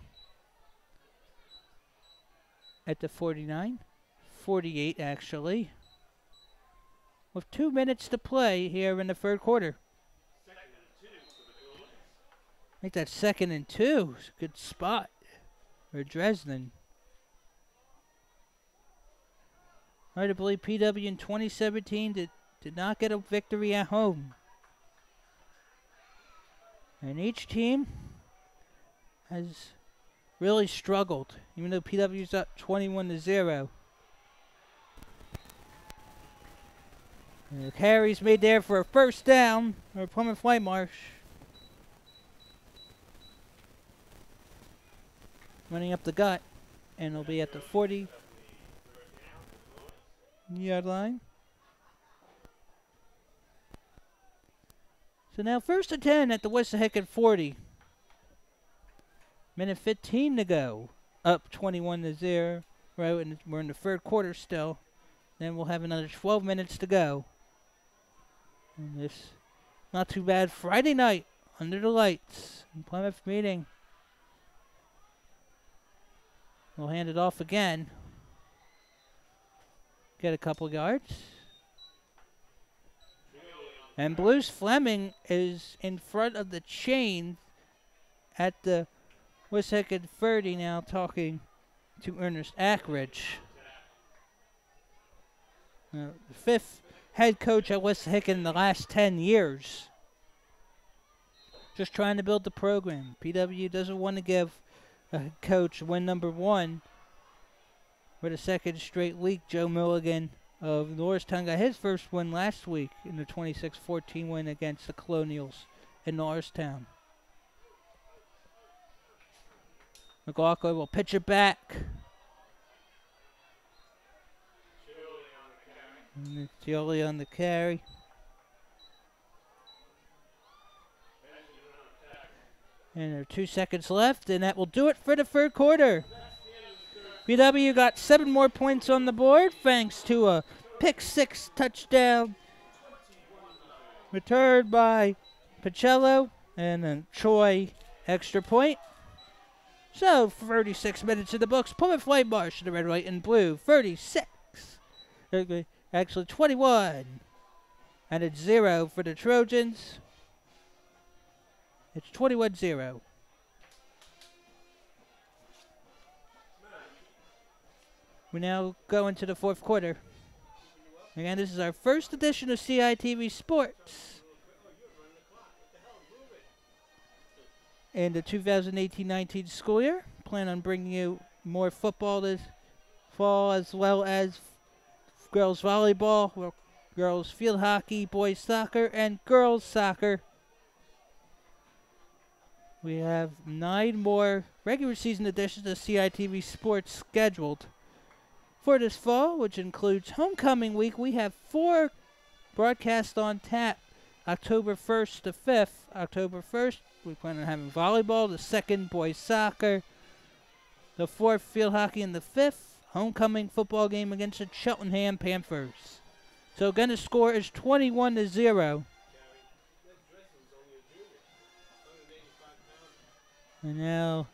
At the 49. 48 actually. With 2 minutes to play here in the third quarter. I think that's 2nd and 2. It's a good spot for Dresden. Hard to believe PW in 2017 did not get a victory at home. And each team has really struggled, even though PW's up 21-0. And the carry's made there for a first down for Plymouth Whitemarsh. Running up the gut, and it'll be at the 40-yard line. So now 1st and 10 at the Wissahickon 40. Minute 15 to go. Up 21-0. Right, and we're in the third quarter still. Then we'll have another 12 minutes to go. And this not too bad Friday night under the lights in Plymouth meeting. We'll hand it off again. Get a couple yards. And Bruce Fleming is in front of the chain at the Wissahickon 30 now, talking to Ernest Ackridge. The 5th head coach at Wissahickon in the last 10 years. Just trying to build the program. PW doesn't want to give a head coach win number 1 for the 2nd straight week. Joe Milligan of Norristown got his first win last week in the 26-14 win against the Colonials in Norristown. McLaughlin will pitch it back. And it's Jolie on the carry. And there are 2 seconds left, and that will do it for the third quarter. PW got 7 more points on the board thanks to a pick 6 touchdown returned by Pacello and a Troy extra point. So 36 minutes in the books. Plymouth Whitemarsh in the red, white, and blue. 36. Actually 21. And it's 0 for the Trojans. It's 21-0. We now go into the fourth quarter. Again, this is our first edition of CITV Sports. In the 2018-19 school year, plan on bringing you more football this fall as well as girls volleyball. We'll girls field hockey, boys soccer, and girls soccer. We have 9 more regular season editions of CITV Sports scheduled for this fall, which includes homecoming week. We have 4 broadcasts on tap. October 1st to 5th. October 1st, we plan on having volleyball. The 2nd, boys soccer. The 4th, field hockey. And the 5th, homecoming football game against the Cheltenham Panthers. So again, the score is 21-0. And now,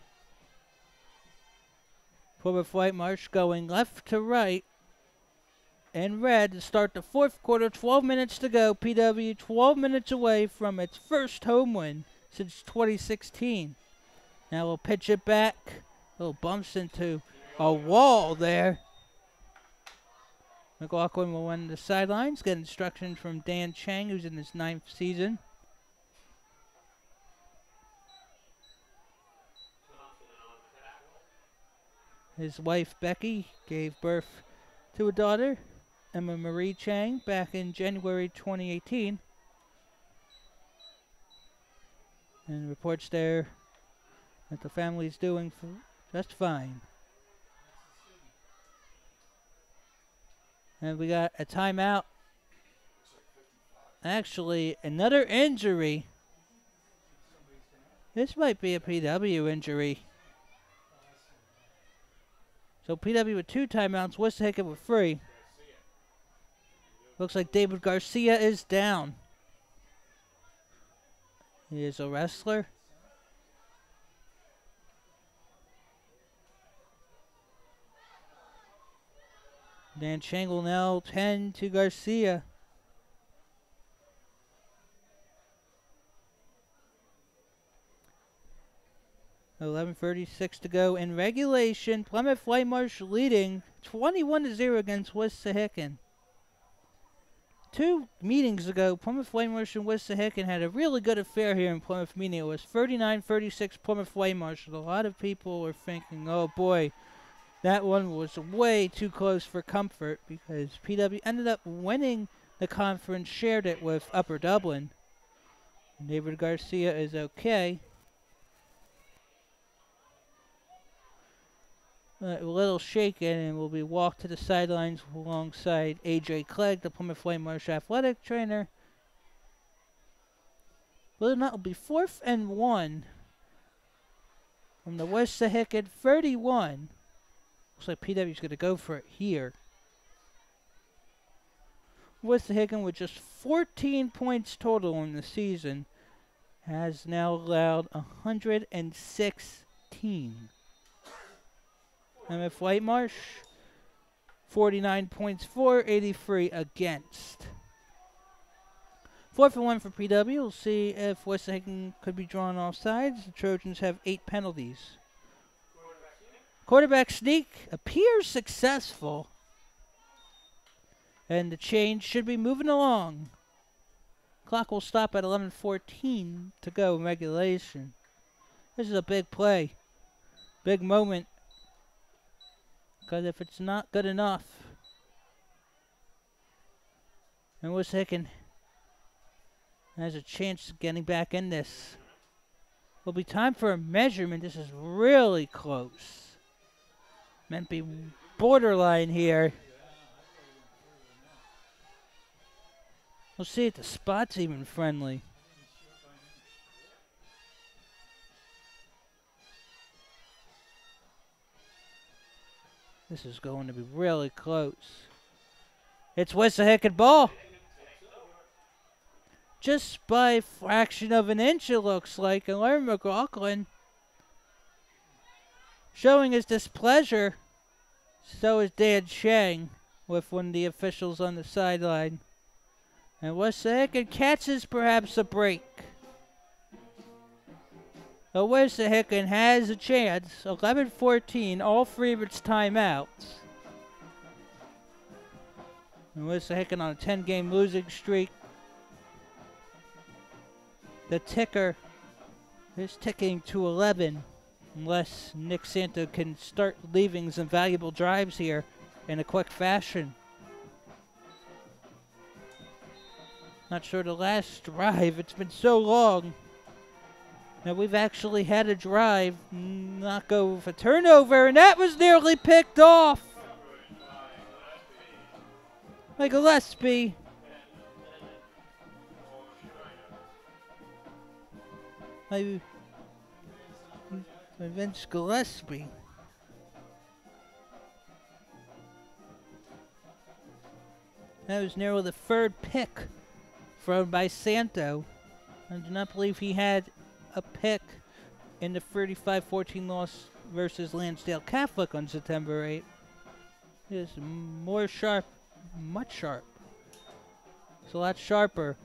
Plymouth Whitemarsh going left to right in red to start the 4th quarter. 12 minutes to go. PW 12 minutes away from its first home win since 2016. Now we'll pitch it back. Little bumps into a wall there. McLaughlin will run the sidelines. Get instructions from Dan Chang, who's in his 9th season. His wife, Becky, gave birth to a daughter, Emma Marie Chang, back in January 2018. And reports there that the family's doing just fine. And we got a timeout. Actually, another injury. This might be a PW injury. So PW with 2 timeouts, Wissahickon with 3. Looks like David Garcia is down. He is a wrestler. Dan Chang will now tend to Garcia. .11:36 to go in regulation. Plymouth Whitemarsh leading 21-0 against Wissahickon. 2 meetings ago, Plymouth Whitemarsh and Wissahickon had a really good affair here in Plymouth meeting. It was 39-36 Plymouth Whitemarsh. A lot of people were thinking, oh boy, that one was way too close for comfort, because PW ended up winning the conference, shared it with Upper Dublin. David Garcia is okay. A little shaken and will be walked to the sidelines alongside A.J. Clegg, the Plymouth Whitemarsh athletic trainer. Whether or not, it'll be 4th and 1 from the Wissahickon 31. Looks like PW's going to go for it here. Wissahickon, with just 14 points total in the season, has now allowed 116. Plymouth Whitemarsh, 49 points for, 83 against. 4th and 1 for PW. We'll see if Wissahickon could be drawn offsides. The Trojans have 8 penalties. Quarterback sneak appears successful. And the change should be moving along. Clock will stop at 11:14 to go in regulation. This is a big play. Big moment. Because if it's not good enough, and Wissahickon has a chance of getting back in this. Will be time for a measurement. This is really close. Meant to be borderline here. We'll see if the spot's even friendly. This is going to be really close. It's Wissahickon ball. Just by a fraction of an inch, it looks like. And Larry McLaughlin showing his displeasure. So is Dan Chang with one of the officials on the sideline. And Wissahickon catches perhaps a break. But Wissahickon has a chance. 11-14, all 3 of its timeouts. And Wissahickon on a 10-game losing streak. The ticker is ticking to 11. Unless Nick Santo can start leaving some valuable drives here in a quick fashion. Not sure the last drive. It's been so long. Now we've actually had a drive not go for turnover, and that was nearly picked off by Gillespie. By Vince Gillespie. That was nearly the third pick thrown by Santo. I do not believe he had a pick in the 35-14 loss versus Lansdale Catholic on September 8th. It is more sharp, much sharp. It's a lot sharper.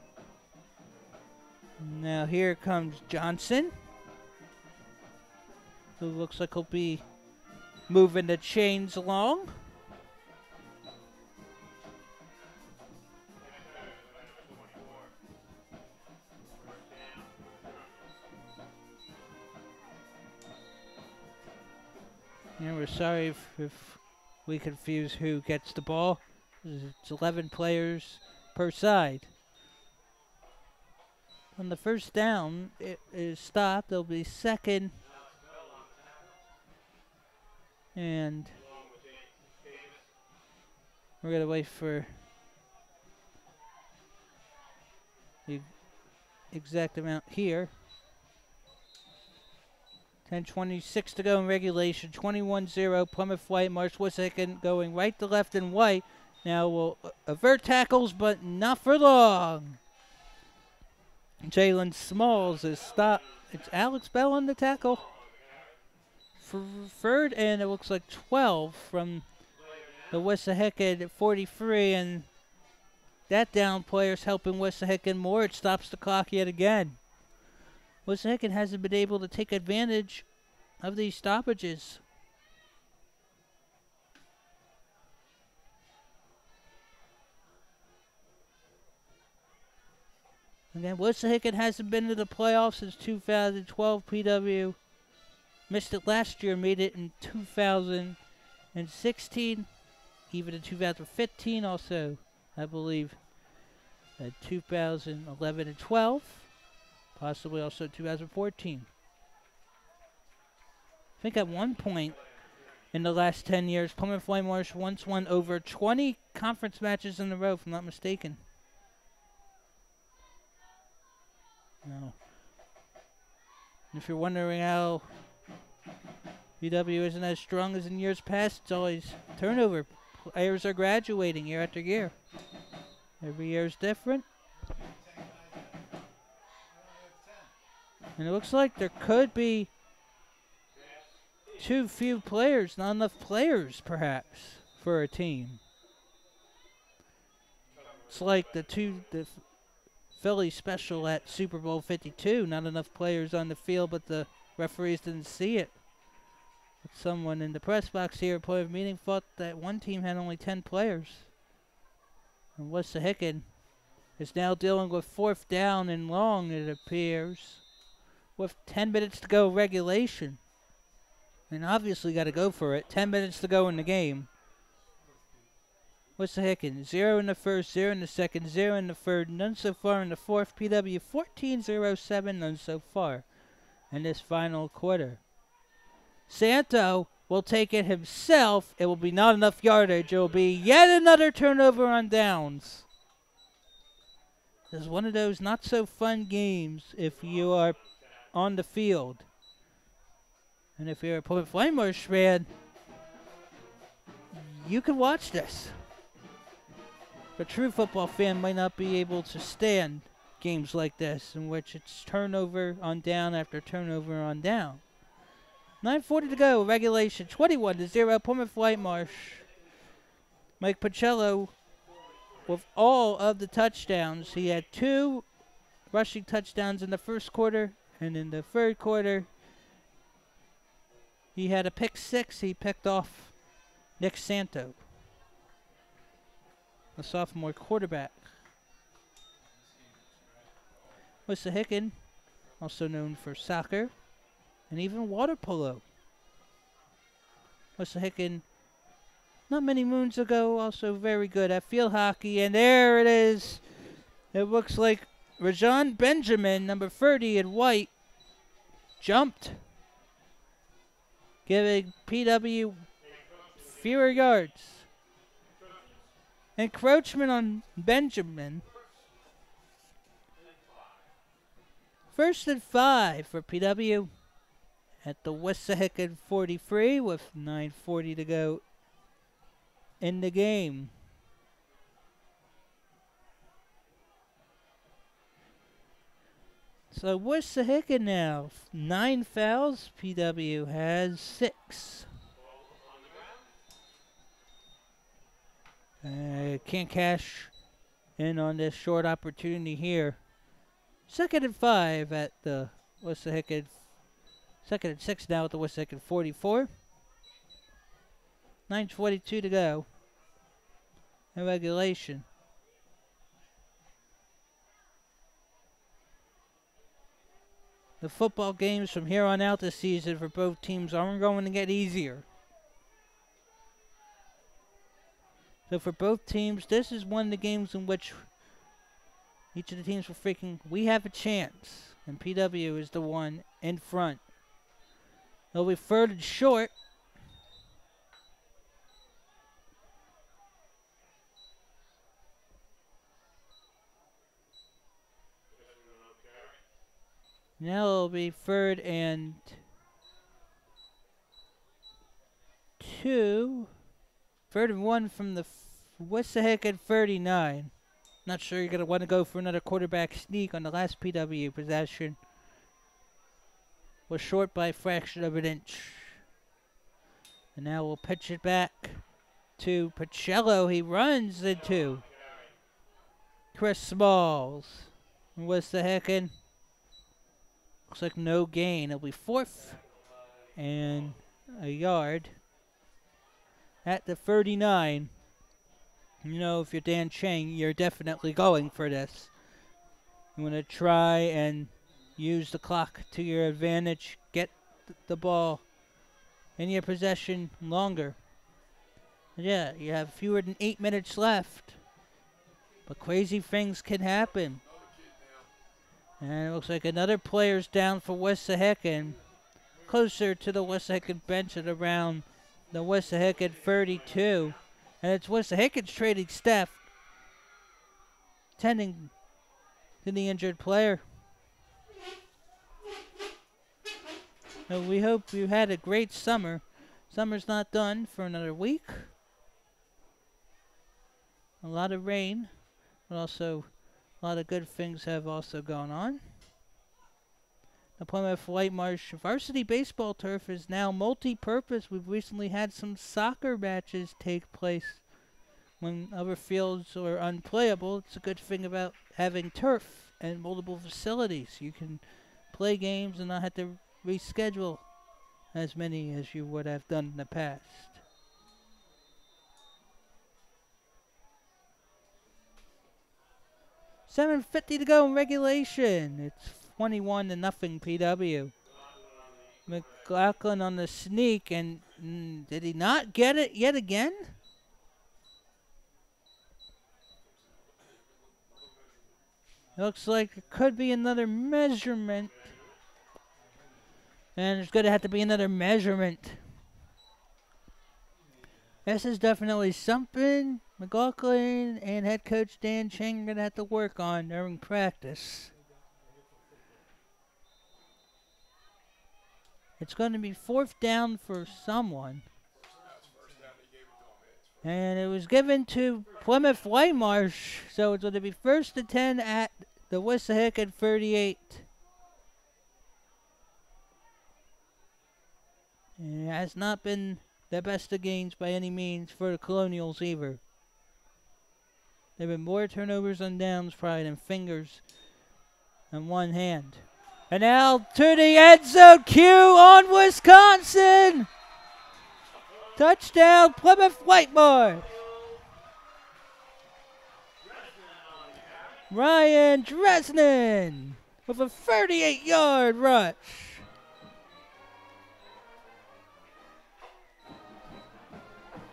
Now here comes Johnson, who looks like he'll be moving the chains along. Yeah, we're sorry if we confuse who gets the ball. It's 11 players per side. On the first down, it is stopped. There'll be second. And we're going to wait for the exact amount here. 10:26 to go in regulation. 21-0. Plymouth Whitemarsh. Wissahickon going right to left and white. Now we'll avert tackles, but not for long. Jalen Smalls is stopped. It's Alex Bell on the tackle. For third, and it looks like 12 from the Wissahickon 43. And that down player's helping Wissahickon more. It stops the clock yet again. Wissahickon hasn't been able to take advantage of these stoppages. Again, Wissahickon hasn't been to the playoffs since 2012. PW missed it last year, made it in 2016, even in 2015 also, I believe, 2011 and 12. Possibly also 2014. I think at one point in the last 10 years, Plymouth Whitemarsh once won over 20 conference matches in a row, if I'm not mistaken. No. If you're wondering how PW isn't as strong as in years past, it's always turnover. Players are graduating year after year. Every year is different. And it looks like there could be too few players, not enough players, perhaps, for a team. It's like the Philly special at Super Bowl 52. Not enough players on the field, but the referees didn't see it. But someone in the press box here at Plymouth meeting thought that one team had only 10 players. And Wissahickon is now dealing with fourth down and long, it appears, with 10 minutes to go regulation. And obviously got to go for it. 10 minutes to go in the game. Wissahickon, 0 in the first, 0 in the second, 0 in the third, none so far in the fourth. PW 14-0-7, none so far in this final quarter. Santo will take it himself. It will be not enough yardage. It will be yet another turnover on downs. This is one of those not so fun games if you are on the field. And if you're a Plymouth Whitemarsh fan, you can watch this. A true football fan might not be able to stand games like this, in which it's turnover on down after turnover on down. 9:40 to go, regulation, 21-0, Plymouth Whitemarsh. Mike Pacello with all of the touchdowns. He had 2 rushing touchdowns in the first quarter, and in the third quarter, he had a pick 6. He picked off Nick Santo, a sophomore quarterback. Wissahickon, also known for soccer and even water polo. Wissahickon, not many moons ago, also very good at field hockey. And there it is. It looks like Rajon Benjamin, number 30 in white, jumped, giving PW fewer yards. Encroachment on Benjamin. 1st and 5 for PW at the Wissahickon 43 with 9:40 to go in the game. So Wissahickon now, 9 fouls. PW has 6. Can't cash in on this short opportunity here. 2nd and 5 at the Wissahickon. 2nd and 6 now at the Wissahickon 44. 9:22 to go in regulation. The football games from here on out this season for both teams aren't going to get easier. So for both teams, this is one of the games in which each of the teams were thinking, we have a chance. And PW is the one in front. They'll be 3rd and short. Now it'll be 3rd and 2. 3rd and 1 from the Wissahickon 39. Not sure you're going to want to go for another quarterback sneak on the last PW possession. Was short by a fraction of an inch. And now we'll pitch it back to Pacello. He runs into Chris Smalls. Wissahickon. Looks like no gain. It'll be 4th and a yard at the 39. You know, if you're Dan Chang, you're definitely going for this. You want to try and use the clock to your advantage. Get the ball in your possession longer. Yeah, you have fewer than 8 minutes left. But crazy things can happen. And it looks like another player's down for Wissahickon. Closer to the Wissahickon bench at around the Wissahickon 32. And it's Wissahickon's trading staff tending to the injured player. So we hope you had a great summer. Summer's not done for another week. A lot of rain, but also a lot of good things have also gone on. The Plymouth Whitemarsh varsity baseball turf is now multi-purpose. We've recently had some soccer matches take place when other fields are unplayable. It's a good thing about having turf and multiple facilities. You can play games and not have to reschedule as many as you would have done in the past. $7:50 to go in regulation. It's 21-0 PW. McLaughlin on the sneak, and did he not get it yet again? Looks like it could be another measurement. And there's going to have to be another measurement. This is definitely something McLaughlin and head coach Dan Chang are going to have to work on during practice. It's going to be 4th down for someone. And it was given to Plymouth Whitemarsh, so it's going to be 1st and 10 at the Wissahickon 38. And it has not been the best of games by any means for the Colonials either. There have been more turnovers on downs probably than fingers on one hand. And now to the end zone, Q on Wisconsin! Touchdown, Plymouth Whitemarsh! Ryan Dresnan with a 38-yard rush.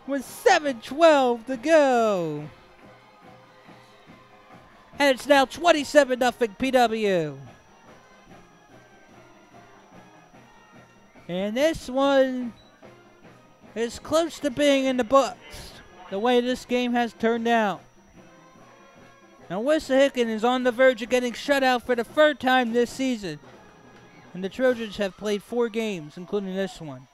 With 7:12 to go. And it's now 27-0 PW. And this one is close to being in the books, the way this game has turned out. Now Wissahickon is on the verge of getting shut out for the third time this season. And the Trojans have played 4 games, including this one.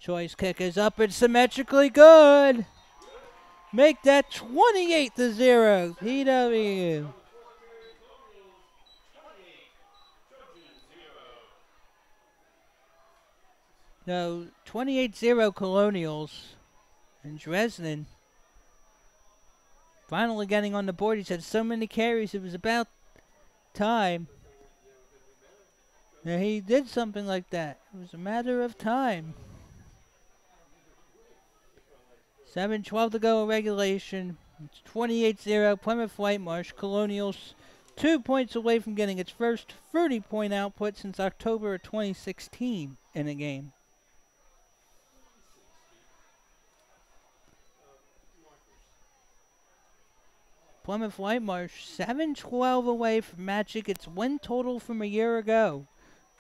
Choice kick is up and symmetrically good. Make that 28-0 PW. So 28-0 Colonials. And Dresden finally getting on the board. He's had so many carries, it was about time. Now he did something like that. It was a matter of time. 7:12 to go in regulation. It's 28-0 Plymouth Whitemarsh. Colonials 2 points away from getting its first 30-point output since October of 2016 in a game. Plymouth Whitemarsh 7-12 away from matching its win total from a year ago.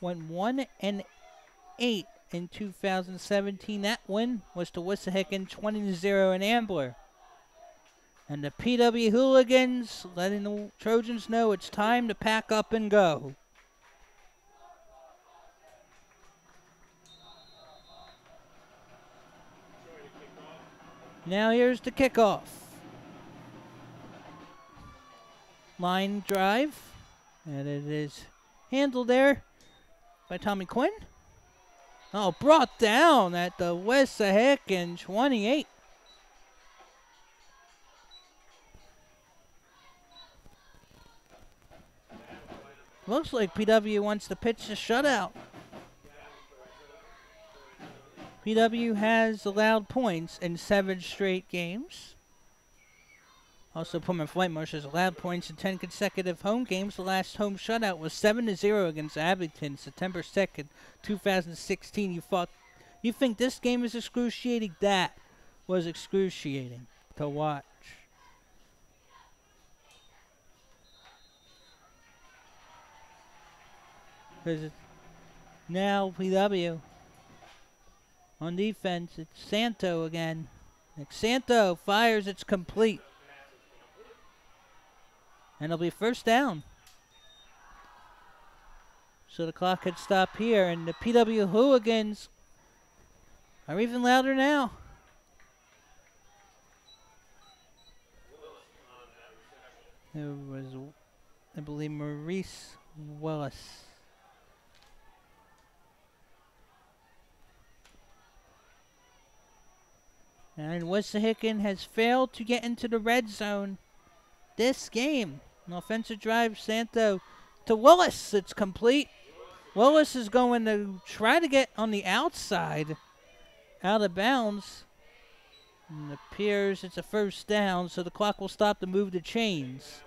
Went 1-8 in 2017. That win was to Wissahickon 20-0 in Ambler. And the PW Hooligans letting the Trojans know it's time to pack up and go. Now here's the kickoff. Line drive, and it is handled there by Tommy Quinn. Oh, brought down at the Wissahickon 28. Looks like PW wants to pitch a shutout. PW has allowed points in 7 straight games. Also, Plymouth Whitemarsh has allowed points in 10 consecutive home games. The last home shutout was 7-0 against Abington, September 2nd, 2016. You think this game is excruciating? That was excruciating to watch. Because now PW on defense, it's Santo again. Santo fires, it's complete. And it'll be first down. So the clock could stop here, and the PW Hooligans are even louder now. There was, I believe, Maurice Willis. And Wissahickon has failed to get into the red zone this game. An offensive drive, Santo to Willis. It's complete. Willis is going to try to get on the outside, out of bounds. And it appears it's a first down, so the clock will stop to move the chains.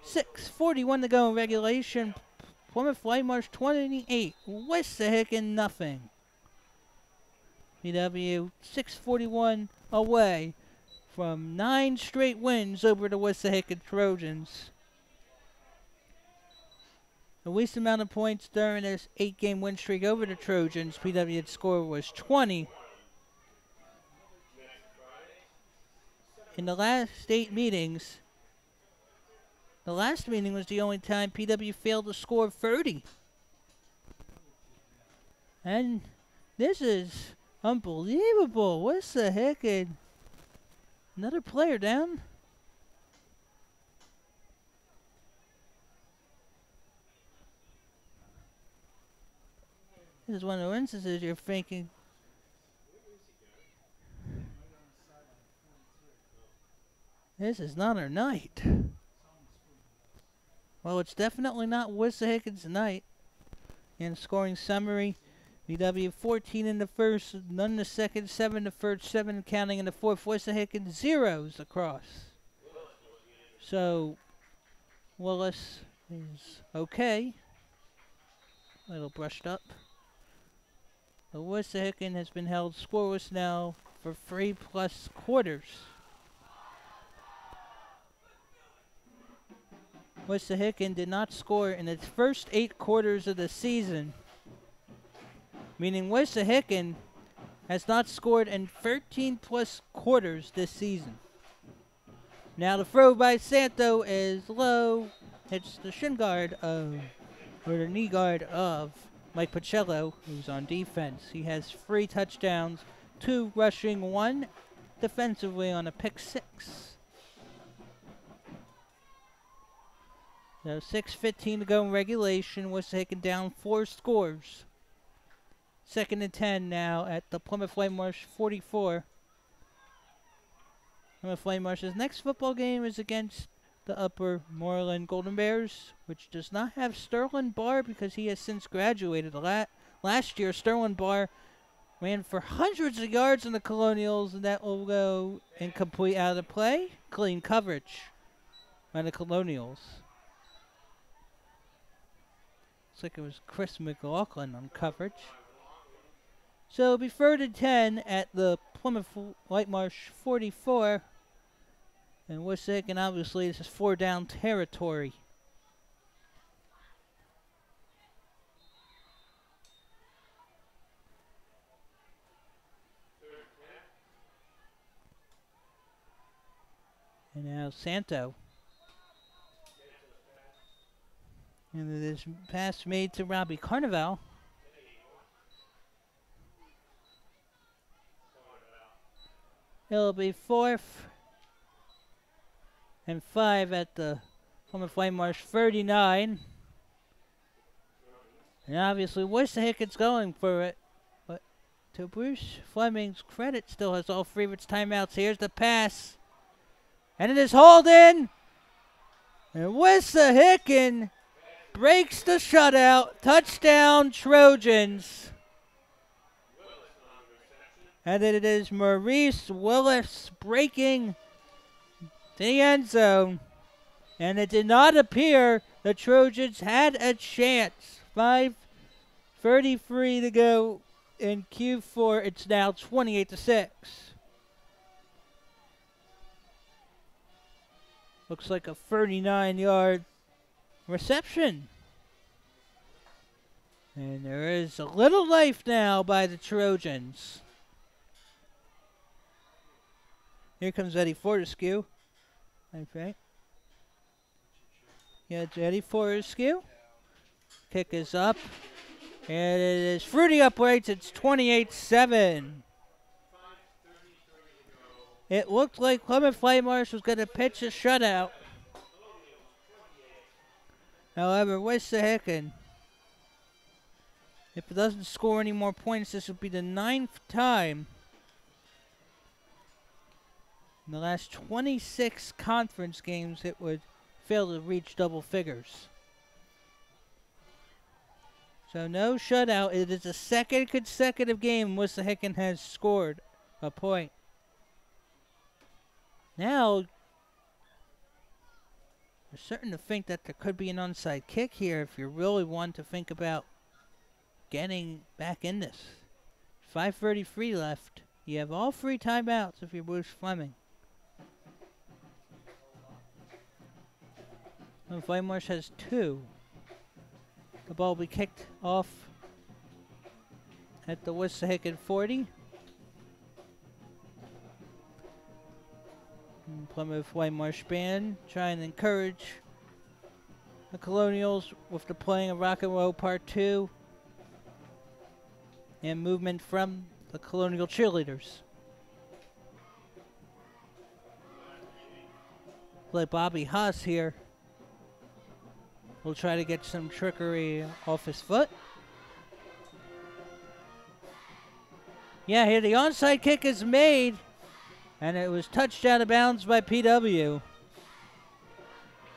6:41 to go in regulation. Plymouth Whitemarsh 28, Wissahickon nothing. PW 6:41 away from 9 straight wins over the Wissahickon Trojans. The least amount of points during this 8-game win streak over the Trojans, PW's score was 20. In the last 8 meetings, the last meeting was the only time PW failed to score 30. And this is unbelievable. Wissahickon. Another player down. This is one of the instances you're thinking, this is not our night. Well, it's definitely not Wissahickon's night. In scoring summary, PW 14 in the first, none in the second, 7 in the third, 7 counting in the fourth. Wissahickon zeros across. So, Willis is okay. A little brushed up. The Wissahickon has been held scoreless now for 3+ quarters. Wissahickon did not score in its first 8 quarters of the season, meaning Wissahickon has not scored in 13-plus quarters this season. Now the throw by Santo is low. Hits the shin guard of, or the knee guard of Mike Pacello, who's on defense. He has 3 touchdowns, 2 rushing, 1 defensively on a pick 6. So 6:15 to go in regulation. Wissahickon down 4 scores. 2nd and 10 now at the Plymouth Whitemarsh 44. Plymouth Whitemarsh's next football game is against the Upper Moreland Golden Bears, which does not have Sterling Barr because he has since graduated. Last year, Sterling Barr ran for hundreds of yards in the Colonials, and that will go incomplete out of play. Clean coverage by the Colonials. Looks like it was Chris McLaughlin on coverage. So it'll be 3rd and 10 at the Plymouth Whitemarsh 44. And Wissahickon, obviously, this is 4-down territory. And now Santo. And it is pass made to Robbie Carnival. It'll be 4th and 5 at the Plymouth Whitemarsh 39. And obviously Wissahickon's going for it. But to Bruce Fleming's credit, still has all 3 of its timeouts. Here's the pass. And it is hauled in. And Wissahickon breaks the shutout. Touchdown Trojans. And it is Maurice Willis breaking the end zone. And it did not appear the Trojans had a chance. 5:33 to go in Q4. It's now 28-6. Looks like a 39-yard reception. And there is a little life now by the Trojans. Here comes Eddie Fortescue. Okay. Yeah, it's Eddie Fortescue. Kick is up. And it is Fruity uprights. It's 28-7. It looked like Plymouth Whitemarsh was going to pitch a shutout. However, Wissahickon, if it doesn't score any more points, this will be the 9th time in the last 26 conference games it would fail to reach double figures. So no shutout. It is the 2nd consecutive game Wissahickon has scored a point. Now, you're starting to think that there could be an onside kick here if you really want to think about getting back in this. 5:33 left. You have all 3 timeouts if you're Bruce Fleming. And Whitemarsh has 2. The ball will be kicked off at the Wissahickon 40. And Plymouth Whitemarsh band trying to encourage the Colonials with the playing of Rock and Roll Part 2 and movement from the Colonial cheerleaders. Like Bobby Haas here will try to get some trickery off his foot. Yeah, here the onside kick is made. And it was touched out of bounds by PW.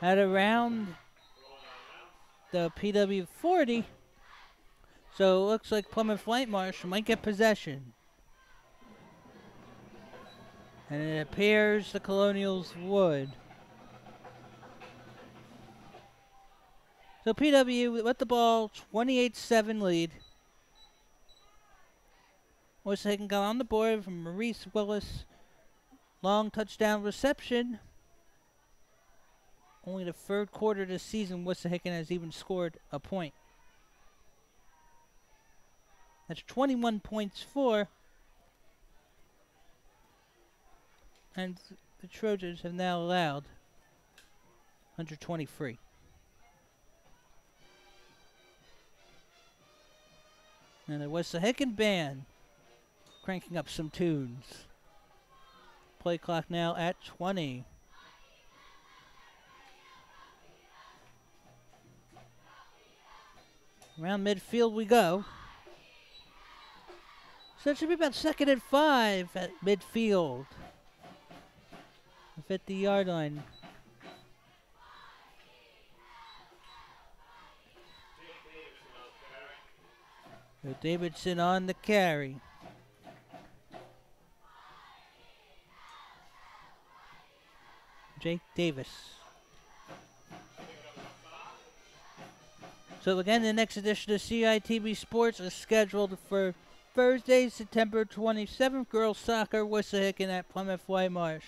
At around the PW 40. So it looks like Plymouth Whitemarsh might get possession. And it appears the Colonials would. So PW with the ball, 28-7 lead. Wissahickon got on the board from Maurice Willis. Long touchdown reception. only the third quarter of the season Wissahickon has even scored a point. That's 21 points for. And the Trojans have now allowed 123. And the Wissahickon band cranking up some tunes. Play clock now at 20. Around midfield we go. So it should be about 2nd and 5 at midfield. The 50-yard line. So Davidson on the carry. Jake Davis. So again, the next edition of CITV Sports is scheduled for Thursday, September 27th. Girls soccer, Wissahickon at Plymouth Whitemarsh.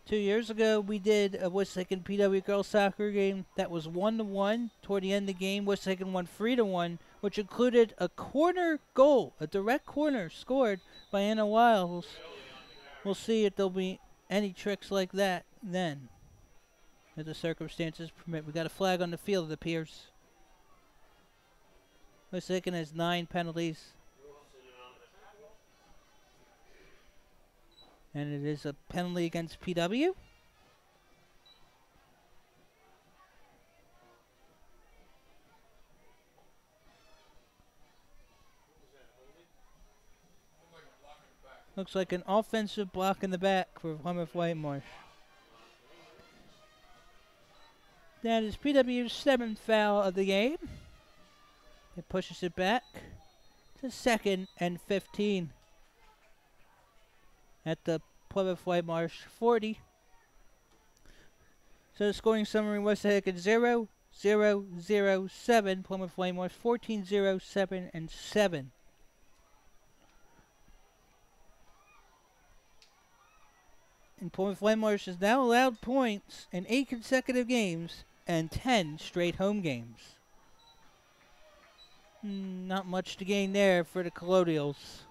2 years ago, we did a Wissahickon PW girls soccer game that was 1-1. Toward the end of the game, Wissahickon won 3-1, which included a corner goal, a direct corner scored by Anna Wiles. We'll see if there'll be any tricks like that then, as the circumstances permit. We got a flag on the field, it appears. Wissahickon has 9 penalties. And it is a penalty against PW. Looks like an offensive block in the back for Plymouth Whitemarsh. That is PW's 7th foul of the game. It pushes it back to 2nd and 15. At the Plymouth Whitemarsh 40. So the scoring summary, Wissahickon 0-0-0-7, Plymouth Whitemarsh 14-0-7 and 7. And Plymouth Whitemarsh has now allowed points in 8 consecutive games and 10 straight home games. Not much to gain there for the Colonials.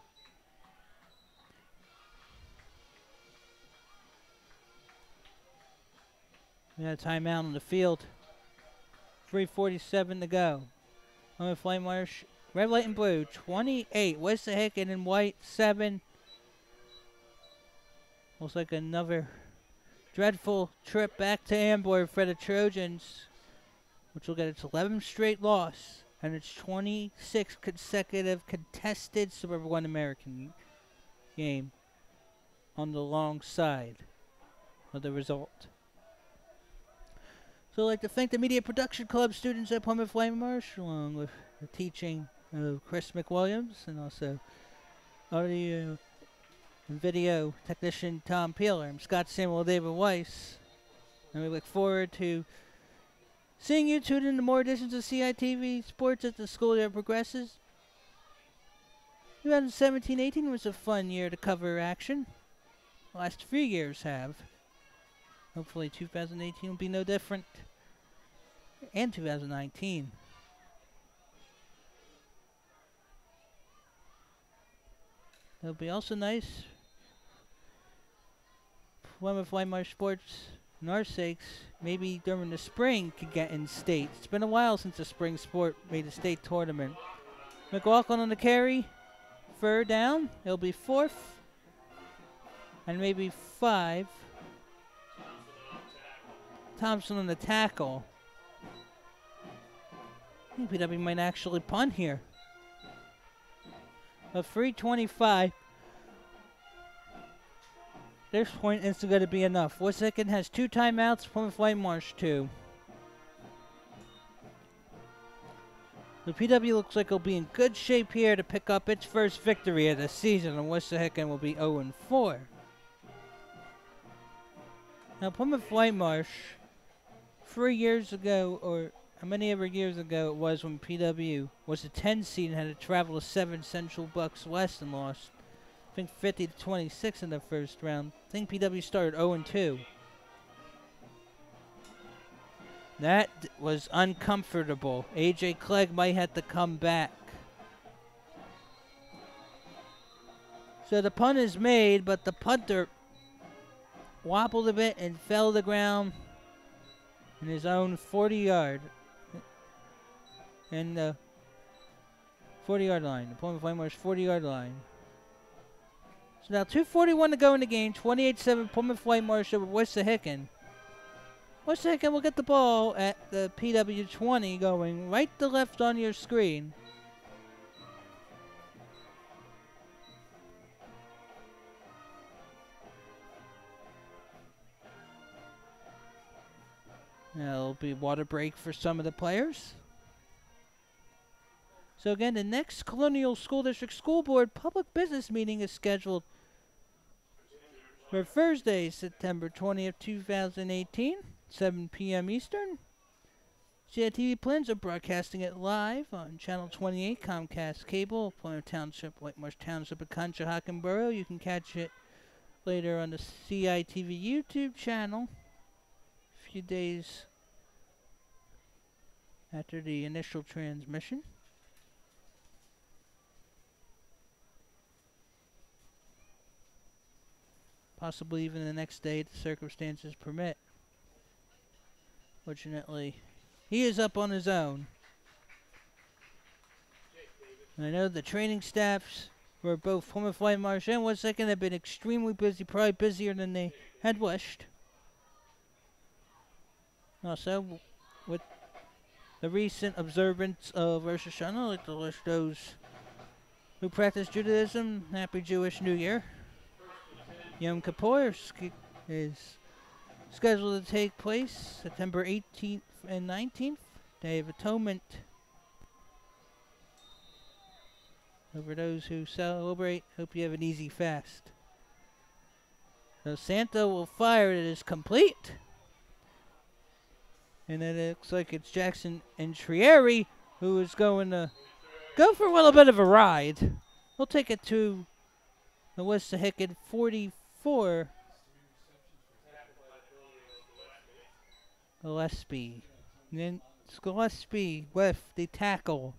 We got a timeout on the field. 3:47 to go. Plymouth Whitemarsh, red, white, and blue, 28. Wissahickon in white, 7. Looks like another dreadful trip back to Ambler for the Trojans, which will get its 11th straight loss and its 26th consecutive contested Super 1 American game on the long side of the result. So I'd like to thank the Media Production Club students at Plymouth Whitemarsh, along with the teaching of Chris McWilliams, and also audio and video technician Tom Peeler. I'm Scott Samuel David Weiss, and we look forward to seeing you tune in to more editions of CITV Sports as the school year progresses. 2017-18 was a fun year to cover action. The last few years have. Hopefully 2018 will be no different. And 2019. It'll be also nice. Plymouth Whitemarsh Sports, and our sakes, maybe during the spring could get in state. It's been a while since a spring sport made a state tournament. McLaughlin on the carry. 3rd down. It'll be 4th. And maybe 5. Thompson on the tackle. I think PW might actually punt here. A 3:25. This point isn't going to be enough. Wissahickon has 2 timeouts. Plymouth Whitemarsh 2. The PW looks like it'll be in good shape here to pick up its first victory of the season, and Wissahickon will be 0-4. Now Plymouth Whitemarsh, 3 years ago, or how many ever years ago it was when PW was a 10 seed and had to travel to 7 Central Bucks West and lost, I think 50-26 in the first round. I think PW started 0-2. That was uncomfortable. A.J. Clegg might have to come back. So the punt is made, but the punter wobbled a bit and fell to the ground in his own 40-yard. In the 40-yard line. The Plymouth Whitemarsh 40-yard line. So now 2:41 to go in the game. 28-7 Plymouth Whitemarsh over Wissahickon. Wissahickon will get the ball at the PW20 going right to left on your screen. Now there'll be water break for some of the players. So again, the next Colonial School District School Board Public Business Meeting is scheduled for Thursday, September 20th, 2018, 7 p.m. Eastern. CITV plans are broadcasting it live on Channel 28, Comcast Cable, Plymouth Township, Whitemarsh Township, and Wissahickon Borough. You can catch it later on the CITV YouTube channel a few days after the initial transmission. Possibly even the next day if the circumstances permit. Fortunately, he is up on his own. And I know the training staffs for both Plymouth Whitemarsh and Wissahickon have been extremely busy, probably busier than they had wished. Also, with the recent observance of Rosh Hashanah, I'd like to wish those who practice Judaism Happy Jewish New Year. Yom Kippur is scheduled to take place September 18th and 19th, Day of Atonement. So for those who celebrate, hope you have an easy fast. So Santa will fire, it is complete. And it looks like it's Jackson and Trieri who is going to go for a little bit of a ride. We'll take it to the Wissahickon 44. Gillespie. And then Gillespie with the tackle.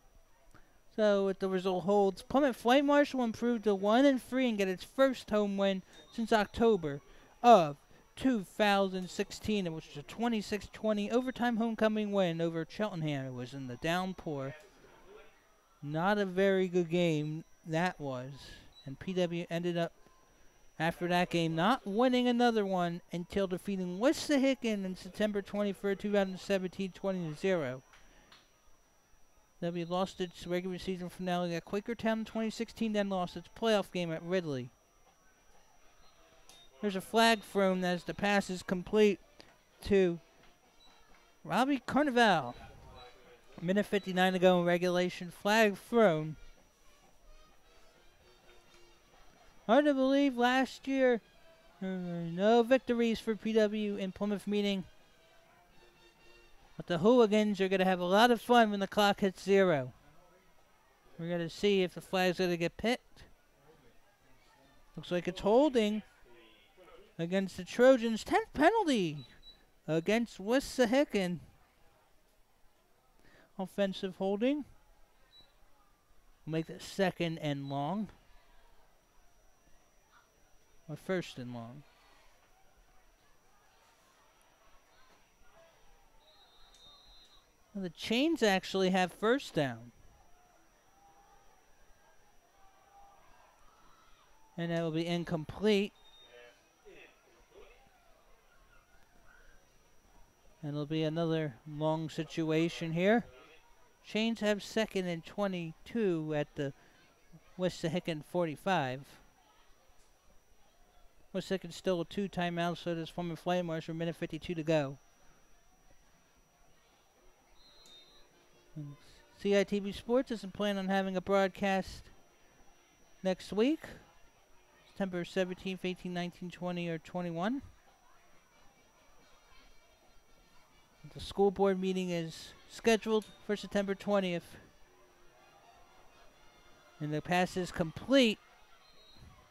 So if the result holds, Plymouth Whitemarsh will improve to 1-3 and get its first home win since October of 2016. It was a 26-20 overtime homecoming win over Cheltenham. It was in the downpour. Not a very good game that was. And PW ended up, after that game, not winning another one until defeating Wissahickon on September 23rd, 2017, 20-0. W lost its regular season finale at Quakertown in 2016, then lost its playoff game at Ridley. There's a flag thrown as the pass is complete to Robbie Carnival. A minute 59 to go in regulation. Flag thrown. Hard to believe last year, no victories for PW in Plymouth meeting. But the hooligans are going to have a lot of fun when the clock hits 0. We're going to see if the flag's going to get picked. Looks like it's holding against the Trojans. 10th penalty against Wissahickon. Offensive holding. We'll make it 2nd and long. Or 1st and long. Well, the Chains actually have 1st down. And that will be incomplete. And it'll be another long situation here. Chains have 2nd and 22 at the Wissahickon 45. Wissahickon still with 2 timeouts, so does Plymouth Whitemarsh with a minute 52 to go. And CITV Sports isn't planning on having a broadcast next week. September 17th, 18, 19, 20, or 21. The school board meeting is scheduled for September 20th. And the pass is complete.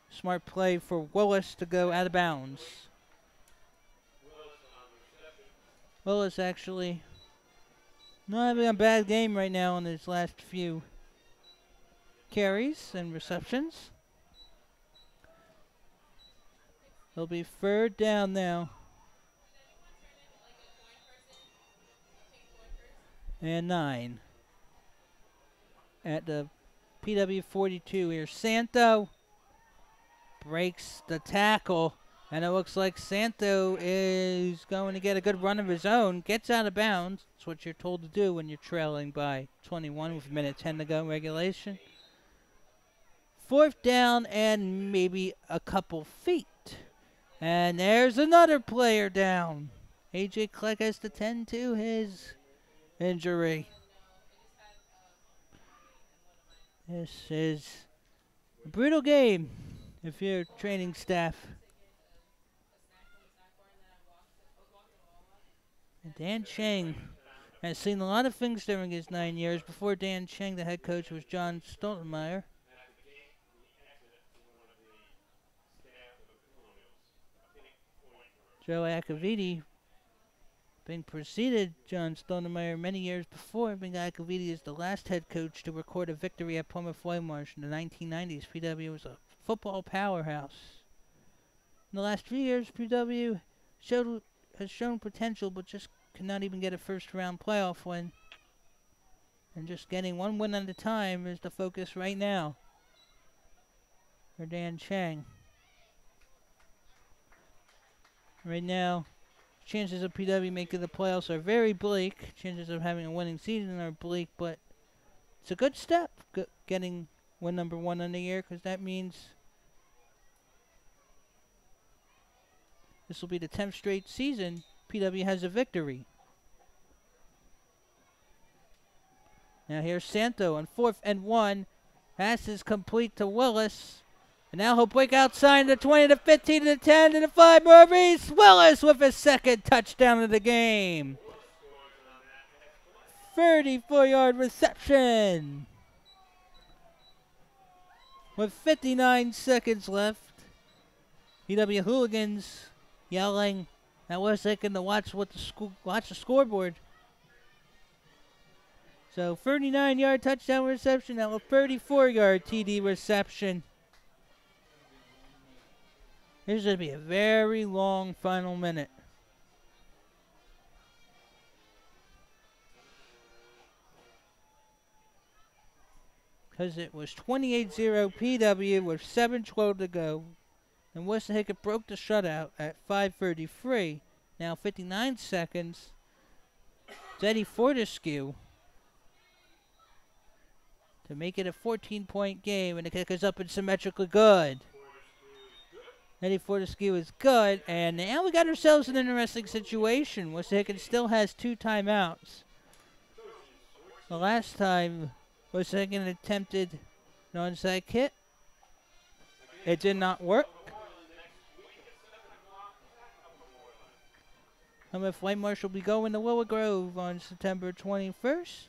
Smart play for Willis to go out of bounds. Willis actually Not having a bad game right now on his last few carries and receptions. He'll be third down now. And 9. At the PW42 here. Santo breaks the tackle. And it looks like Santo is going to get a good run of his own. Gets out of bounds. That's what you're told to do when you're trailing by 21 with a minute 10 to go in regulation. 4th down and maybe a couple feet. And there's another player down. A.J. Kleck has to tend to his injury. This is a brutal game if you're training staff. And Dan Chang has seen a lot of things during his 9 years. Before Dan Chang, the head coach was John Stoltenmeyer. Joe Acavidi being preceded John Stoltenmeyer many years before. Bing Acavidi is the last head coach to record a victory at Plymouth Whitemarsh in the 1990s. PW was a football powerhouse. In the last few years, PW has shown potential, but just cannot even get a first-round playoff win. And just getting one win at a time is the focus right now for Dan Chang. Right now, chances of PW making the playoffs are very bleak. Chances of having a winning season are bleak, but it's a good step getting win number 1 in the year, because that means this will be the 10th straight season PW has a victory. Now here's Santo on 4th and 1. Pass is complete to Willis. And now he'll break outside the 20, the 15, the 10, and the 5. Maurice Willis with his second touchdown of the game. 34-yard reception. With 59 seconds left, PW hooligans yelling at Wissahickon to watch the scoreboard. So 39-yard touchdown reception, now a 34-yard TD reception. This is going to be a very long final minute. Because it was 28-0 PW with 7:12 to go. And Wissahickon broke the shutout at 5:33. Now 59 seconds. It's Eddie Fortescue to make it a 14-point game. And the kick is up and symmetrically good. Eddie Fortescue is good, and now we got ourselves an interesting situation. Wissahickon still has 2 timeouts. The last time Wissahickon attempted an onside kick, it did not work. Plymouth Whitemarsh will be going to Willow Grove on September 21st.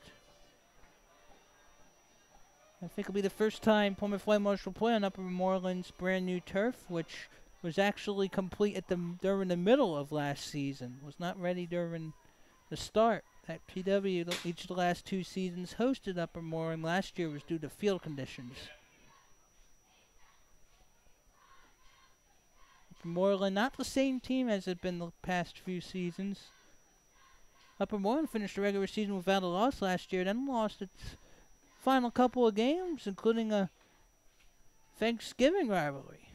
I think it'll be the first time Plymouth Whitemarsh will play on Upper Moreland's brand new turf, which was actually complete during the middle of last season. Was not ready during the start. At PW, each of the last 2 seasons hosted Upper Moreland. Last year was due to field conditions. Upper Moreland, not the same team as it's been the past few seasons. Upper Moreland finished the regular season without a loss last year, then lost its final couple of games, including a Thanksgiving rivalry.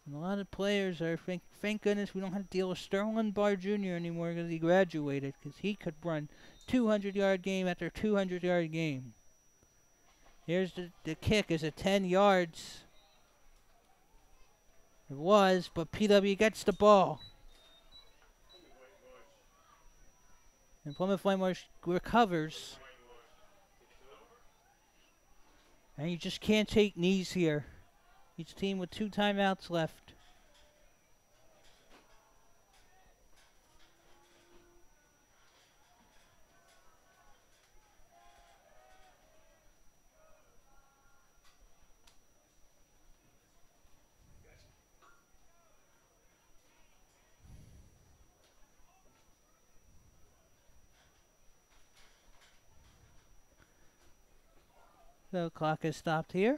And a lot of players are, thank goodness we don't have to deal with Sterling Barr Jr. anymore because he graduated, because he could run 200-yard game after 200-yard game. Here's the kick. Is it 10 yards? It was, but PW gets the ball. And Plymouth Whitemarsh recovers. And you just can't take knees here. Each team with 2 timeouts left. The clock is stopped here.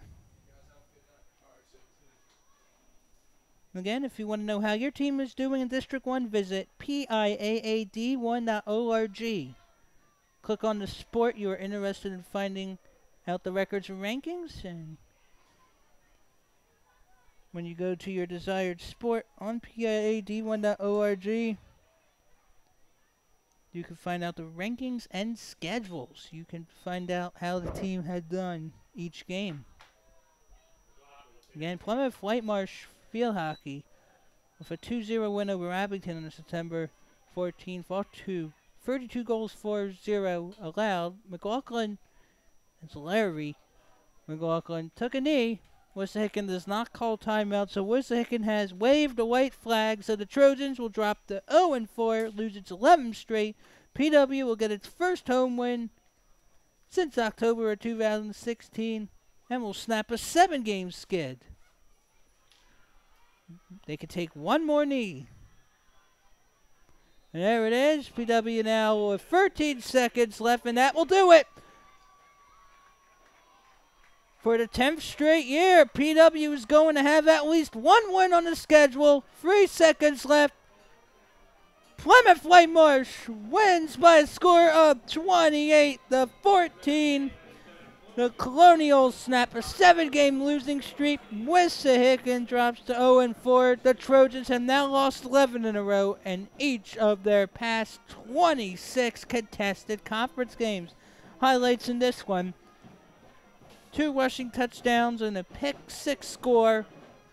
Again, if you want to know how your team is doing in District 1, visit PIAAD1.org. Click on the sport you are interested in finding out the records and rankings, and when you go to your desired sport on PIAAD1.org, you can find out the rankings and schedules. You can find out how the team had done each game. Again, Plymouth Whitemarsh Field Hockey with a 2-0 win over Abington on September 14th, fought to 32 goals, 4-0 allowed. McLaughlin, it's Larry McLaughlin, took a knee. Wissahickon does not call timeout, so Wissahickon has waved a white flag, so the Trojans will drop to 0-4, lose its 11th straight. PW will get its first home win since October of 2016 and will snap a 7-game skid. They could take one more knee. And there it is. PW now with 13 seconds left, and that will do it. For the 10th straight year, PW is going to have at least one win on the schedule. 3 seconds left. Plymouth Whitemarsh wins by a score of 28-14. The Colonials snap a 7-game losing streak. Wissahickon drops to 0-4. The Trojans have now lost 11 in a row in each of their past 26 contested conference games. Highlights in this one: 2 rushing touchdowns and a pick-6 score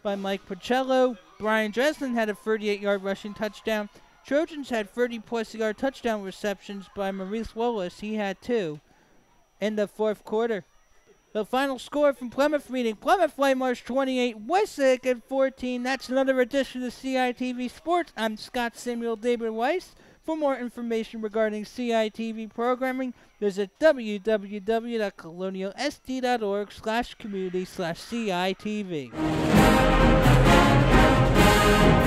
by Mike Pacello. Brian Dreslin had a 38-yard rushing touchdown. Trojans had 30-plus-yard touchdown receptions by Maurice Wallace. He had 2 in the fourth quarter. The final score from Plymouth meeting: Plymouth Whitemarsh 28, Wissahickon 14. That's another edition of CITV Sports. I'm Scott Samuel David Weiss. For more information regarding CITV programming, visit www.colonialsd.org/community/CITV.